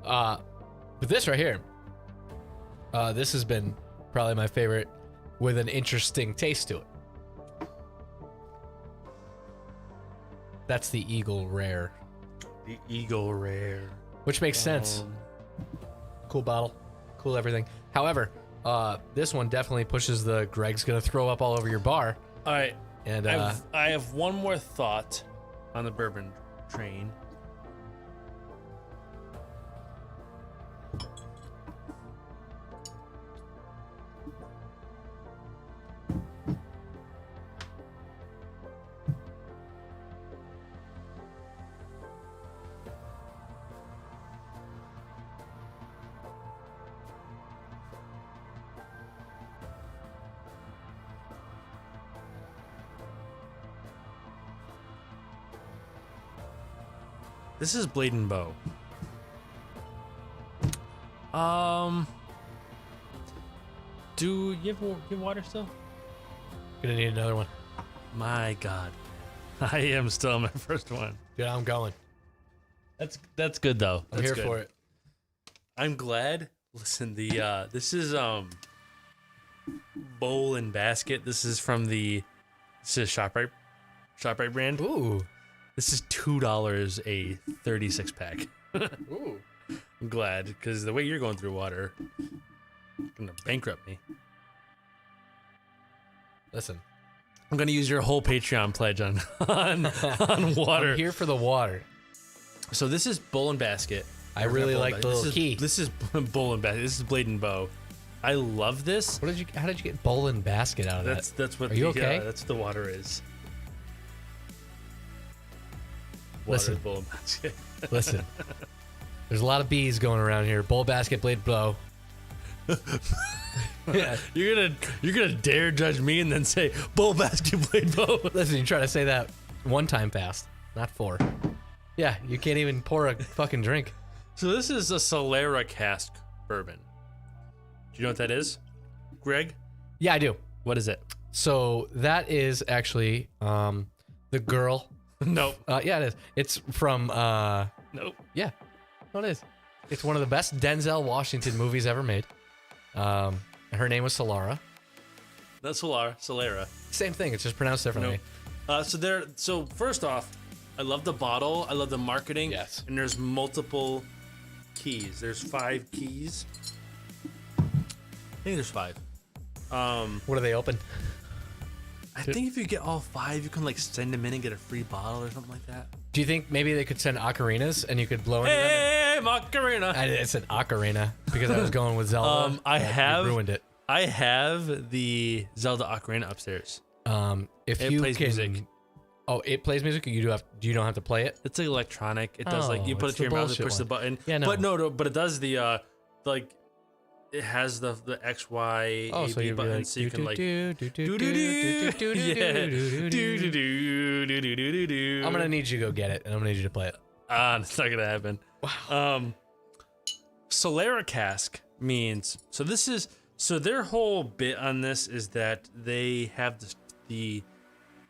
But this right here, this has been probably my favorite with an interesting taste to it. That's the Eagle Rare, The Eagle Rare. which makes sense. Cool bottle, cool everything. However, this one definitely pushes the Greg's gonna throw up all over your bar. All right, And I have one more thought on the bourbon train. This is Blade and Bow. Do you have water still? gonna need another one. My God, I am still on my first one. Yeah, I'm going. That's good though. I'm That's here good. for it. I'm glad. Listen, this is Bowl and Basket. This is ShopRite brand. Ooh. This is $2 a 36 pack. Ooh. I'm glad because the way you're going through water, it's gonna bankrupt me. Listen, I'm gonna use your whole Patreon pledge on water. I'm here for the water. So this is Bowl and Basket. I really like the little key. This is Bowl and Basket. This is Blade and Bow. I love this. How did you get bowl and basket out of that? That's what. Are you okay? That's what the water is. Water Listen. is Bowl and Basket. Listen, there's a lot of bees going around here. Bowl, basket, blade, blow. Yeah. You're gonna dare judge me and then say Bowl, Basket, Blade, Bow. Listen, you try to say that one time fast, not four. Yeah, you can't even pour a fucking drink. So this is a Solera cask bourbon. Do you know what that is, Greg? Yeah, I do. What is it? So that is actually the girl. Nope. Yeah, it is. It's from Nope. yeah, no, it is. It's one of the best Denzel Washington movies ever made. Her name was Solara. That's Solera. Same thing. It's just pronounced differently. Nope. So first off, I love the bottle. I love the marketing. Yes. And there's multiple keys. There's 5 keys. I think there's 5. What are they open? I think if you get all 5, you can like send them in and get a free bottle or something like that. Do you think maybe they could send ocarinas and you could blow into them? Hey, Macarena. I said ocarina because I was going with Zelda. You ruined it. I have the Zelda Ocarina upstairs. If It you plays can, music. Oh, it plays music. You don't have to play it. It's like electronic. It does like you Oh, put it's it to the your mouth, it bullshit push the one. button. Yeah, no. But no, but it does the like it has the X, Y, Oh, A, so B you'd be buttons, like, so you can like I'm gonna need you to go get it, and I'm gonna need you to play it. It's not gonna happen. Wow. Solera cask means so their whole bit on this is that they have the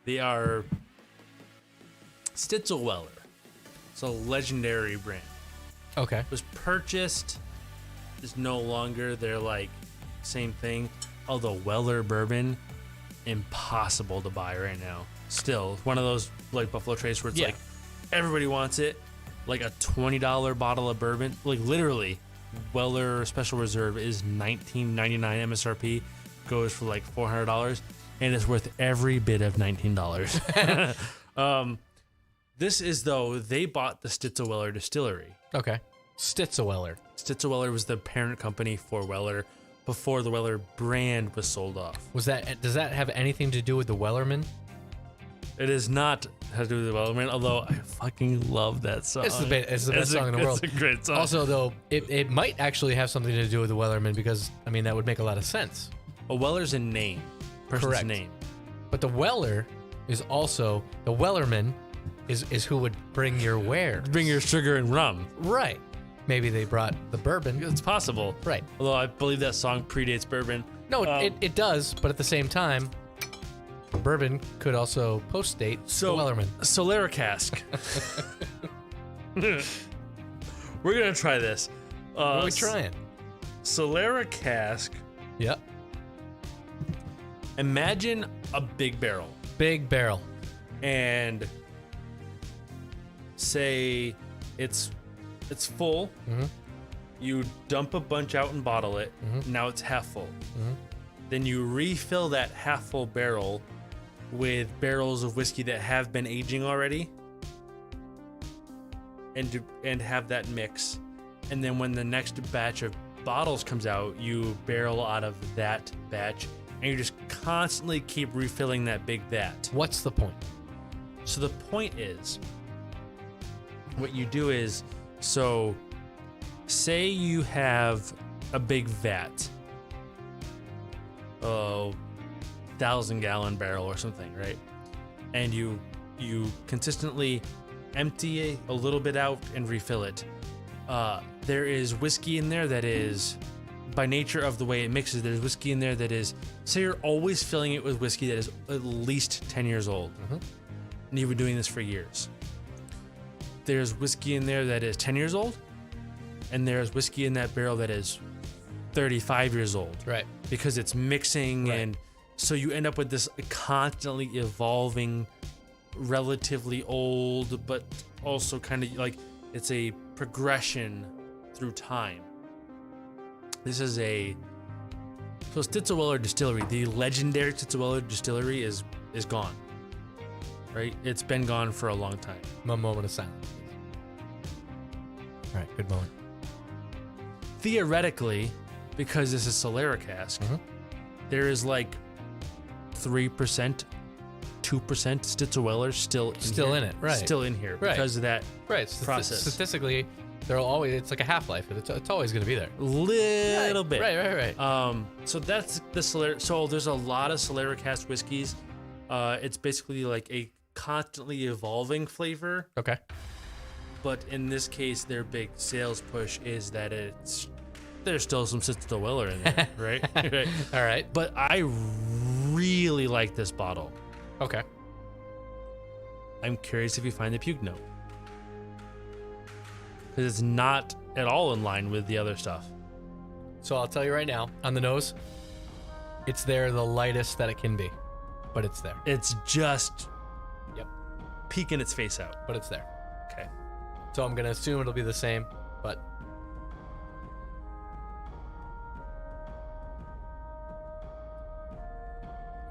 They are Stitzelweller. It's a legendary brand. Okay. It was purchased, is no longer. They're like same thing. Although Weller bourbon, impossible to buy right now. Still, one of those like Buffalo Trace where it's like everybody wants it. Like a $20 bottle of bourbon. Like literally, Weller Special Reserve is $19.99 MSRP. Goes for like $400, and it's worth every bit of $19. This is though they bought the Stitzelweller distillery. Okay. Stitzelweller. Stitzelweller was the parent company for Weller before the Weller brand was sold off. Does that have anything to do with the Wellerman? It is not has to do with the Wellerman, although I fucking love that song. It's the best song in the world. It's a great song. Also, though, it might actually have something to do with the Wellerman because, I mean, that would make a lot of sense. A Weller's a name. Person's Correct. name. But the Weller is also, the Wellerman is who would bring your wares. Bring your sugar and rum. Right. Maybe they brought the bourbon. It's possible. Right. Although I believe that song predates bourbon. No, it does, but at the same time, bourbon could also post-date the Wellerman. Solera cask. We're going to try this. What are we trying? Solera cask. Yep. Imagine a big barrel. Big barrel. And say it's full. Mm-hmm. You dump a bunch out and bottle it. Mm-hmm. Now it's half full. Mm-hmm. Then you refill that half full barrel with barrels of whiskey that have been aging already, and have that mix. And then when the next batch of bottles comes out, you barrel out of that batch, and you just constantly keep refilling that big vat. What's the point? So the point is, what you do is, so say you have a big vat, 1,000-gallon barrel or something, right? And you consistently empty a little bit out and refill it. There is whiskey in there that is, by nature of the way it mixes, there's whiskey in there that is, say you're always filling it with whiskey that is at least 10 years old. Mm-hmm. And you've been doing this for years. There's whiskey in there that is 10 years old, and there's whiskey in that barrel that is 35 years old. Right. Because it's mixing, Right. and so you end up with this constantly evolving, relatively old, but also kind of like it's a progression through time. This is so Stitzelweller Distillery, the legendary Stitzelweller Distillery is gone. Right? It's been gone for a long time. A moment of silence. All right, good moment. Theoretically, because this is Solera cask, there is like 3%, 2% Stitzelweller still in it, right. Still in here Right. because of that Right. process. Statistically, it's like a half-life. It's always going to be there. Little bit. Right. So that's the Solera. So there's a lot of Solera cask whiskeys. It's basically like a constantly evolving flavor, Okay. but in this case, their big sales push is that there's still some Stitzelweller in there, right? Right. All right. But I really like this bottle. Okay. I'm curious if you find the puke note, because it's not at all in line with the other stuff. So I'll tell you right now, on the nose, it's there the lightest that it can be, but it's there. It's just Yep. peeking its face out. But it's there. Okay. So I'm going to assume it'll be the same, but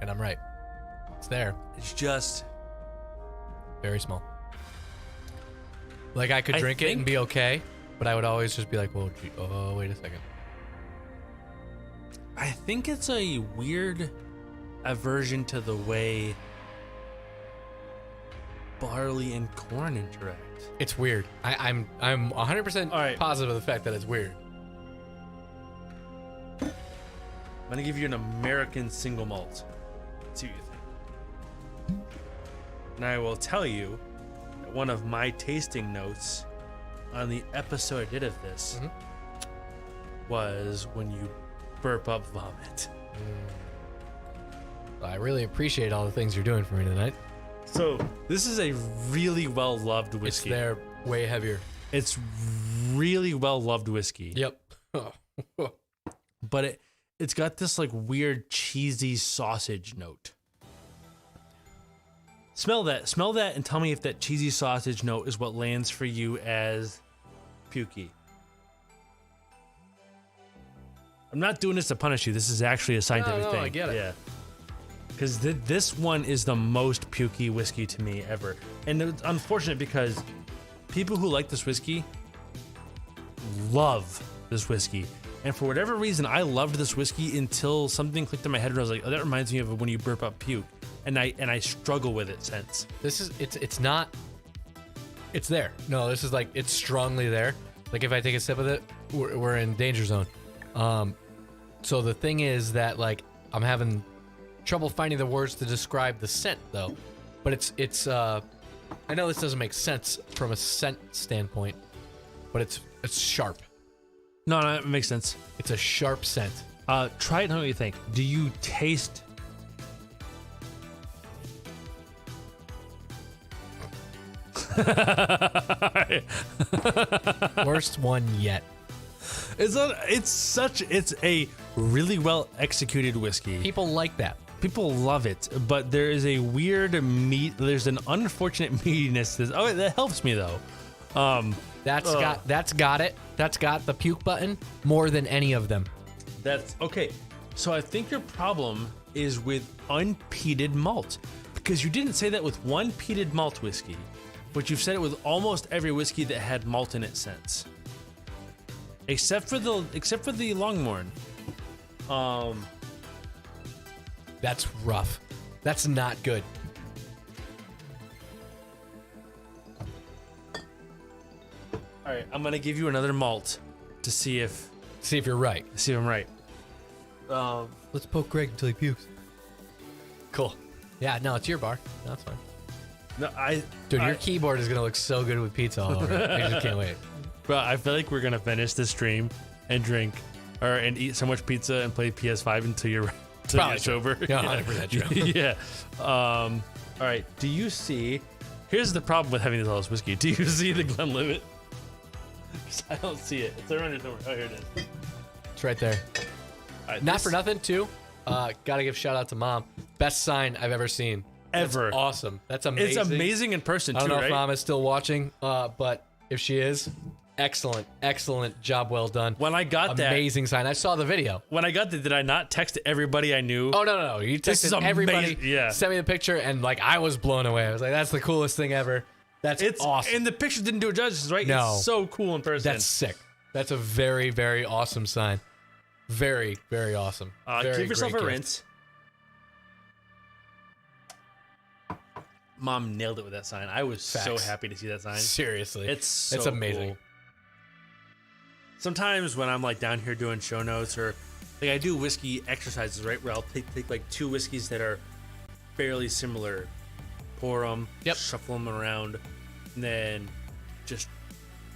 and I'm right. It's there. It's just Very small. Like I could I drink it think- and be okay, but I would always just be like, "Well, wait a second." I think it's a weird aversion to the way barley and corn interact. It's weird. I'm 100% All right. positive of the fact that it's weird. I'm gonna give you an American single malt. See what you think. And I will tell you that one of my tasting notes on the episode I did of this was when you burp up vomit. I really appreciate all the things you're doing for me tonight. So this is a really well-loved It's whiskey. there, way heavier. It's really well-loved whiskey. Yep. But it's got this like weird cheesy sausage note. Smell that and tell me if that cheesy sausage note is what lands for you as pukey. I'm not doing this to punish you. This is actually a scientific No, thing. I get it. Yeah. Because this one is the most pukey whiskey to me ever. And it's unfortunate because people who like this whiskey love this whiskey. And for whatever reason, I loved this whiskey until something clicked in my head and I was like, oh, that reminds me of when you burp up puke. And I struggle with it since. It's not. It's there. No, this is like, it's strongly there. Like if I take a sip of it, we're in danger zone. So the thing is that like I'm having trouble finding the words to describe the scent though, but it's I know this doesn't make sense from a scent standpoint, but it's sharp. No, it makes sense. It's a sharp scent. Try it and tell me what you think. Do you taste... Worst one yet. It's a really well executed whiskey. People like that. People love it, but there is a weird there's an unfortunate meatiness to this. Oh, that helps me though. That's got it. That's got the puke button more than any of them. That's okay. So I think your problem is with unpeated malt, because you didn't say that with one peated malt whiskey, but you've said it with almost every whiskey that had malt in it since, except for the Longmorn. That's rough. That's not good. All right, I'm gonna give you another malt to see if you're right. I'm right. Let's poke Greg until he pukes. Cool. Yeah, no, it's your bar. No, it's fine. No, Dude, your keyboard is gonna look so good with pizza all over it. I just can't wait. Bro, I feel like we're gonna finish this stream and drink, and eat so much pizza and play PS5 until you're sober. Yeah, 100% true. Yeah. All right. Do you see? Here's the problem with having this all this whiskey. Do you see the Glenlivet? 'Cause I don't see it. It's around here somewhere. Oh, here it is. It's right there. All right, Not this- for nothing, too. Gotta give shout out to Mom. Best sign I've ever seen. Ever. That's awesome. That's amazing. It's amazing in person I too, don't know right? if Mom is still watching, but if she is, excellent job, well done. When I got that, Amazing sign. I saw the video. when I got that, did I not text everybody I knew? Oh no! You This is texted everybody. amazing. Yeah. Sent me the picture, and like I was blown away. I was like, "That's the coolest thing ever." That's It's awesome. And the picture didn't do it justice, right? No. It's so cool in person. That's sick. That's a very, very awesome sign. Very, very awesome. Very give yourself a great gift. rinse. Mom nailed it with that sign. I was so Facts. happy to see that sign. Seriously, It's so it's amazing. cool. Sometimes when I'm like down here doing show notes or like I do whiskey exercises, right? Where I'll take like two whiskeys that are fairly similar, pour them, Yep. shuffle them around, and then just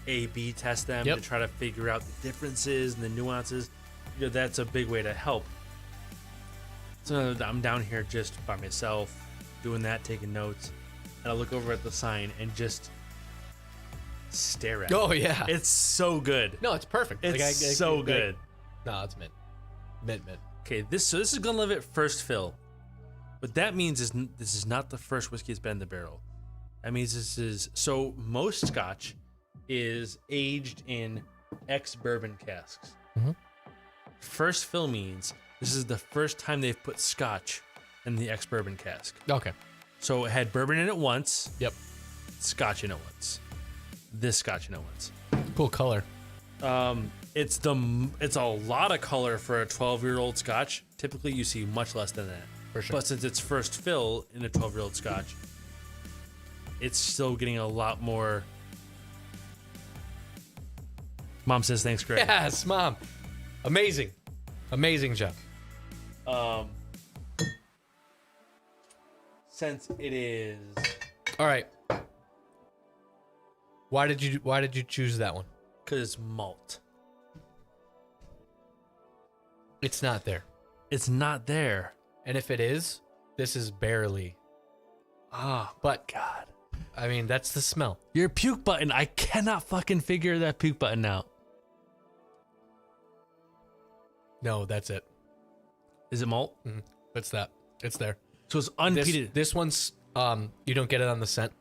A/B test them Yep. to try to figure out the differences and the nuances. You know, that's a big way to help. So I'm down here just by myself, doing that, taking notes, and I look over at the sign and just stare at it. Oh yeah. It's so good. No, it's perfect. It's so good. No, it's mint. Mint. Okay, this is Glenlivet first fill. What that means is this is not the first whiskey that's been in the barrel. That means this is most Scotch is aged in ex-bourbon casks. Mhm. First fill means this is the first time they've put Scotch in the ex-bourbon cask. Okay. So it had bourbon in it once, Yep. Scotch in it once. This Scotch in it once. Cool color. It's a lot of color for a 12-year-old Scotch. Typically, you see much less than that. For sure. But since it's first fill in a 12-year-old Scotch, it's still getting a lot more. Mom says thanks, Greg. Yes, Mom. Amazing job. Since it is All right. Why did you choose that one? because it's malt, It's not there. it's not there. And if it is, This is barely. Oh, But God. I mean, that's the smell. Your puke button. I cannot fucking figure that puke button out. No, that's it. Is it malt? That's that. It's there. So it's unpeated. This one's you don't get it on the scent,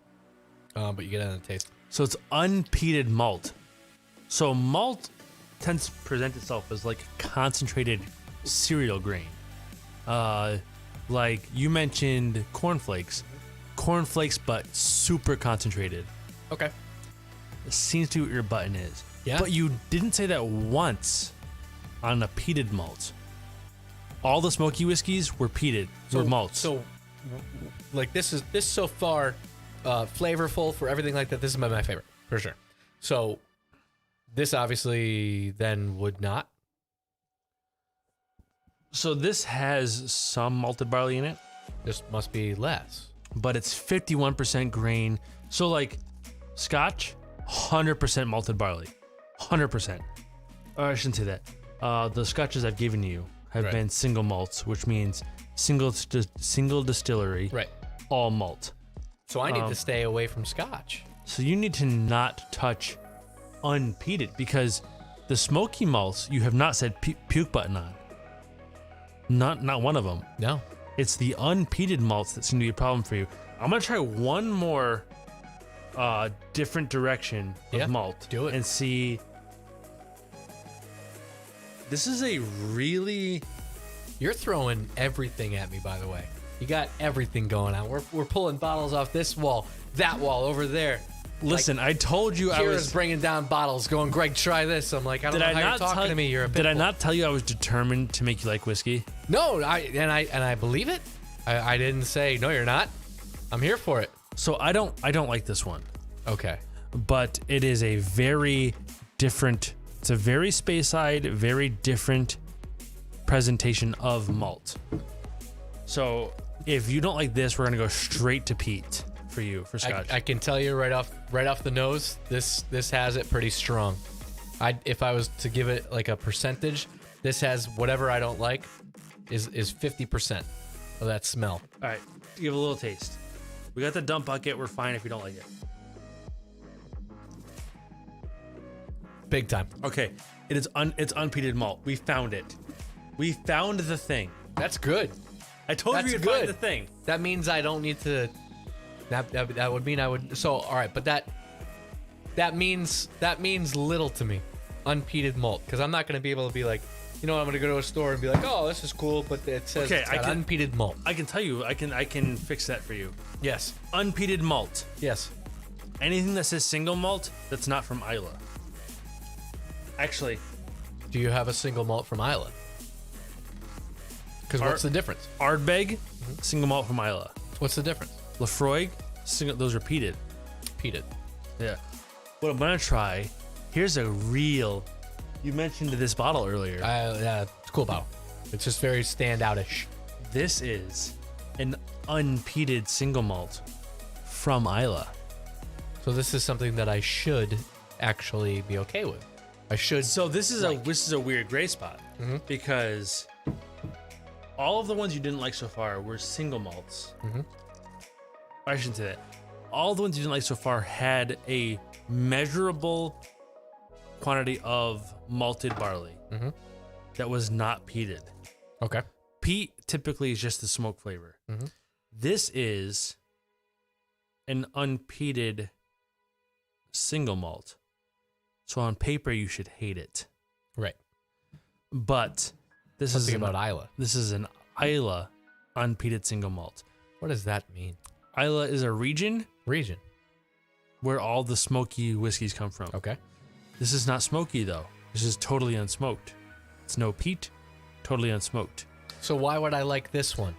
but you get it on the taste. So it's unpeated malt. So malt tends to present itself as like a concentrated cereal grain. Like you mentioned cornflakes. Cornflakes, but super concentrated. Okay. It seems to be what your button is. Yeah. But you didn't say that once on a peated malt. All the smoky whiskeys were peated, were malts. So, like this so far, flavorful for everything like that. This is my favorite for sure. So, this obviously then would not. So this has some malted barley in it, This must be less. but it's 51% grain. So like Scotch, 100% malted barley, 100%. Or I shouldn't say that. The Scotches I've given you have Right. been single malts, which means single distillery, Right. all malt. So I need to stay away from Scotch. So you need to not touch unpeated because the smoky malts you have not said puke button on. Not one of them. No. It's the unpeated malts that seem to be a problem for you. I'm gonna try one more different direction of Yeah, malt. do it. And see. This is a really You're throwing everything at me, by the way. You got everything going on. We're pulling bottles off this wall, that wall over there. listen. I told you I Kira's was. bringing down bottles, going, Greg, try this. I'm like, I don't Did know I how you're not talking tell? to me. You're a Did I pitbull. not tell you I was determined to make you like whiskey? No, I believe it. I didn't say no. You're not. I'm here for it. So I don't like this one. Okay. But it is a very different. It's a very Speyside, very different presentation of malt. So if you don't like this, we're gonna go straight to peat for you for Scotch. I can tell you right off the nose, this has it pretty strong. If I was to give it like a percentage, this has whatever I don't like is 50% of that smell. All right, give it a little taste. We got the dump bucket. We're fine if you don't like it. Big time. Okay, it's unpeated malt. We found it. We found the thing. That's good. I told That's you we'd find good. the thing. That means I don't need to. That would mean I would. So all right, but that means little to me. Unpeated malt, because I'm not going to be able to be like, you know, I'm going to go to a store and be like, oh, this is cool, but it says Okay, it's got unpeated malt. I can tell you. I can fix that for you. Yes. Unpeated malt. Yes. Anything that says single malt that's not from Isla. Actually, Do you have a single malt from Isla? Because what's the difference? Ardbeg, single malt from Isla. What's the difference? Lafroig, single. Those are peated. Peated. Yeah. What I'm gonna try. Here's a real. You mentioned this bottle earlier. Yeah, it's a cool bottle. It's just very standoutish. This is an unpeated single malt from Isla. So this is something that I should actually be okay with. I should. So this is a weird gray spot because all of the ones you didn't like so far were single malts. I shouldn't say that. All the ones you didn't like so far had a measurable quantity of malted barley that was not peated. Okay. Peat typically is just the smoke flavor. This is an unpeated single malt. So on paper, you should hate it. Right. But this Something is about Isla. This is an Isla unpeated single malt. What does that mean? Isla is a region Region. where all the smoky whiskeys come from. Okay. This is not smoky though. This is totally unsmoked. It's no peat, totally unsmoked. So why would I like this one?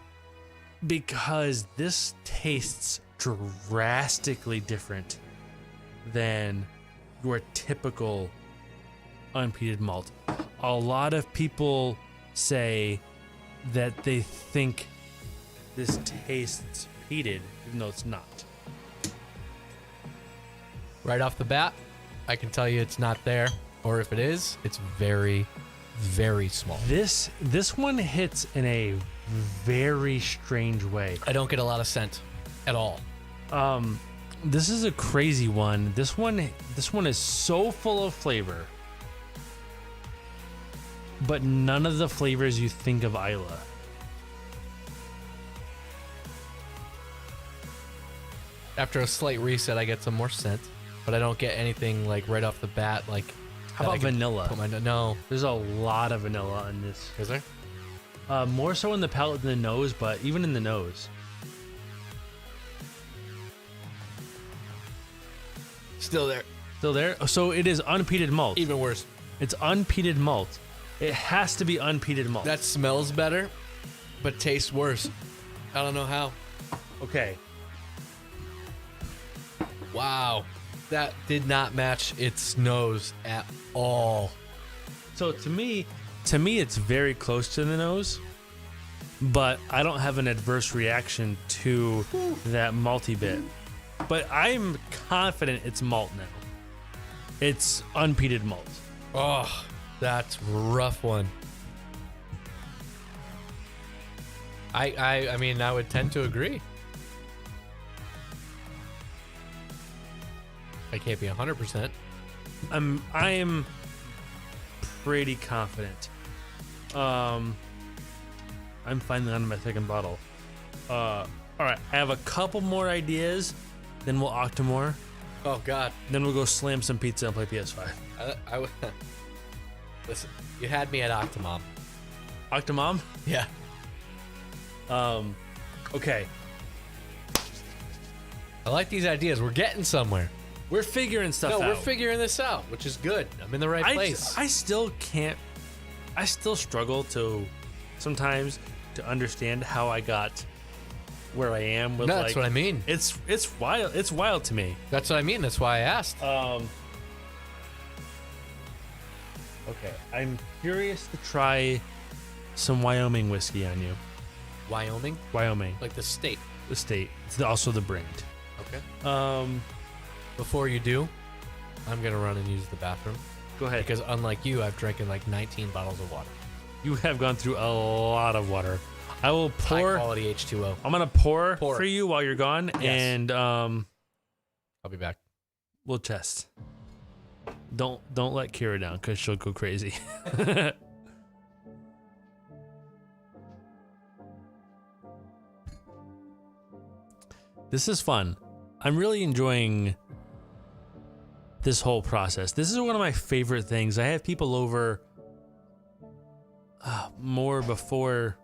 Because this tastes drastically different than your typical unpeated malt. A lot of people say that they think this tastes peated, even though it's not. Right off the bat, I can tell you it's not there. Or if it is, it's very, very small. This one hits in a very strange way. I don't get a lot of scent at all. This is a crazy one. This one is so full of flavor, but none of the flavors you think of Isla. After a slight reset, I get some more scent, but I don't get anything like right off the bat. Like, How about vanilla? No, There's a lot of vanilla in this. is there? More so in the palate than the nose, but even in the nose. Still there. Still there? So it is unpeated malt. Even worse. It's unpeated malt. It has to be unpeated malt. That smells better, but tastes worse. I don't know how. okay. Wow. That did not match its nose at all. So to me, it's very close to the nose, but I don't have an adverse reaction to that malty bit. But I'm confident it's malt now. It's unpeated malt. Oh, that's a rough one. I mean, I would tend to agree. I can't be 100%. I am pretty confident. I'm finally on my second bottle. All right, I have a couple more ideas. Then we'll Octomore. Oh God. Then we'll go slam some pizza and play PS5. Listen, you had me at Octomom. Octomom? Yeah. Okay. I like these ideas. We're getting somewhere. We're figuring stuff out. No, we're figuring this out, which is good. I'm in the right place. I still struggle to sometimes to understand how I got where I am with That's what I mean. It's wild. It's wild to me. That's what I mean. That's why I asked. Okay. I'm curious to try some Wyoming whiskey on you. Wyoming? Wyoming. Like the state. The state. It's also the brand. Okay. Before you do, I'm going to run and use the bathroom. Go ahead. Because unlike you, I've drinking like 19 bottles of water. You have gone through a lot of water. I will pour. High quality H2O. I'm gonna pour for you while you're gone, Yes. and I'll be back. we'll test. Don't let Kira down because she'll go crazy. This is fun. I'm really enjoying this whole process. This is one of my favorite things. I have people over more before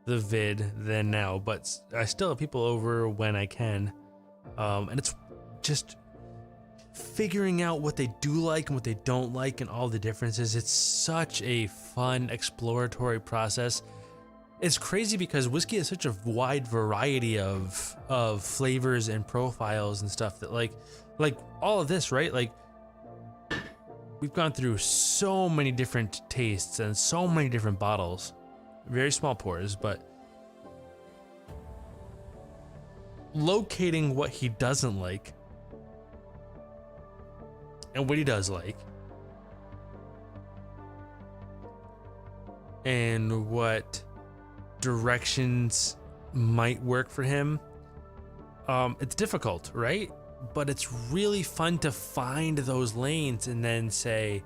the vid than now, but I still have people over when I can. And it's just figuring out what they do like and what they don't like and all the differences. It's such a fun exploratory process. It's crazy because whiskey has such a wide variety of flavors and profiles and stuff that like all of this, right? Like we've gone through so many different tastes and so many different bottles. Very small pours, but locating what he doesn't like and what he does like and what directions might work for him. It's difficult, right? But it's really fun to find those lanes and then say,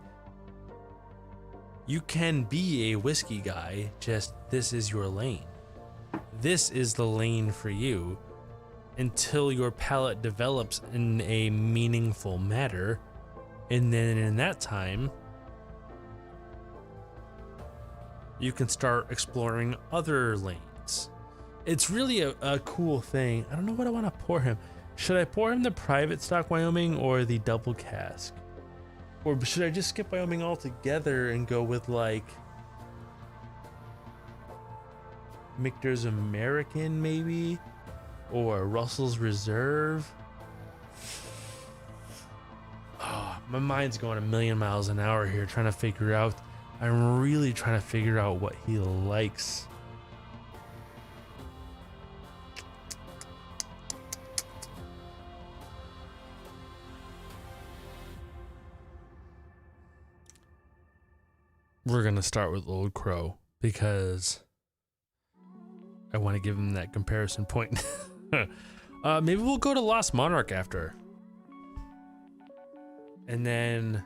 you can be a whiskey guy, just this is your lane. This is the lane for you until your palate develops in a meaningful manner. And then in that time, you can start exploring other lanes. It's really a cool thing. I don't know what I want to pour him. Should I pour him the private stock Wyoming or the double cask? Or should I just skip Wyoming altogether and go with like Michter's American maybe? Or Russell's Reserve? Oh, my mind's going a million miles an hour here trying to figure out. I'm really trying to figure out what he likes. we're going to start with Old Crow because I want to give him that comparison point. Maybe we'll go to Lost Monarch after. And then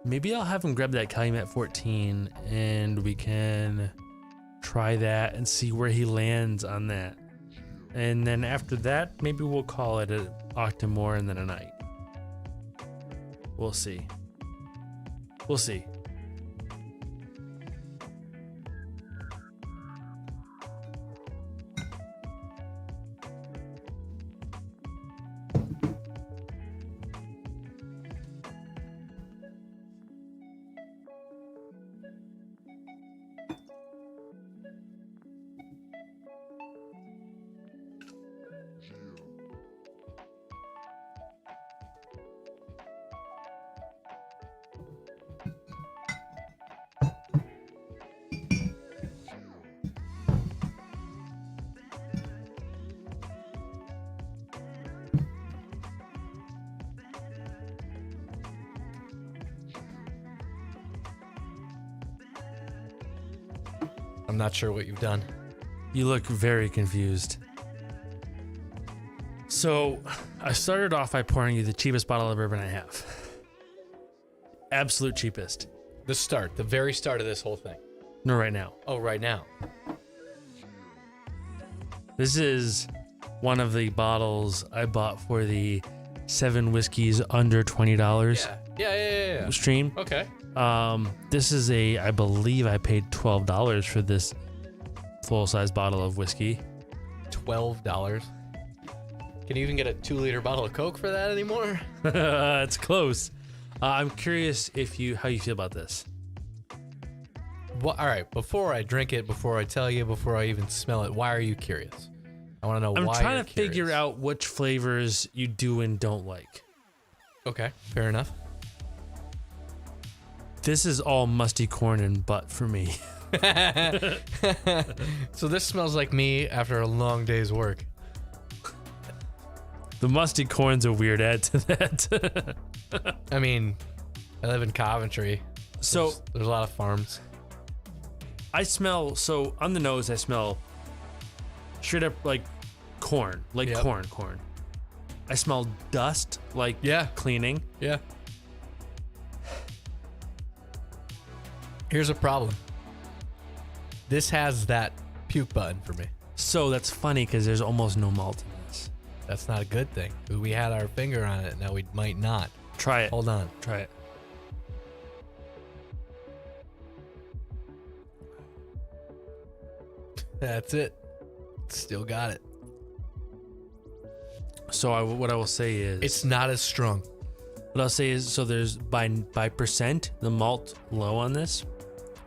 maybe I'll have him grab that Calumet 14 and we can try that and see where he lands on that. And then after that, maybe we'll call it an Octomore and then a night. We'll see. We'll see. I'm not sure what you've done. You look very confused. So, I started off by pouring you the cheapest bottle of bourbon I have. Absolute cheapest. The very start of this whole thing. No, right now. Oh, right now. This is one of the bottles I bought for the 7 whiskeys under $20 Yeah. stream. Okay. This is I believe I paid $12 for this full-size bottle of whiskey. $12. Can you even get a 2-liter bottle of Coke for that anymore? It's close. I'm curious how you feel about this. Well, all right. Before I drink it, before I tell you, before I even smell it, why are you curious? I want to know why. I'm trying you're to figure curious. out which flavors you do and don't like. Okay, fair enough. This is all musty corn and butt for me. So this smells like me after a long day's work. The musty corn's a weird add to that. I mean, I live in Coventry. So There's a lot of farms. I smell, on the nose, I smell straight up like corn, Yep. corn. I smell dust, like Yeah. cleaning. Yeah. Here's a problem. This has that puke button for me. So that's funny because there's almost no malt in this. That's not a good thing. We had our finger on it. Now we might not. Try it. Hold on. Try it. That's it. Still got it. So what I will say is, It's not as strong. what I'll say is, so there's by percent the malt low on this,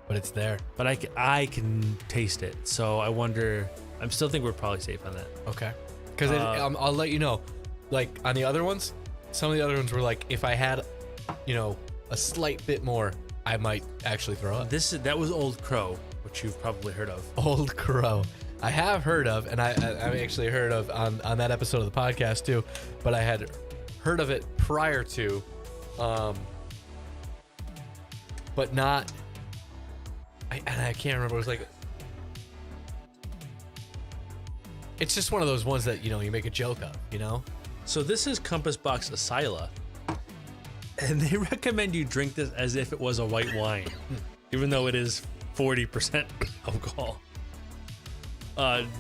But it's there. but I can taste it. So I wonder. I still think we're probably safe on that. Okay. Because I'll let you know. Like on the other ones, some of the other ones were like, if I had, a slight bit more, I might actually throw up. That was Old Crow, which you've probably heard of. Old Crow. I have heard of, and I've actually heard of on that episode of the podcast too, but I had heard of it prior to, but not. I can't remember. It was like, it's just one of those ones that you make a joke of, So this is Compass Box Asila, and they recommend you drink this as if it was a white wine, even though it is 40% alcohol.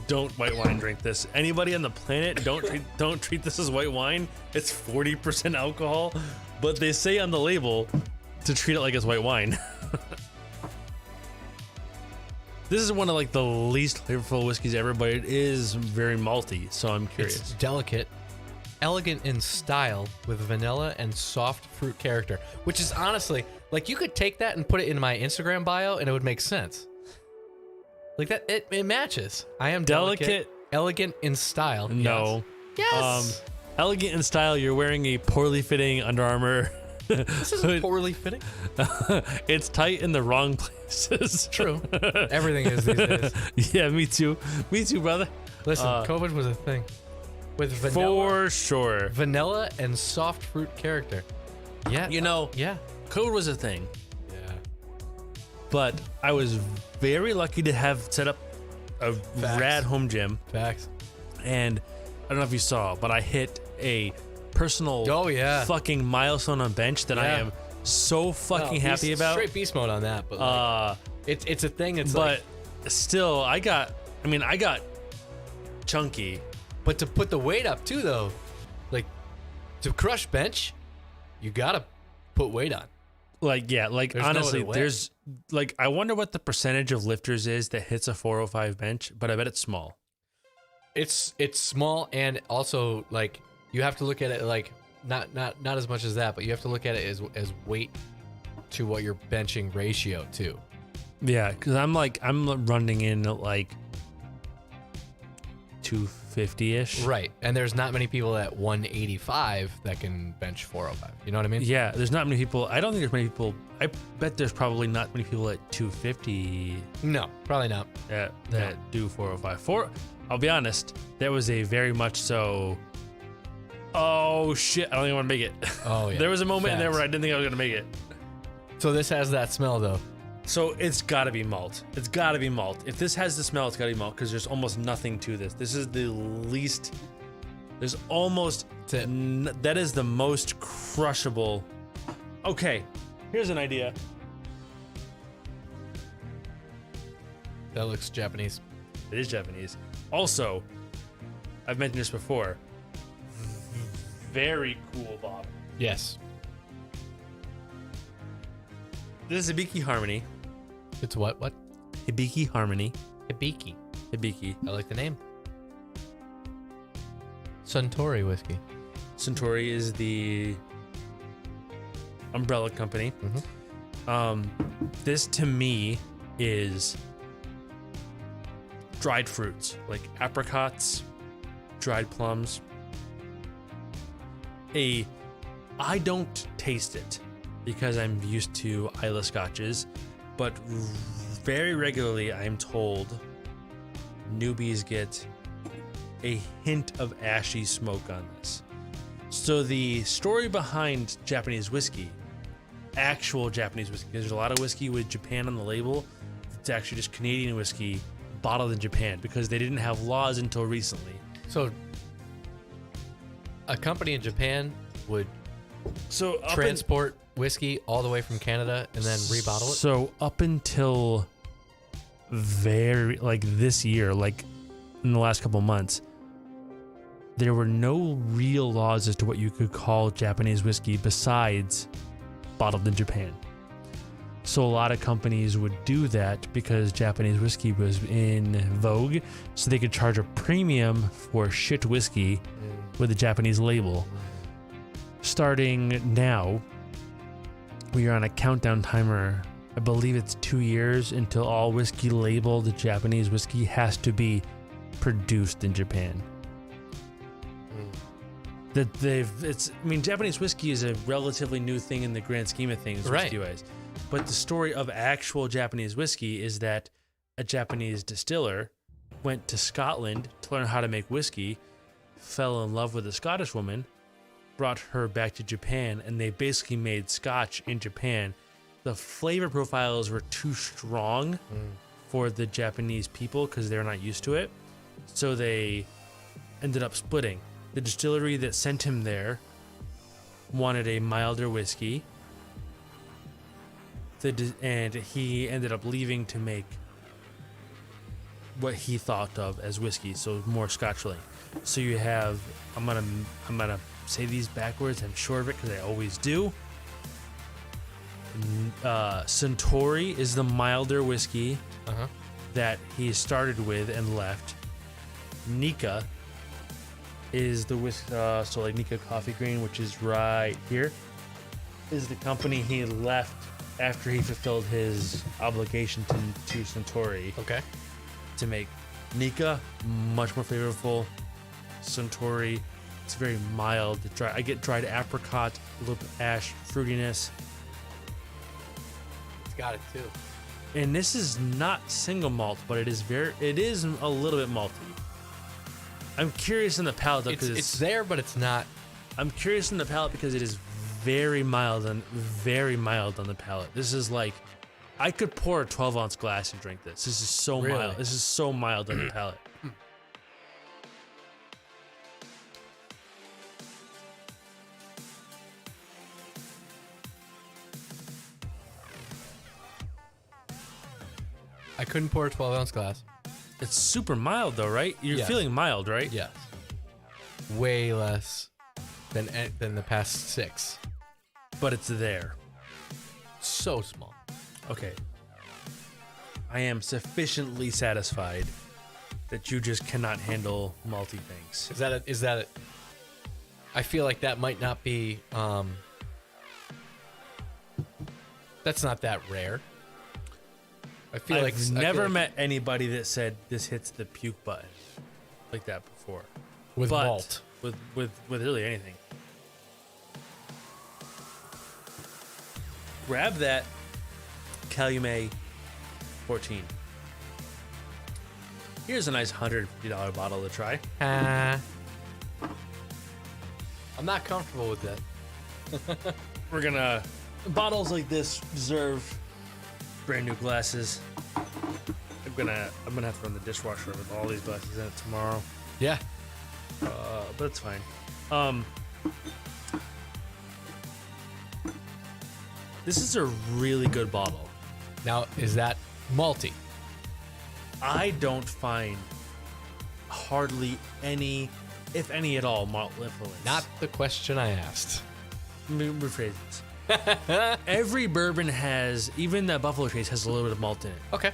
Don't white wine drink this. Anybody on the planet, don't treat this as white wine. It's 40% alcohol, but they say on the label to treat it like it's white wine. This is one of like the least flavorful whiskeys ever, but it is very malty, so I'm curious. It's delicate, elegant in style with vanilla and soft fruit character, which is honestly, like, you could take that and put it in my Instagram bio and it would make sense. Like that, it matches. I am delicate, elegant in style. No. Yes. Elegant in style, you're wearing a poorly fitting Under Armour. This isn't poorly fitting. It's tight in the wrong places. True. Everything is these days. Yeah, me too. Me too, brother. Listen, COVID was a thing. With vanilla, For sure. vanilla and soft fruit character. Yeah. You know, Yeah. code was a thing, Yeah. but I was very lucky to have set up a rad home gym. Facts. And I don't know if you saw, but I hit a personal fucking milestone on bench that I am so fucking happy about. Straight beast mode on that, but like, it's a thing. It's but like, still, I got chunky. but to put the weight up too, though, like to crush bench, you gotta put weight on. Like, yeah, like There's no honestly, other way. there's like, I wonder what the percentage of lifters is that hits a 405 bench, but I bet it's small. It's small, and also like you have to look at it like not as much as that, but you have to look at it as weight to what you're benching ratio too. Yeah, because I'm running in at like 250-ish. Right, and there's not many people at 185 that can bench 405. You know what I mean? Yeah, there's not many people. I don't think there's many people. I bet there's probably not many people at 250 No, probably not. that do 405. I'll be honest, that was a very much so. Oh shit! I don't even want to make it. Oh yeah. There was a moment in there Facts. where I didn't think I was gonna make it. So this has that smell though. So it's got to be malt. It's got to be malt. If this has the smell, it's got to be malt because there's almost nothing to this. This is the least. There's almost. That is the most crushable. Okay, here's an idea. That looks Japanese. It is Japanese. Also, I've mentioned this before. Very cool bottle. Yes. This is Hibiki Harmony. It's what? What? Hibiki Harmony. Hibiki. Hibiki. I like the name. Suntory whiskey. Suntory is the umbrella company. This to me is dried fruits like apricots, dried plums. I don't taste it because I'm used to Islay scotches, but very regularly I'm told newbies get a hint of ashy smoke on this. So the story behind Japanese whiskey, actual Japanese whiskey, because there's a lot of whiskey with Japan on the label, it's actually just Canadian whiskey bottled in Japan because they didn't have laws until recently. So a company in Japan would So transport whiskey all the way from Canada and then rebottle it? So up until very like this year, like in the last couple months, there were no real laws as to what you could call Japanese whiskey besides bottled in Japan. So a lot of companies would do that because Japanese whiskey was in vogue, so they could charge a premium for shit whiskey with a Japanese label. Starting now, we are on a countdown timer. I believe it's 2 years until all whiskey labeled Japanese whiskey has to be produced in Japan. Japanese whiskey is a relatively new thing in the grand scheme of things, Right. whiskey-wise. But the story of actual Japanese whiskey is that a Japanese distiller went to Scotland to learn how to make whiskey, fell in love with a Scottish woman, brought her back to Japan, and they basically made scotch in Japan. The flavor profiles were too strong for the Japanese people because they're not used to it. So they ended up splitting. The distillery that sent him there wanted a milder whiskey. And he ended up leaving to make what he thought of as whiskey, so more Scotch-like. So you have, I'm gonna say these backwards. I'm sure of it because I always do. Suntory is the milder whiskey that he started with and left. Nikka is the whiskey, so like Nikka Coffee Green, which is right here, is the company he left after he fulfilled his obligation to Suntory. Okay. To make Nikka much more flavorful. Suntory, it's very mild. Dry. I get dried apricot, a little bit of ash, fruitiness. It's got it too. And this is not single malt, but it is a little bit malty. I'm curious in the palate though, because It's there, but it's not. I'm curious in the palate because it is very mild on the palate. This is like, I could pour a 12-ounce glass and drink this. This is so Really? mild. This is so mild on the palate. I couldn't pour a 12-ounce glass. It's super mild though, right? You're Yes. feeling mild, right? Yes. Way less than the past 6. But it's there. So small. Okay. I am sufficiently satisfied that you just cannot handle malty things. Is that it? I feel like that might not be that's not that rare. I feel like I've never met anybody that said this hits the puke button like that before. with But malt. with really anything. Grab that Calumet 14. Here's a nice $150 bottle to try. I'm not comfortable with that. We're gonna bottles like this deserve brand new glasses. I'm gonna have to run the dishwasher with all these glasses in it tomorrow. Yeah. But it's fine. This is a really good bottle. Now, is that malty? I don't find hardly any, if any at all, malt influence. Not the question I asked. Let me rephrase this. Every bourbon has, even the Buffalo Trace has a little bit of malt in it. Okay.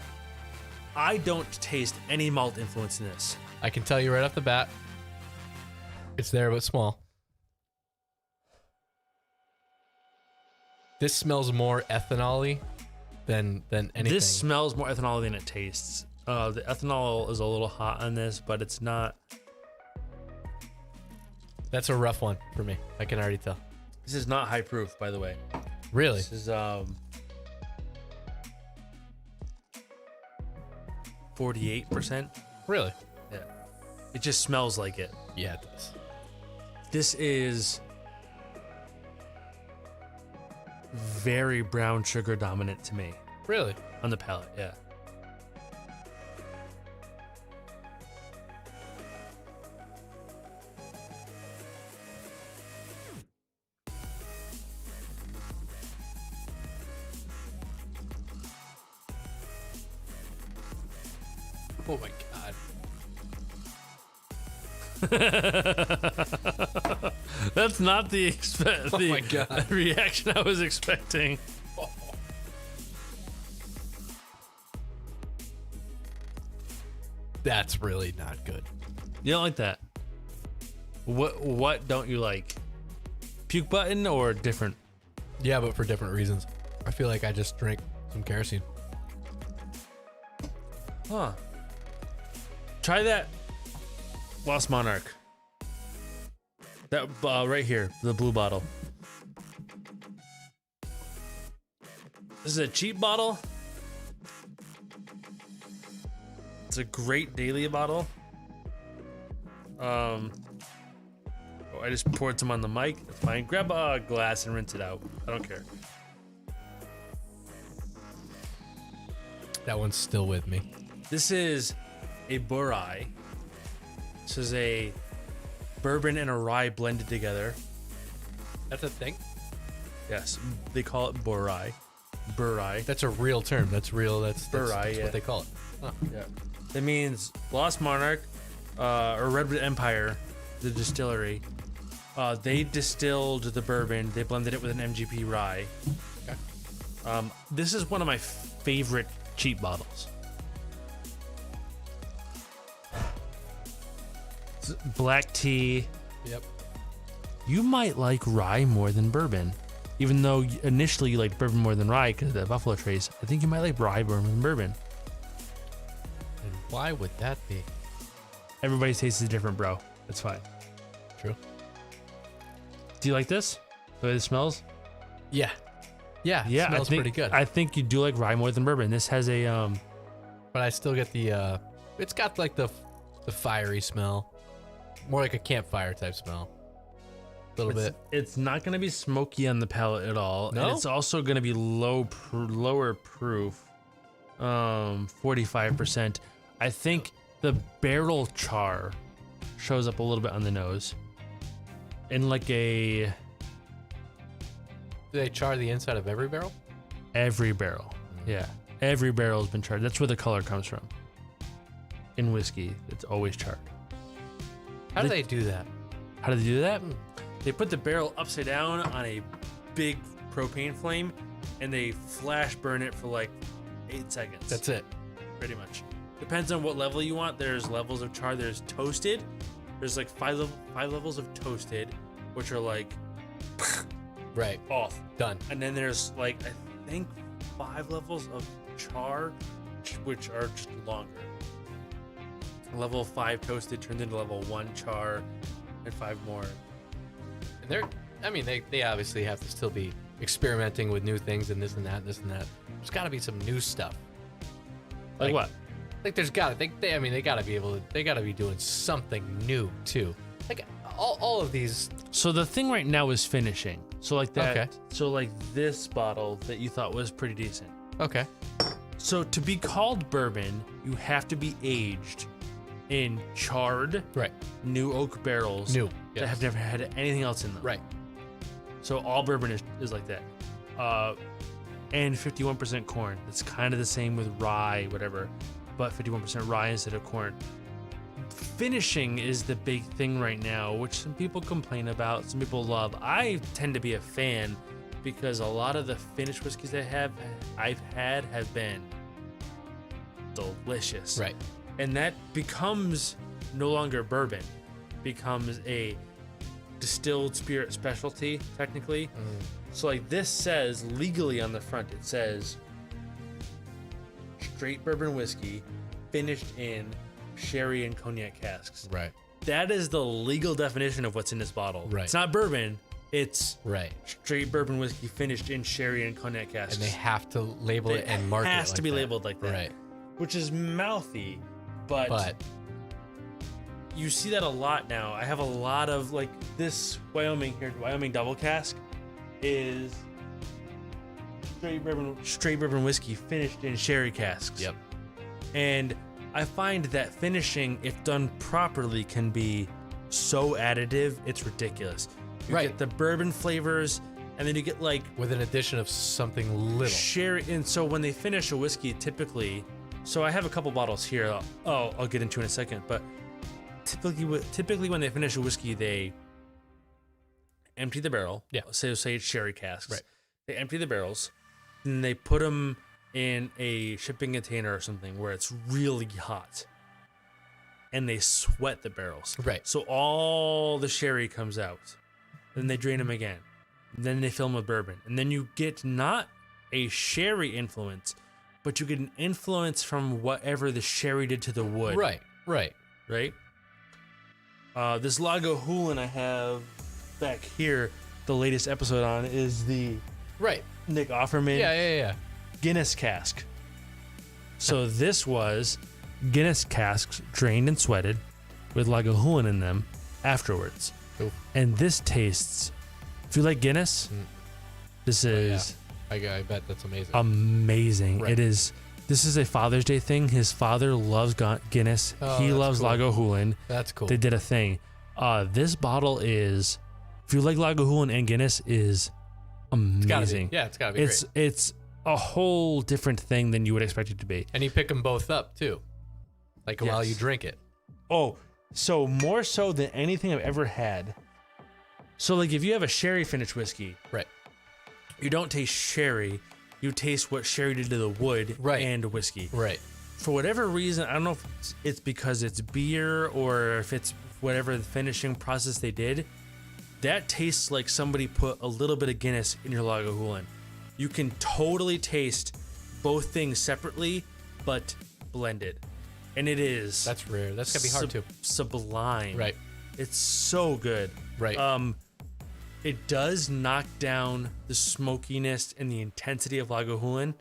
I don't taste any malt influence in this. I can tell you right off the bat, it's there but small. This smells more ethanol-y than anything. This smells more ethanol than it tastes. The ethanol is a little hot on this, but it's not. That's a rough one for me. I can already tell. This is not high proof, by the way. Really? This is 48%. Really? Yeah. It just smells like it. Yeah, it does. This is very brown sugar dominant to me Really? on the palate. Yeah. Oh my god. That's not the Oh my God. reaction I was expecting. That's really not good. You don't like that? What don't you like? Puke button or different? Yeah, but for different reasons. I feel like I just drank some kerosene. Huh. Try that Lost Monarch. That right here, the blue bottle. This is a cheap bottle. It's a great daily bottle. Oh, I just poured some on the mic. That's fine. Grab a glass and rinse it out. I don't care. That one's still with me. This is a Borai. This is a bourbon and a rye blended together. That's a thing? Yes, they call it Borai. Borai. That's a real term. That's real. That's Burai, yeah. what they call it. Huh. Yeah. That means Lost Monarch, or Redwood Empire, the distillery. They distilled the bourbon. They blended it with an MGP rye. Okay. This is one of my favorite cheap bottles. It's black tea. Yep. You might like rye more than bourbon. Even though initially you liked bourbon more than rye because of the Buffalo Trace, I think you might like rye more than bourbon. And why would that be? Everybody's taste is different, bro. That's fine. True. Do you like this? The way it smells? Yeah. Yeah. Yeah, It smells I think, pretty good. I think you do like rye more than bourbon. This has a But I still get the it's got like the fiery smell. More like a campfire type smell. A little bit. It's not going to be smoky on the palate at all. No? And it's also going to be lower proof. 45%. I think the barrel char shows up a little bit on the nose. In like Do they char the inside of every barrel? every barrel. Yeah. Every barrel has been charred. That's where the color comes from. In whiskey, it's always charred. How do they do that? How do they do that? They put the barrel upside down on a big propane flame and they flash burn it for like 8 seconds. That's it. Pretty much. Depends on what level you want. There's levels of char. There's toasted. There's like five levels of toasted, which are like Right. off. Done. And then there's like, I think 5 levels of char, which are just longer. Level 5 toasted turns into level 1 char, and 5 more. And they obviously have to still be experimenting with new things and this and that and this and that. There's got to be some new stuff. Like what? Like there's got to they got to be able to they got to be doing something new too. Like all of these. So the thing right now is finishing. So like that. Okay. So like this bottle that you thought was pretty decent. Okay. So to be called bourbon, you have to be aged in charred Right. new oak barrels New. that Yes. have never had anything else in them. Right. So all bourbon is like that. And 51% corn. It's kind of the same with rye, whatever, but 51% rye instead of corn. Finishing is the big thing right now, which some people complain about, some people love. I tend to be a fan because a lot of the finished whiskeys I've had have been delicious. Right. And that becomes no longer bourbon, becomes a distilled spirit specialty, technically. So like this says legally on the front, it says straight bourbon whiskey finished in sherry and cognac casks. Right. That is the legal definition of what's in this bottle. Right. It's not bourbon, it's Right. straight bourbon whiskey finished in sherry and cognac casks. And they have to label it and mark it. has to like be that. labeled like that. Right. Which is mouthy, but you see that a lot now. I have a lot of like this Wyoming double cask is straight bourbon whiskey finished in sherry casks. Yep. And I find that finishing, if done properly, can be so additive, it's ridiculous. You Right. get the bourbon flavors, and then you get like With an addition of something little. sherry. And so when they finish a whiskey, typically, so I have a couple bottles here. I'll get into in a second. But typically when they finish a whiskey, they empty the barrel. Yeah. Say it's sherry casks. Right. They empty the barrels, and they put them in a shipping container or something where it's really hot, and they sweat the barrels. Right. So all the sherry comes out. Then they drain them again. Then they fill them with bourbon. And then you get not a sherry influence, but you get an influence from whatever the sherry did to the wood. Right. Right. Right? This Lagavulin I have back here, the latest episode on, is the Right. Nick Offerman Yeah. Guinness cask. So this was Guinness casks drained and sweated with Lagavulin in them afterwards. Oof. And this tastes, if you like Guinness, this is I bet that's amazing. amazing. Right. It is. This is a Father's Day thing. His father loves Guinness. Oh, He that's loves cool. Lagavulin. That's cool. They did a thing. This bottle is, if you like Lagavulin and Guinness, is amazing. It's gotta be great. It's a whole different thing than you would expect it to be. And you pick them both up too, like while Yes. you drink it. Oh, so more so than anything I've ever had. So like if you have a sherry finished whiskey, Right. you don't taste sherry, you taste what sherry did to the wood Right. and whiskey. Right. For whatever reason, I don't know if it's because it's beer or if it's whatever the finishing process they did, that tastes like somebody put a little bit of Guinness in your Lagavulin. You can totally taste both things separately, but blended. And it is That's rare. That's gotta be hard too. sublime. Right. It's so good. Right. It does knock down the smokiness and the intensity of Lagavulin.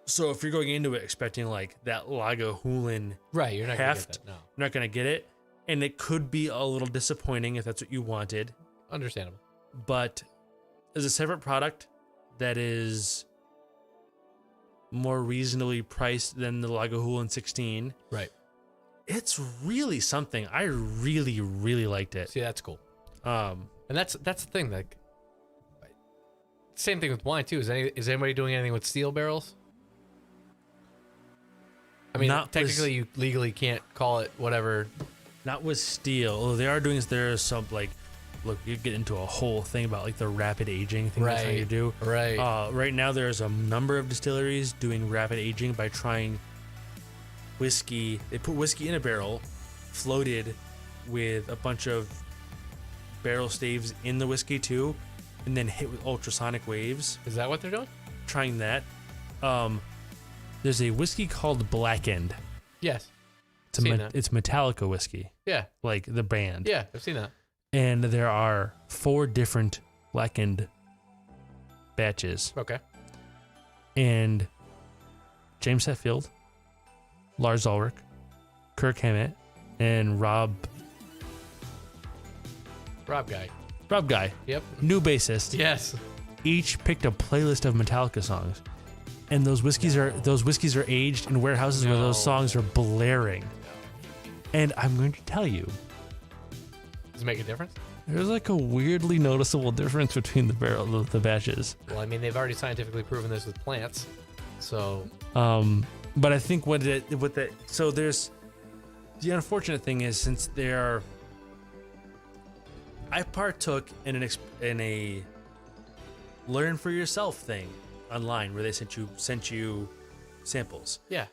So if you're going into it expecting like that Lagavulin Right. You're not gonna get heft, that. No. you're not gonna get it. And it could be a little disappointing if that's what you wanted. Understandable. but as a separate product that is more reasonably priced than the Lagavulin 16, Right. it's really something. I really, really liked it. See, that's cool. Um, And that's the thing. Like, same thing with wine too. Is anybody doing anything with steel barrels? I mean, Not technically, you legally can't call it whatever. not with steel. Although they are doing, there's some like, look, you get into a whole thing about like the rapid aging thing that's how you do. Right. Right now, there's a number of distilleries doing rapid aging by trying whiskey. They put whiskey in a barrel, floated with a bunch of barrel staves in the whiskey too, and then hit with ultrasonic waves. Is that what they're doing? Trying that. There's a whiskey called Blackened. Yes. It's Seen that. it's Metallica whiskey, Yeah. like the band. Yeah. I've seen that. And there are 4 different Blackened batches. Okay. And James Hetfield, Lars Ulrich, Kirk Hammett, and Rob Guy, Yep. new bassist, Yes. each picked a playlist of Metallica songs. And those whiskeys are aged in warehouses where those No. songs are blaring. And I'm going to tell you, Does it make a difference? there's like a weirdly noticeable difference between the batches. Well, I mean, they've already scientifically proven this with plants. So, But I think so there's the unfortunate thing is, since I partook in a learn for yourself thing online where they sent you samples yeah.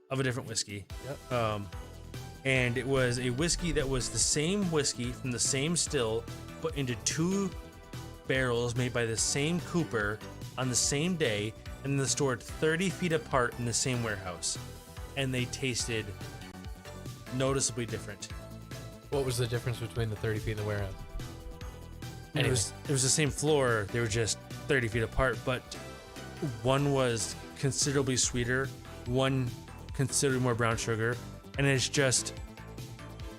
of a different whiskey. Yep. And it was a whiskey that was the same whiskey from the same still, put into 2 barrels made by the same cooper on the same day, and then stored 30 feet apart in the same warehouse. And they tasted noticeably different. What was the difference between the 30 feet in the warehouse? Anyway. It was the same floor, they were just 30 feet apart, but one was considerably sweeter, one considerably more brown sugar, and it's just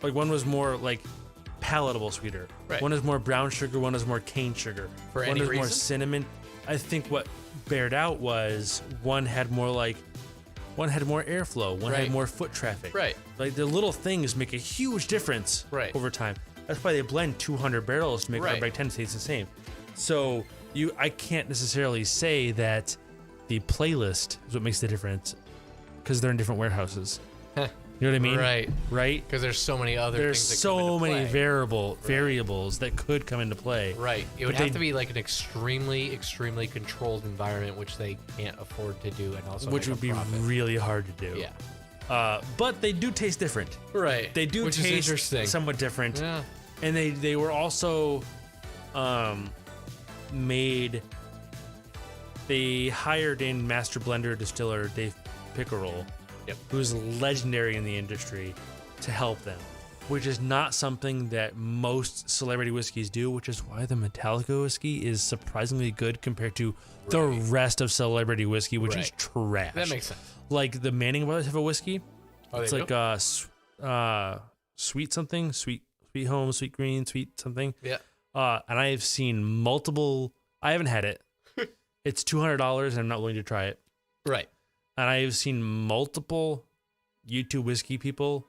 like one was more like palatable sweeter. Right. One is more brown sugar, one is more cane sugar. For one any is more reason? cinnamon. I think what bared out was one had more airflow, one Right. had more foot traffic. Right. Like the little things make a huge difference Right. over time. That's why they blend 200 barrels to make Right. Ardbeg 10 taste the same. So I can't necessarily say that the playlist is what makes the difference because they're in different warehouses. Heh. You know what I mean? Right. Right? Because there's so many other There's things that come so into many play. variables that could come into play. Right. It would But have they- to be like an extremely, extremely controlled environment, which they can't afford to do, and also Which make would a be profit. really hard to do. Yeah. But they do taste different. Right. They do which is taste interesting. somewhat different. Yeah. And they were also they hired in master blender distiller Dave Pickerel, Yep. who's legendary in the industry, to help them, which is not something that most celebrity whiskeys do, which is why the Metallica whiskey is surprisingly good compared to the rest of celebrity whiskey, which is Right. trash. That makes sense. Like the Manning Brothers have a whiskey. Oh, It's they like do? sweet something, sweet home, sweet green, sweet something. Yeah. And I have seen multiple. I haven't had it. It's $200, and I'm not willing to try it. Right. And I have seen multiple YouTube whiskey people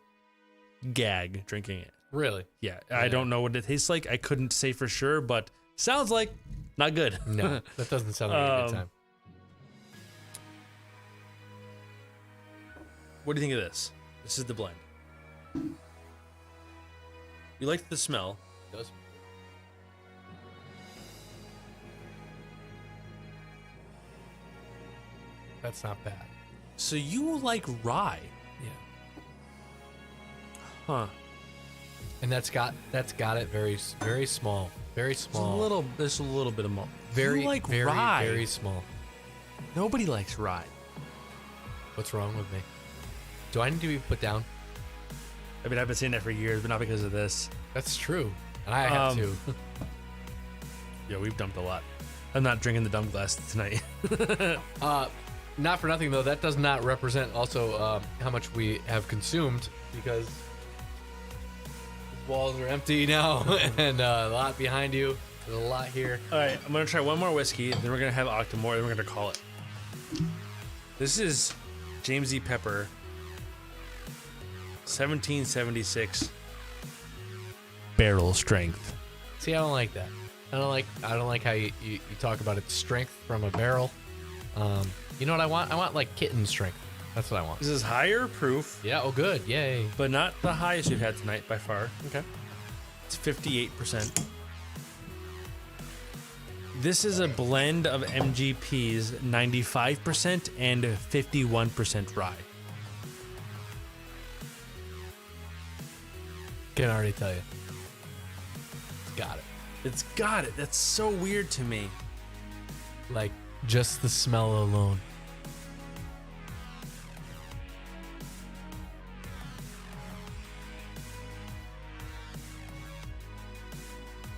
gag drinking it. Really? Yeah, I don't know what it tastes like. I couldn't say for sure, but sounds like not good. No, that doesn't sound like a good Um, time. What do you think of this? This is the blend. You liked the smell. It does. That's not bad. So you like rye, Yeah. huh? And that's got it very very small, very small. There's a little bit of malt. very You like very rye. very small. Nobody likes rye. What's wrong with me? Do I need to be put down? I mean, I've been saying that for years, but not because of this. That's true. And I have to. Yeah, we've dumped a lot. I'm not drinking the dumb glass tonight. Not for nothing though. That does not represent also how much we have consumed, because walls are empty now, and a lot behind you. There's a lot here. All right, I'm gonna try one more whiskey, then we're gonna have Octomore, then we're gonna call it. This is James E. Pepper, 1776 barrel strength. See, I don't like that. I don't like how you talk about its strength from a barrel. You know what I want? I want like kitten strength. That's what I want. This is higher proof, Yeah. Oh, good. Yay. but not the highest we've had tonight by far. Okay. It's 58%. This is a blend of MGP's 95% and 51% rye. Can already tell you. Got it. It's got it. That's so weird to me. Like just the smell alone.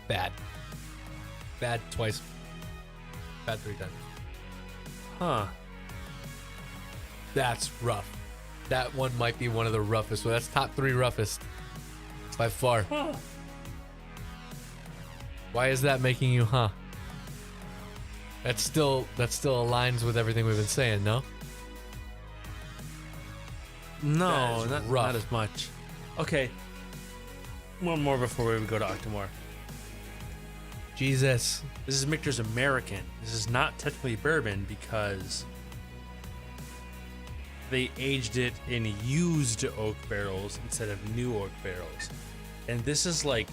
Bad. Bad twice. Bad 3 times. Huh. That's rough. That one might be one of the roughest. Well, that's top 3 roughest by far. Huh. Why is that making you that still aligns with everything we've been saying, no? No, That is not rough. as much. Okay. One more before we go to Octomore. Jesus. This is Michter's American. This is not technically bourbon because they aged it in used oak barrels instead of new oak barrels. And this is like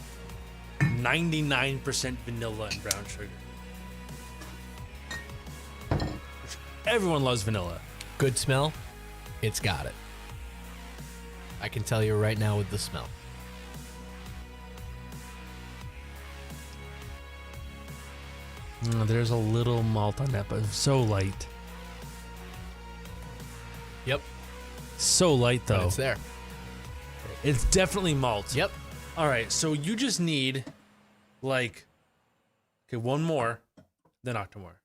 99% vanilla and brown sugar. Which everyone loves vanilla. Good smell. It's got it. I can tell you right now with the smell. There's a little malt on that, but it's so light. Yep. So light But though. it's there. It's definitely malt. Yep. All right, so you just need like one more, then Octomore.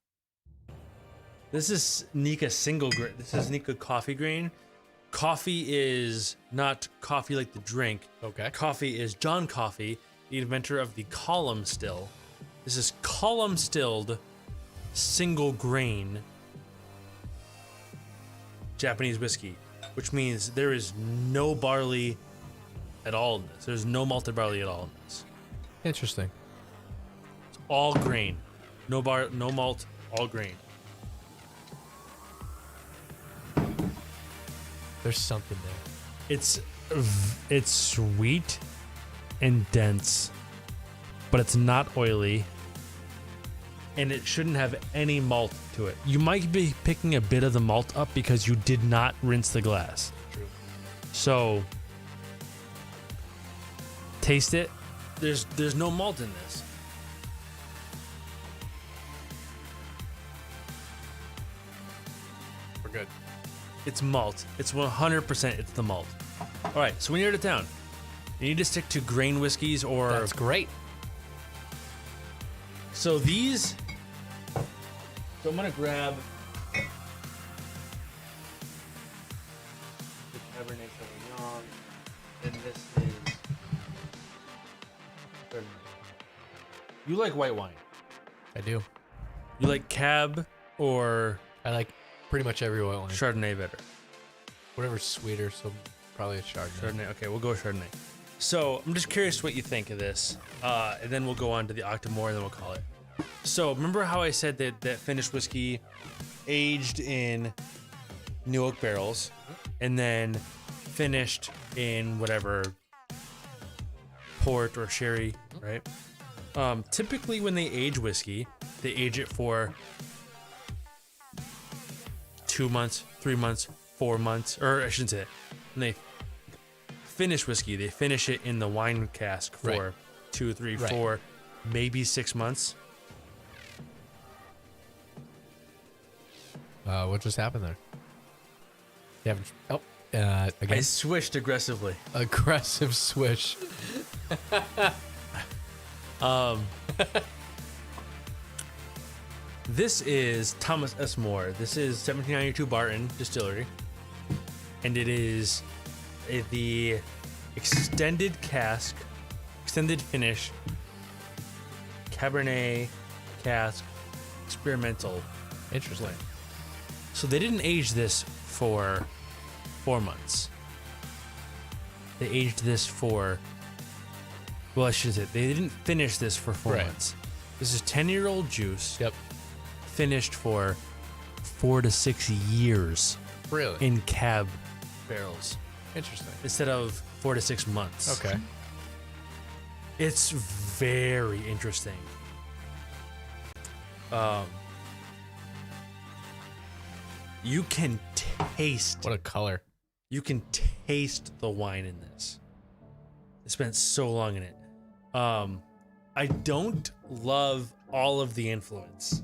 This is Nika single grain. This is Nika coffee grain. Coffee is not coffee like the drink. Okay. Coffee is John Coffey, the inventor of the column still. This is column stilled single grain Japanese whiskey, which means there is no barley at all in this. There's no malted barley at all in this. Interesting. It's all grain. No malt, all grain. There's something there. It's sweet and dense, but it's not oily. And it shouldn't have any malt to it. You might be picking a bit of the malt up because you did not rinse the glass. True. So taste it. There's no malt in this. We're good. It's malt. It's 100%. It's the malt. All right. So when you're out of town, you need to stick to grain whiskeys or. That's great. So these. So I'm gonna grab the Cabernet Sauvignon, and this is. You like white wine? I do. You like Cab or I like pretty much every white wine. Chardonnay better? Whatever's sweeter, so probably a Chardonnay. Chardonnay. Okay, we'll go with Chardonnay. So I'm just curious what you think of this, and then we'll go on to the Octomore, and then we'll call it. So remember how I said that finished whiskey aged in new oak barrels, and then finished in whatever port or sherry, right? Typically, when they age whiskey, they age it for 2 months, 3 months, 4 months, or I shouldn't say that. When they finish whiskey, they finish it in the wine cask for Right. 2, 3, Right. 4, maybe 6 months. What just happened there? You haven't. Oh, I again. swished aggressively. Aggressive swish. This is Thomas S. More. This is 1792 Barton Distillery, and it is the extended cask extended finish, Cabernet cask, experimental. Interesting. So they didn't age this for 4 months. They aged this for, well, I should say, they didn't finish this for 4 Right. months. This is 10-year-old juice, Yep. finished for 4 to 6 years Really? in cab barrels Interesting. instead of 4 to 6 months. Okay. It's very interesting. You can taste. What a color. You can taste the wine in this. I spent so long in it. I don't love all of the influence.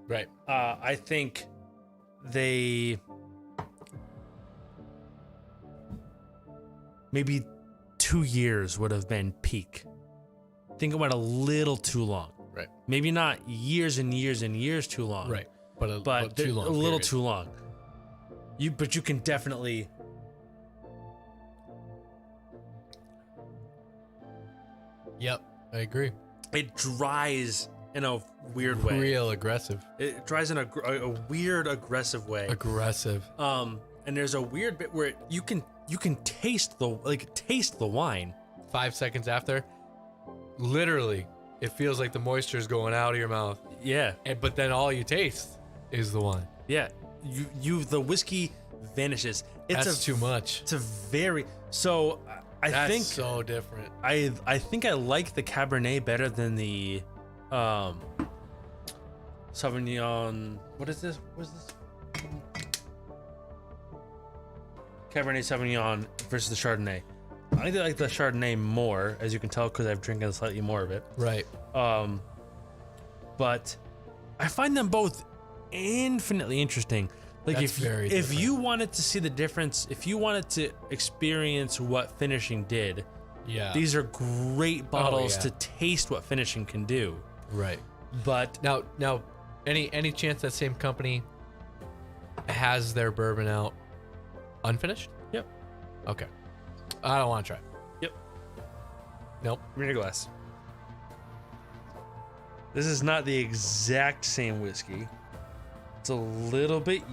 Right. I think they maybe 2 years would have been peak. I think it went a little too long. Right. Maybe not years and years and years too long. Right. But Too long, a little period. too long. But you can definitely. Yep. I agree. It dries in a weird way. Real aggressive. It dries in a weird aggressive way. Aggressive. And there's a weird bit where you can taste the wine. 5 seconds after, literally, it feels like the moisture is going out of your mouth. Yeah, But then all you taste is the wine. yeah. The whiskey vanishes. That's too much. It's a very so. I That's think so different. I think I like the Cabernet better than the Sauvignon. What is this? Cabernet Sauvignon versus the Chardonnay. I think I like the Chardonnay more, as you can tell, because I've drinking slightly more of it. Right. But I find them both infinitely interesting. Like That's very if different. you wanted to see the difference, if you wanted to experience what finishing did, Yeah. these are great bottles yeah. to taste what finishing can do. Right. But Now, any chance that same company has their bourbon out unfinished? yep, Okay. I don't want to try. yep. Nope. Give me your glass. This is not the exact same whiskey. It's a little bit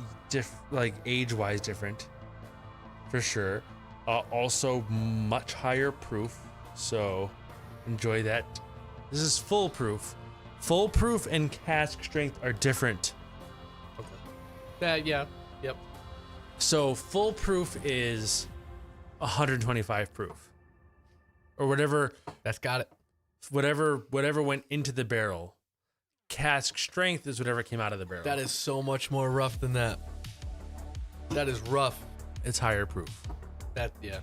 like age-wise different, for sure. Also much higher proof, so enjoy that. This is full proof. Full proof and cask strength are different. Yeah. Yep. So full proof is 125 proof, or whatever That's got it. whatever went into the barrel. Cask strength is whatever came out of the barrel. That is so much more rough than that. That is rough. It's higher proof. Yeah.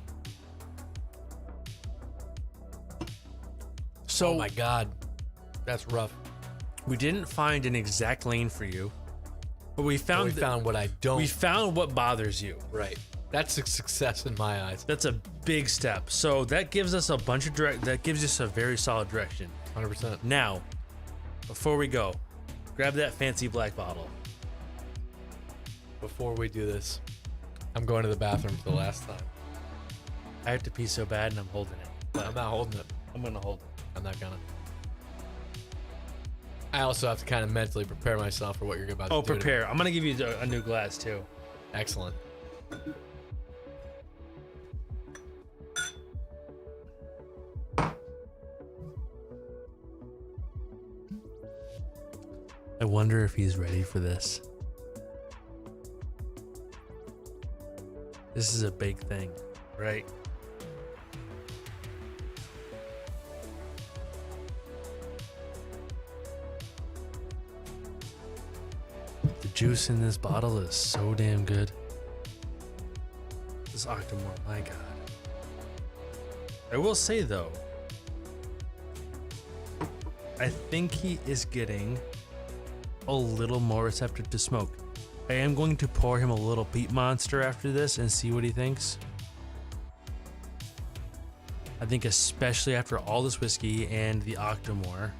So Oh my God. That's rough. we didn't find an exact lane for you, but we found We found what I don't. we found what bothers you. Right. That's a success in my eyes. That's a big step. So that gives us a bunch of that gives us a very solid direction. 100%. Now, before we go, grab that fancy black bottle. Before we do this, I'm going to the bathroom for the last time. I have to pee so bad and I'm holding it. But I'm not holding it. I'm gonna hold it. I'm not gonna. I also have to kind of mentally prepare myself for what you're about to do. Oh, to me. prepare. I'm gonna give you a new glass too. Excellent. I wonder if he's ready for this. This is a big thing, right? The juice in this bottle is so damn good. This Octomore, my God. I will say though, I think he is getting a little more receptive to smoke. I am going to pour him a little Peat Monster after this and see what he thinks. I think especially after all this whiskey and the Octomore,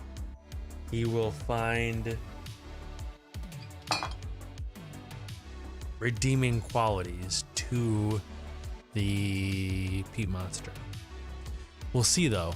he will find redeeming qualities to the Peat Monster. We'll see though.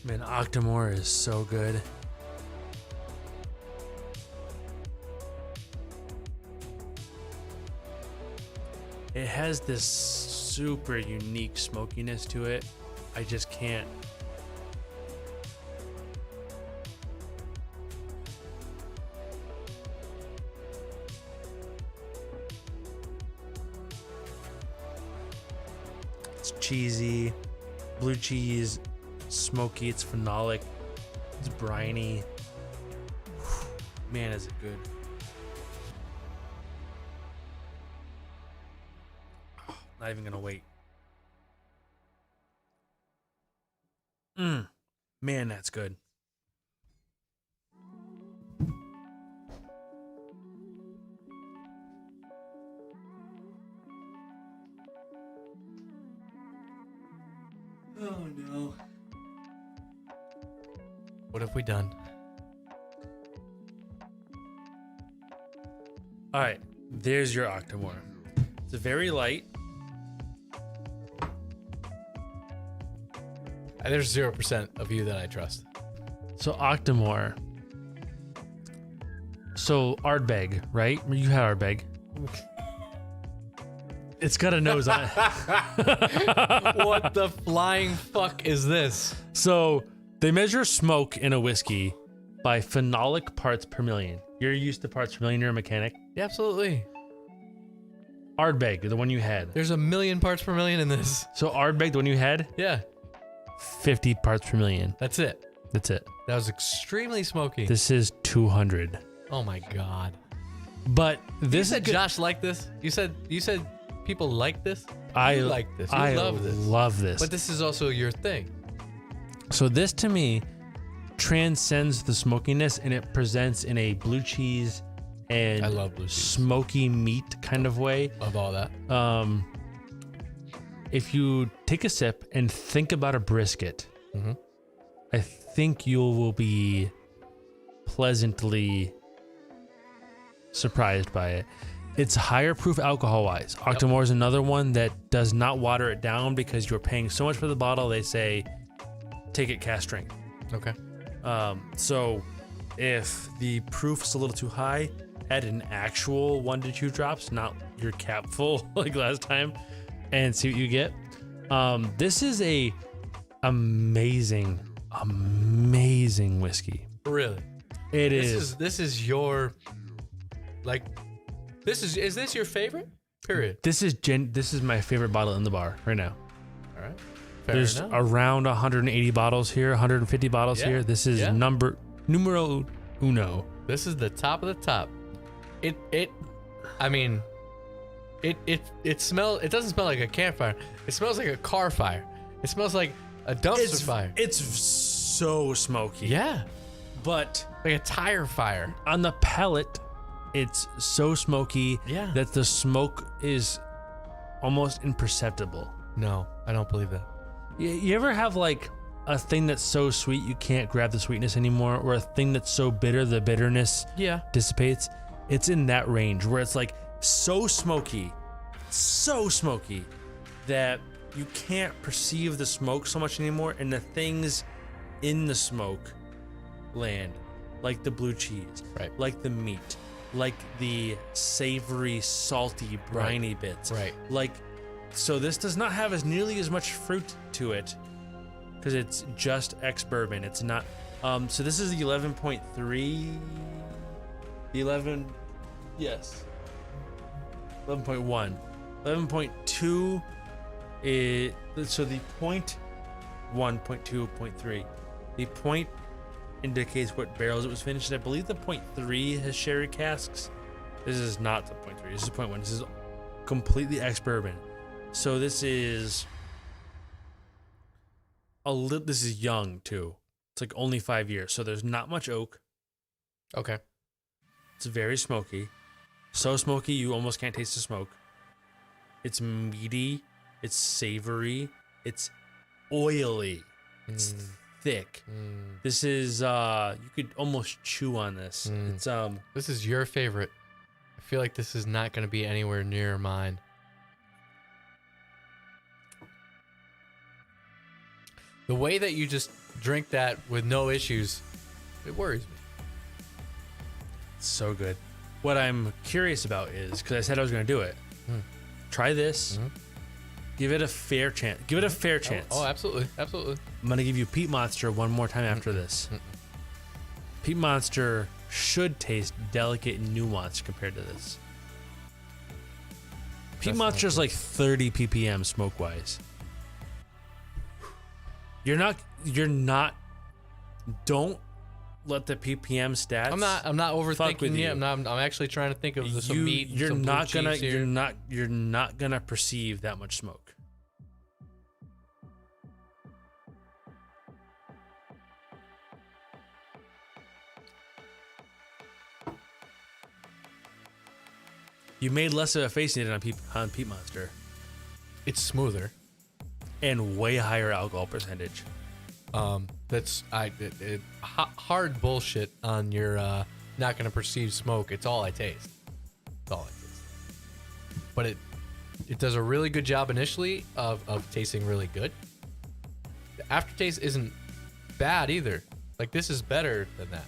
Man, Octomore is so good. It has this super unique smokiness to it. I just can't. It's cheesy, blue cheese, smoky, it's phenolic, it's briny. Man, is it good. Not even gonna wait. Man, that's good. Oh no. What have we done? All right, there's your Octomore. It's very light. There's 0% of you that I trust. So Octomore. So Ardbeg, right? You had Ardbeg. It's got a nose on it. What the flying fuck is this? So they measure smoke in a whiskey by phenolic parts per million. You're used to parts per million. You're a mechanic. Yeah, absolutely. Ardbeg, the one you had. There's a million parts per million in this. So Ardbeg, the one you had, Yeah, 50 parts per million. that's it. That's it. That was extremely smoky. This is 200. Oh my god. But You this said is good. Josh liked this? You said people like this? I You like this. You I love this. love this. But this is also your thing. So this to me transcends the smokiness and it presents in a blue cheese and I love blue cheese. smoky meat kind of way. Love all that. If you take a sip and think about a brisket, Mhm. I think you will be pleasantly surprised by it. It's higher proof alcohol wise. Octomore is another one that does not water it down because you're paying so much for the bottle. They say, take it cask strength. Okay. So if the proof's a little too high, add an actual 1 to 2 drops, not your cap full like last time, and see what you get. This is a amazing whiskey. Really? It This is. is this is your like is this your favorite? Period. This is my favorite bottle in the bar right now. All right. Fair There's enough. around 180 bottles here, 150 bottles Yeah, here. This is yeah. numero uno. This is the top of the top. It doesn't smell like a campfire. It smells like a car fire. It smells like a dumpster fire. It's so smoky. Yeah. But Like a tire fire. on the palate, it's so smoky Yeah. that the smoke is almost imperceptible. No, I don't believe that. You ever have like a thing that's so sweet you can't grab the sweetness anymore, or a thing that's so bitter the bitterness Yeah. dissipates? It's in that range where it's like so smoky that you can't perceive the smoke so much anymore, and the things in the smoke land, like the blue cheese, Right. like the meat, like the savory, salty, briny bits, Right. like. So this does not have as nearly as much fruit to it because it's just ex-bourbon. It's not. So this is the 11.3. The 11. Yes. 11.1. 11.2 is so the point 1.2, 0.3. The point indicates what barrels it was finished. I believe the 0.3 has sherry casks. This is not the 0.3. This is 0.1. This is completely ex-bourbon. So this is this is young too. It's like only 5 years. So there's not much oak. Okay. It's very smoky. So smoky you almost can't taste the smoke. It's meaty. It's savory. It's oily. It's thick. This is you could almost chew on this. It's This is your favorite. I feel like this is not going to be anywhere near mine. The way that you just drink that with no issues, it worries me. So good. What I'm curious about is, because I said I was going to do it, try this. Give it a fair chance. Give it a fair chance. Oh, absolutely. Absolutely. I'm going to give you Peat Monster one more time after this. Peat Monster should taste delicate and nuanced compared to this. Peat Monster's like 30 ppm smoke wise. You're not, don't let the ppm stats. I'm not fuck with overthinking you. it. I'm actually trying to think of some meat. And You're some blue not gonna, cheese here. you're not gonna perceive that much smoke. You made less of a face than you did on Peat Monster, It's smoother. and way higher alcohol percentage. That's hard bullshit on your not gonna perceive smoke. It's all I taste. It's all I taste. But it does a really good job initially of tasting really good. The aftertaste isn't bad either. Like this is better than that.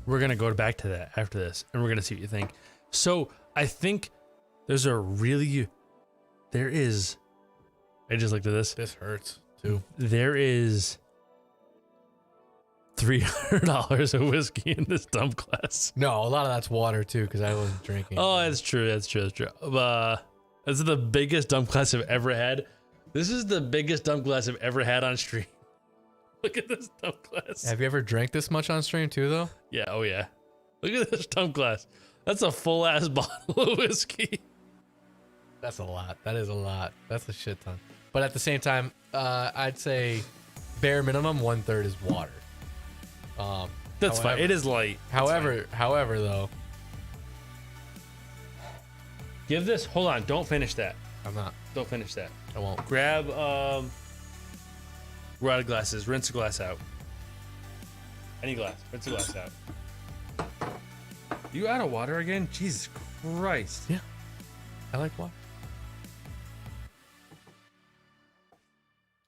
We're gonna go back to that after this, and we're gonna see what you think. So I think there is. I just looked at this. This hurts too. There is $300 of whiskey in this dump glass. No, a lot of that's water too because I wasn't drinking. Oh, that's true. That's true. This is the biggest dump glass I've ever had. This is the biggest dump glass I've ever had on stream. Look at this dump glass. Have you ever drank this much on stream too though? Yeah. Oh yeah. Look at this dump glass. That's a full ass bottle of whiskey. That's a lot. That is a lot. That's a shit ton. But at the same time, I'd say bare minimum 1/3 is water. That's fine. It is light. That's fine. However, though, Give this. Hold on. Don't finish that. I'm not. Don't finish that. I won't. Grab. We're out of glasses. Rinse the glass out. Any glass. Rinse the glass out. You out of water again? Jesus Christ. Yeah. I like water.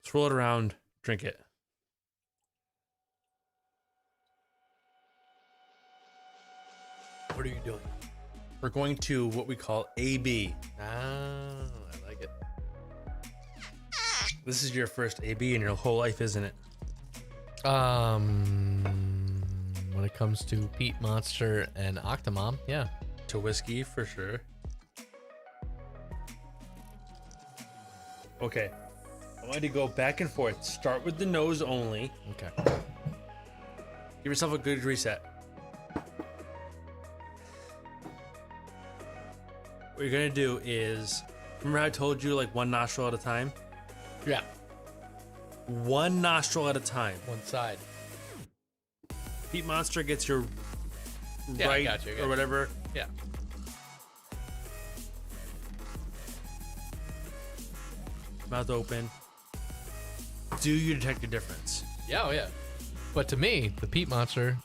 Swirl it around. Drink it. What are you doing? We're going to what we call AB. I like it. This is your first AB in your whole life, isn't it? When it comes to Peat Monster and Octomom, yeah. To whiskey, for sure. Okay. I want you to go back and forth. Start with the nose only. Okay. Give yourself a good reset. What you're gonna do is, remember how I told you like one nostril at a time? Yeah. One nostril at a time. One side. Peat Monster gets your Yeah, I right got you. or whatever. Yeah. Mouth open. Do you detect a difference? Yeah, oh yeah. But to me, the Peat Monster,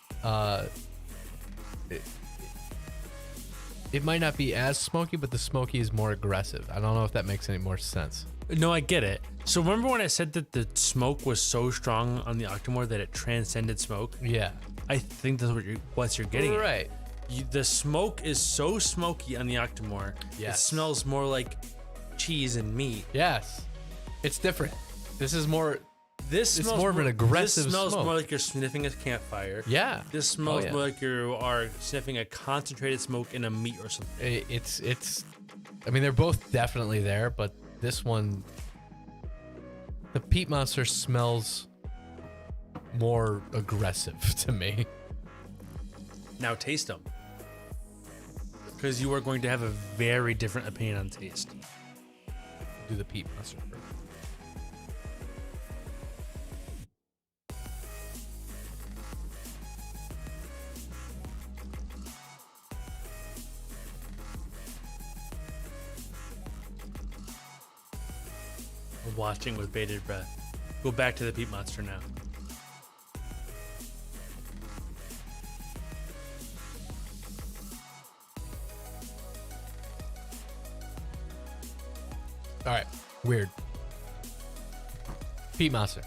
it might not be as smoky, but the smoky is more aggressive. I don't know if that makes any more sense. No, I get it. So remember when I said that the smoke was so strong on the Octomore that it transcended smoke? Yeah. I think that's what you're getting at. Right. The smoke is so smoky on the Octomore. Yes. It smells more like cheese and meat. Yes. It's different. This is more. This It's smells more of an aggressive This smells smoke. more like you're sniffing a campfire. Yeah. This smells yeah. more like you are sniffing a concentrated smoke in a meat or something. It's. I mean, they're both definitely there, but this one, the Peat Monster smells more aggressive to me. Now taste them. Because you are going to have a very different opinion on taste. Do the Peat Monster first. I'm watching with bated breath. Go back to the Peat Monster now. All right. Weird. Peat Monster.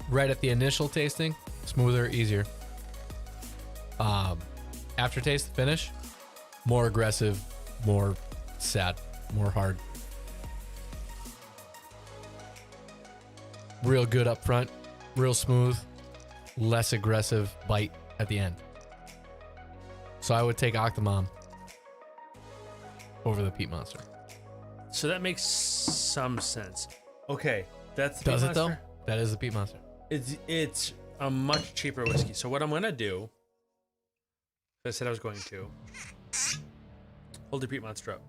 Right at the initial tasting, smoother, easier. Aftertaste, finish, more aggressive, more sad, more hard. Real good up front, real smooth, less aggressive bite at the end. So I would take Octomom over the Peat Monster. So that makes some sense. Okay, that's the Does Peat it though? Monster. That is the Peat Monster. It's a much cheaper whiskey. So what I'm gonna do, I said I was going to hold the Peat Monster up.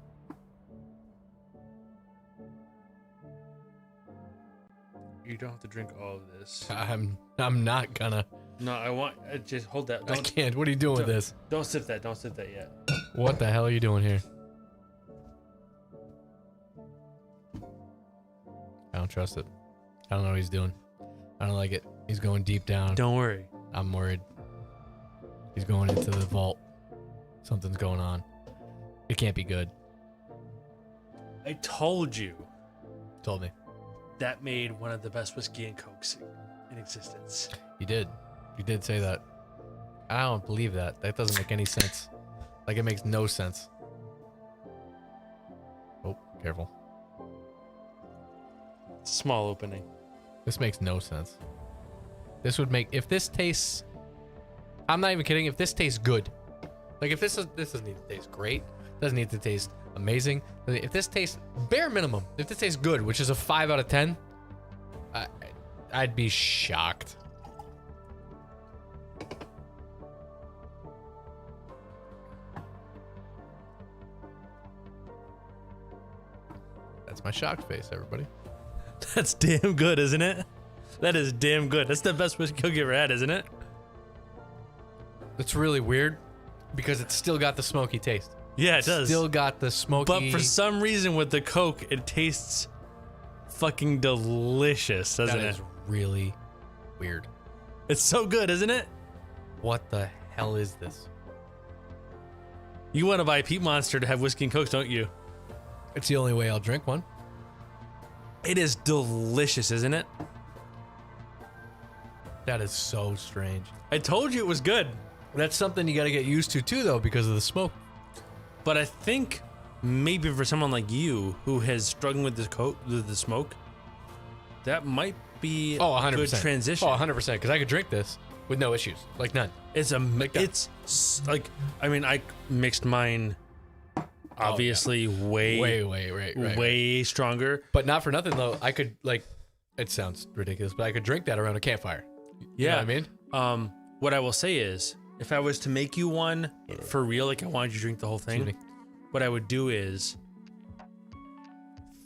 You don't have to drink all of this. I'm not gonna. No, I want just hold that. I can't. What are you doing with this? Don't sip that. Don't sip that yet. What the hell are you doing here? I don't trust it. I don't know what he's doing. I don't like it. He's going deep down. Don't worry. I'm worried. He's going into the vault. Something's going on. It can't be good. I told you Told me. that made one of the best whiskey and cokes in existence. You did. You did say that. I don't believe that. That doesn't make any sense. Like, it makes no sense. Oh, careful. Small opening. This makes no sense. This would make, if this tastes, I'm not even kidding, if this tastes good, like if this doesn't need to taste great, doesn't need to taste amazing. If this tastes bare minimum, if this tastes good, which is a 5 out of 10, I'd be shocked. That's my shocked face, everybody. That's damn good, isn't it? That is damn good. That's the best whiskey coke you ever had, isn't it? It's really weird because it's still got the smoky taste. Yeah, it does. Still got the smoky. But for some reason with the Coke, it tastes fucking delicious, doesn't that it? is really weird. It's so good, isn't it? What the hell is this? You want to buy Peat Monster to have whiskey and Coke, don't you? It's the only way I'll drink one. It is delicious, isn't it? That is so strange. I told you it was good. That's something you got to get used to too, though, because of the smoke. But I think maybe for someone like you who has struggled with the smoke, that might be a 100%. good transition. Oh, 100%. Because I could drink this with no issues, like none. It's a that. it's like I mean I mixed mine obviously way stronger. But not for nothing though. I could like, it sounds ridiculous, but I could drink that around a campfire. You know what I mean? What I will say is, if I was to make you one for real, like I wanted you to drink the whole thing, Excuse me. what I would do is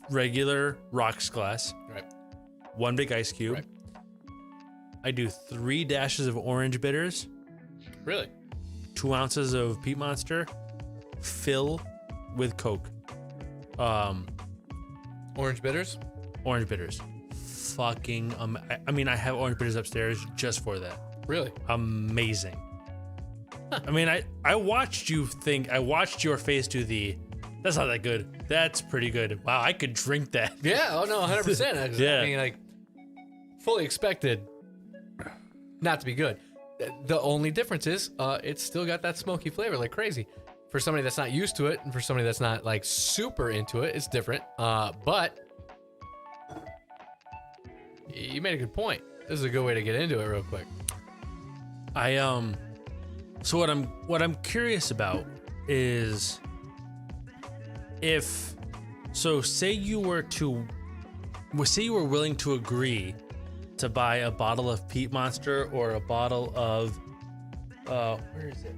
regular rocks glass, Right. one big ice cube. Right. I do 3 dashes of orange bitters, Really? 2 ounces of Peat Monster, fill with Coke. Orange bitters? Orange bitters. Fucking, I mean, I have orange bitters upstairs just for that. Really? Amazing. I mean, I watched you think, I watched your face do that's not that good. That's pretty good. Wow, I could drink that. Yeah. Oh no, 100%. Yeah. I mean, like, fully expected not to be good. The only difference is, it's still got that smoky flavor like crazy. For somebody that's not used to it, and for somebody that's not like super into it, it's different. But you made a good point. This is a good way to get into it real quick. So what I'm curious about is say you were willing to agree to buy a bottle of Peat Monster or a bottle of where is it?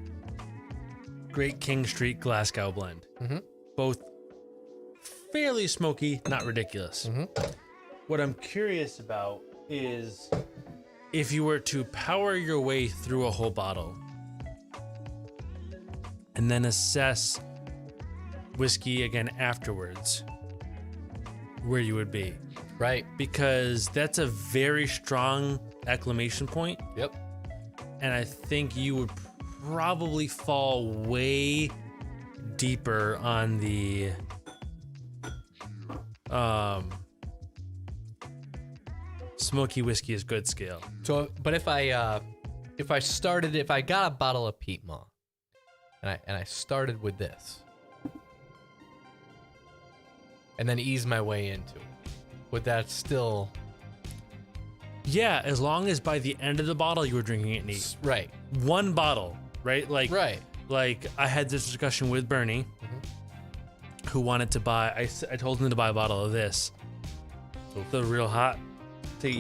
Great King Street Glasgow blend. Mm-hmm. Both fairly smoky, not ridiculous. Mm-hmm. What I'm curious about is if you were to power your way through a whole bottle and then assess whiskey again afterwards, where you would be. Right. Because that's a very strong exclamation point. Yep. And I think you would probably fall way deeper on the smoky whiskey is good scale. So, but if I got a bottle of Piedmont, and I started with this, and then ease my way into it, would that still? Yeah, as long as by the end of the bottle you were drinking it neat. Right. One bottle, right? Right. Like I had this discussion with Bernie, who wanted to buy. I told him to buy a bottle of this, the real hot, to get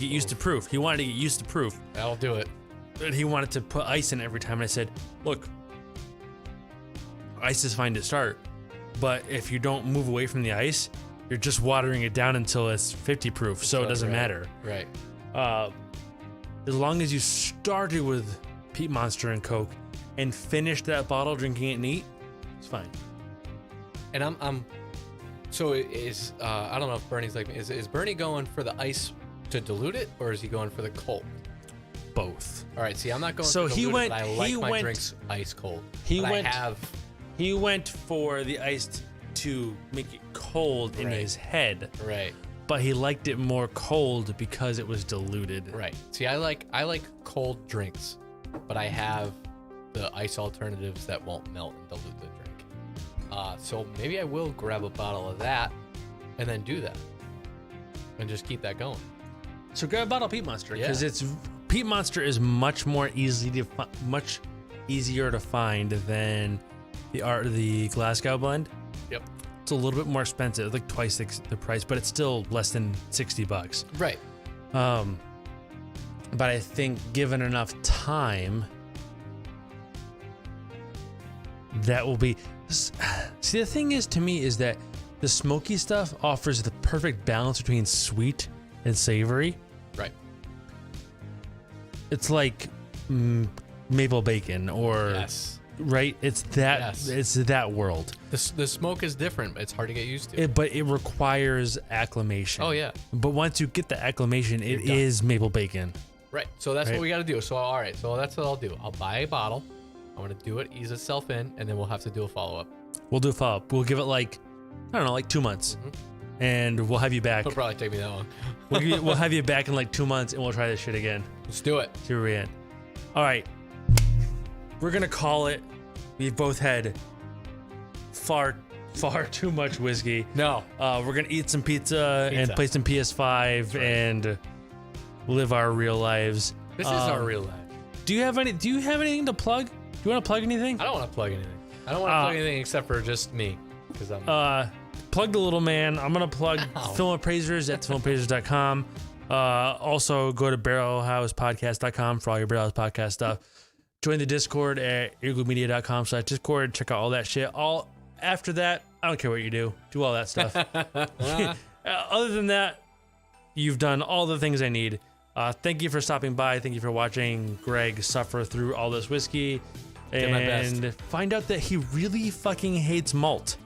used to proof. He wanted to get used to proof. That'll do it. But he wanted to put ice in every time, and I said, look, ice is fine to start, but if you don't move away from the ice, you're just watering it down until it's 50 proof, so it doesn't matter. Right. As long as you started with Peat Monster and Coke and finished that bottle drinking it neat, it's fine. And I'm so is I don't know if Bernie's like me. Is Bernie going for the ice to dilute it, or is he going for the cold? Both. All right, see, I'm not going So for he diluted, went- but I like he my went- drinks ice cold. he But went- I have He went for the ice to make it cold in Right. his head, right. but he liked it more cold because it was diluted. Right. See, I like cold drinks, but I have the ice alternatives that won't melt and dilute the drink. So maybe I will grab a bottle of that and then do that and just keep that going. So grab a bottle of Peat Monster because Yeah. Peat Monster is much easier to find than the Glasgow blend. Yep. It's a little bit more expensive, like twice the price, but it's still less than $60. Right. But I think given enough time, that will be. See, the thing is to me is that the smoky stuff offers the perfect balance between sweet and savory. Right. It's like maple bacon or Yes. right. It's that. Yes. It's that world. The smoke is different. It's hard to get used to. But it requires acclimation. Oh yeah. But once you get the acclimation, it done. is maple bacon. Right. So that's Right. what we got to do. So all right. So that's what I'll do. I'll buy a bottle. I'm gonna do it, ease itself in, and then we'll have to do a follow up. We'll do a follow up. We'll give it like, I don't know, like 2 months, and we'll have you back. It'll probably take me that long. We'll have you back in like 2 months, and we'll try this shit again. Let's do it. See where we're at. All right, we're gonna call it. We've both had far too much whiskey. No. We're gonna eat some pizza and Pizza. play some PS5 and live our real lives. This is our real life. Do you have anything to plug? Do you want to plug anything? I don't want to plug anything. I don't want to plug anything except for just me, because I'm. Plug the little man. I'm gonna plug Ow. Film Appraisers at filmappraisers.com. Also go to barrelhousepodcast.com for all your Barrel House Podcast stuff. Join the Discord at eargloopmedia.com/discord. Check out all that shit. All after that, I don't care what you do. Do all that stuff. Other than that, you've done all the things I need. Thank you for stopping by. Thank you for watching Greg suffer through all this whiskey Did my and best. find out that he really fucking hates malt.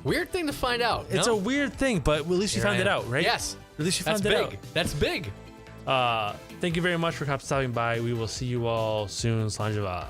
Weird thing to find out. It's a weird thing, but at least you Here found I it am. out, right? Yes. At least you That's found it big. That's big. out. Thank you very much for stopping by. We will see you all soon. Slanjava.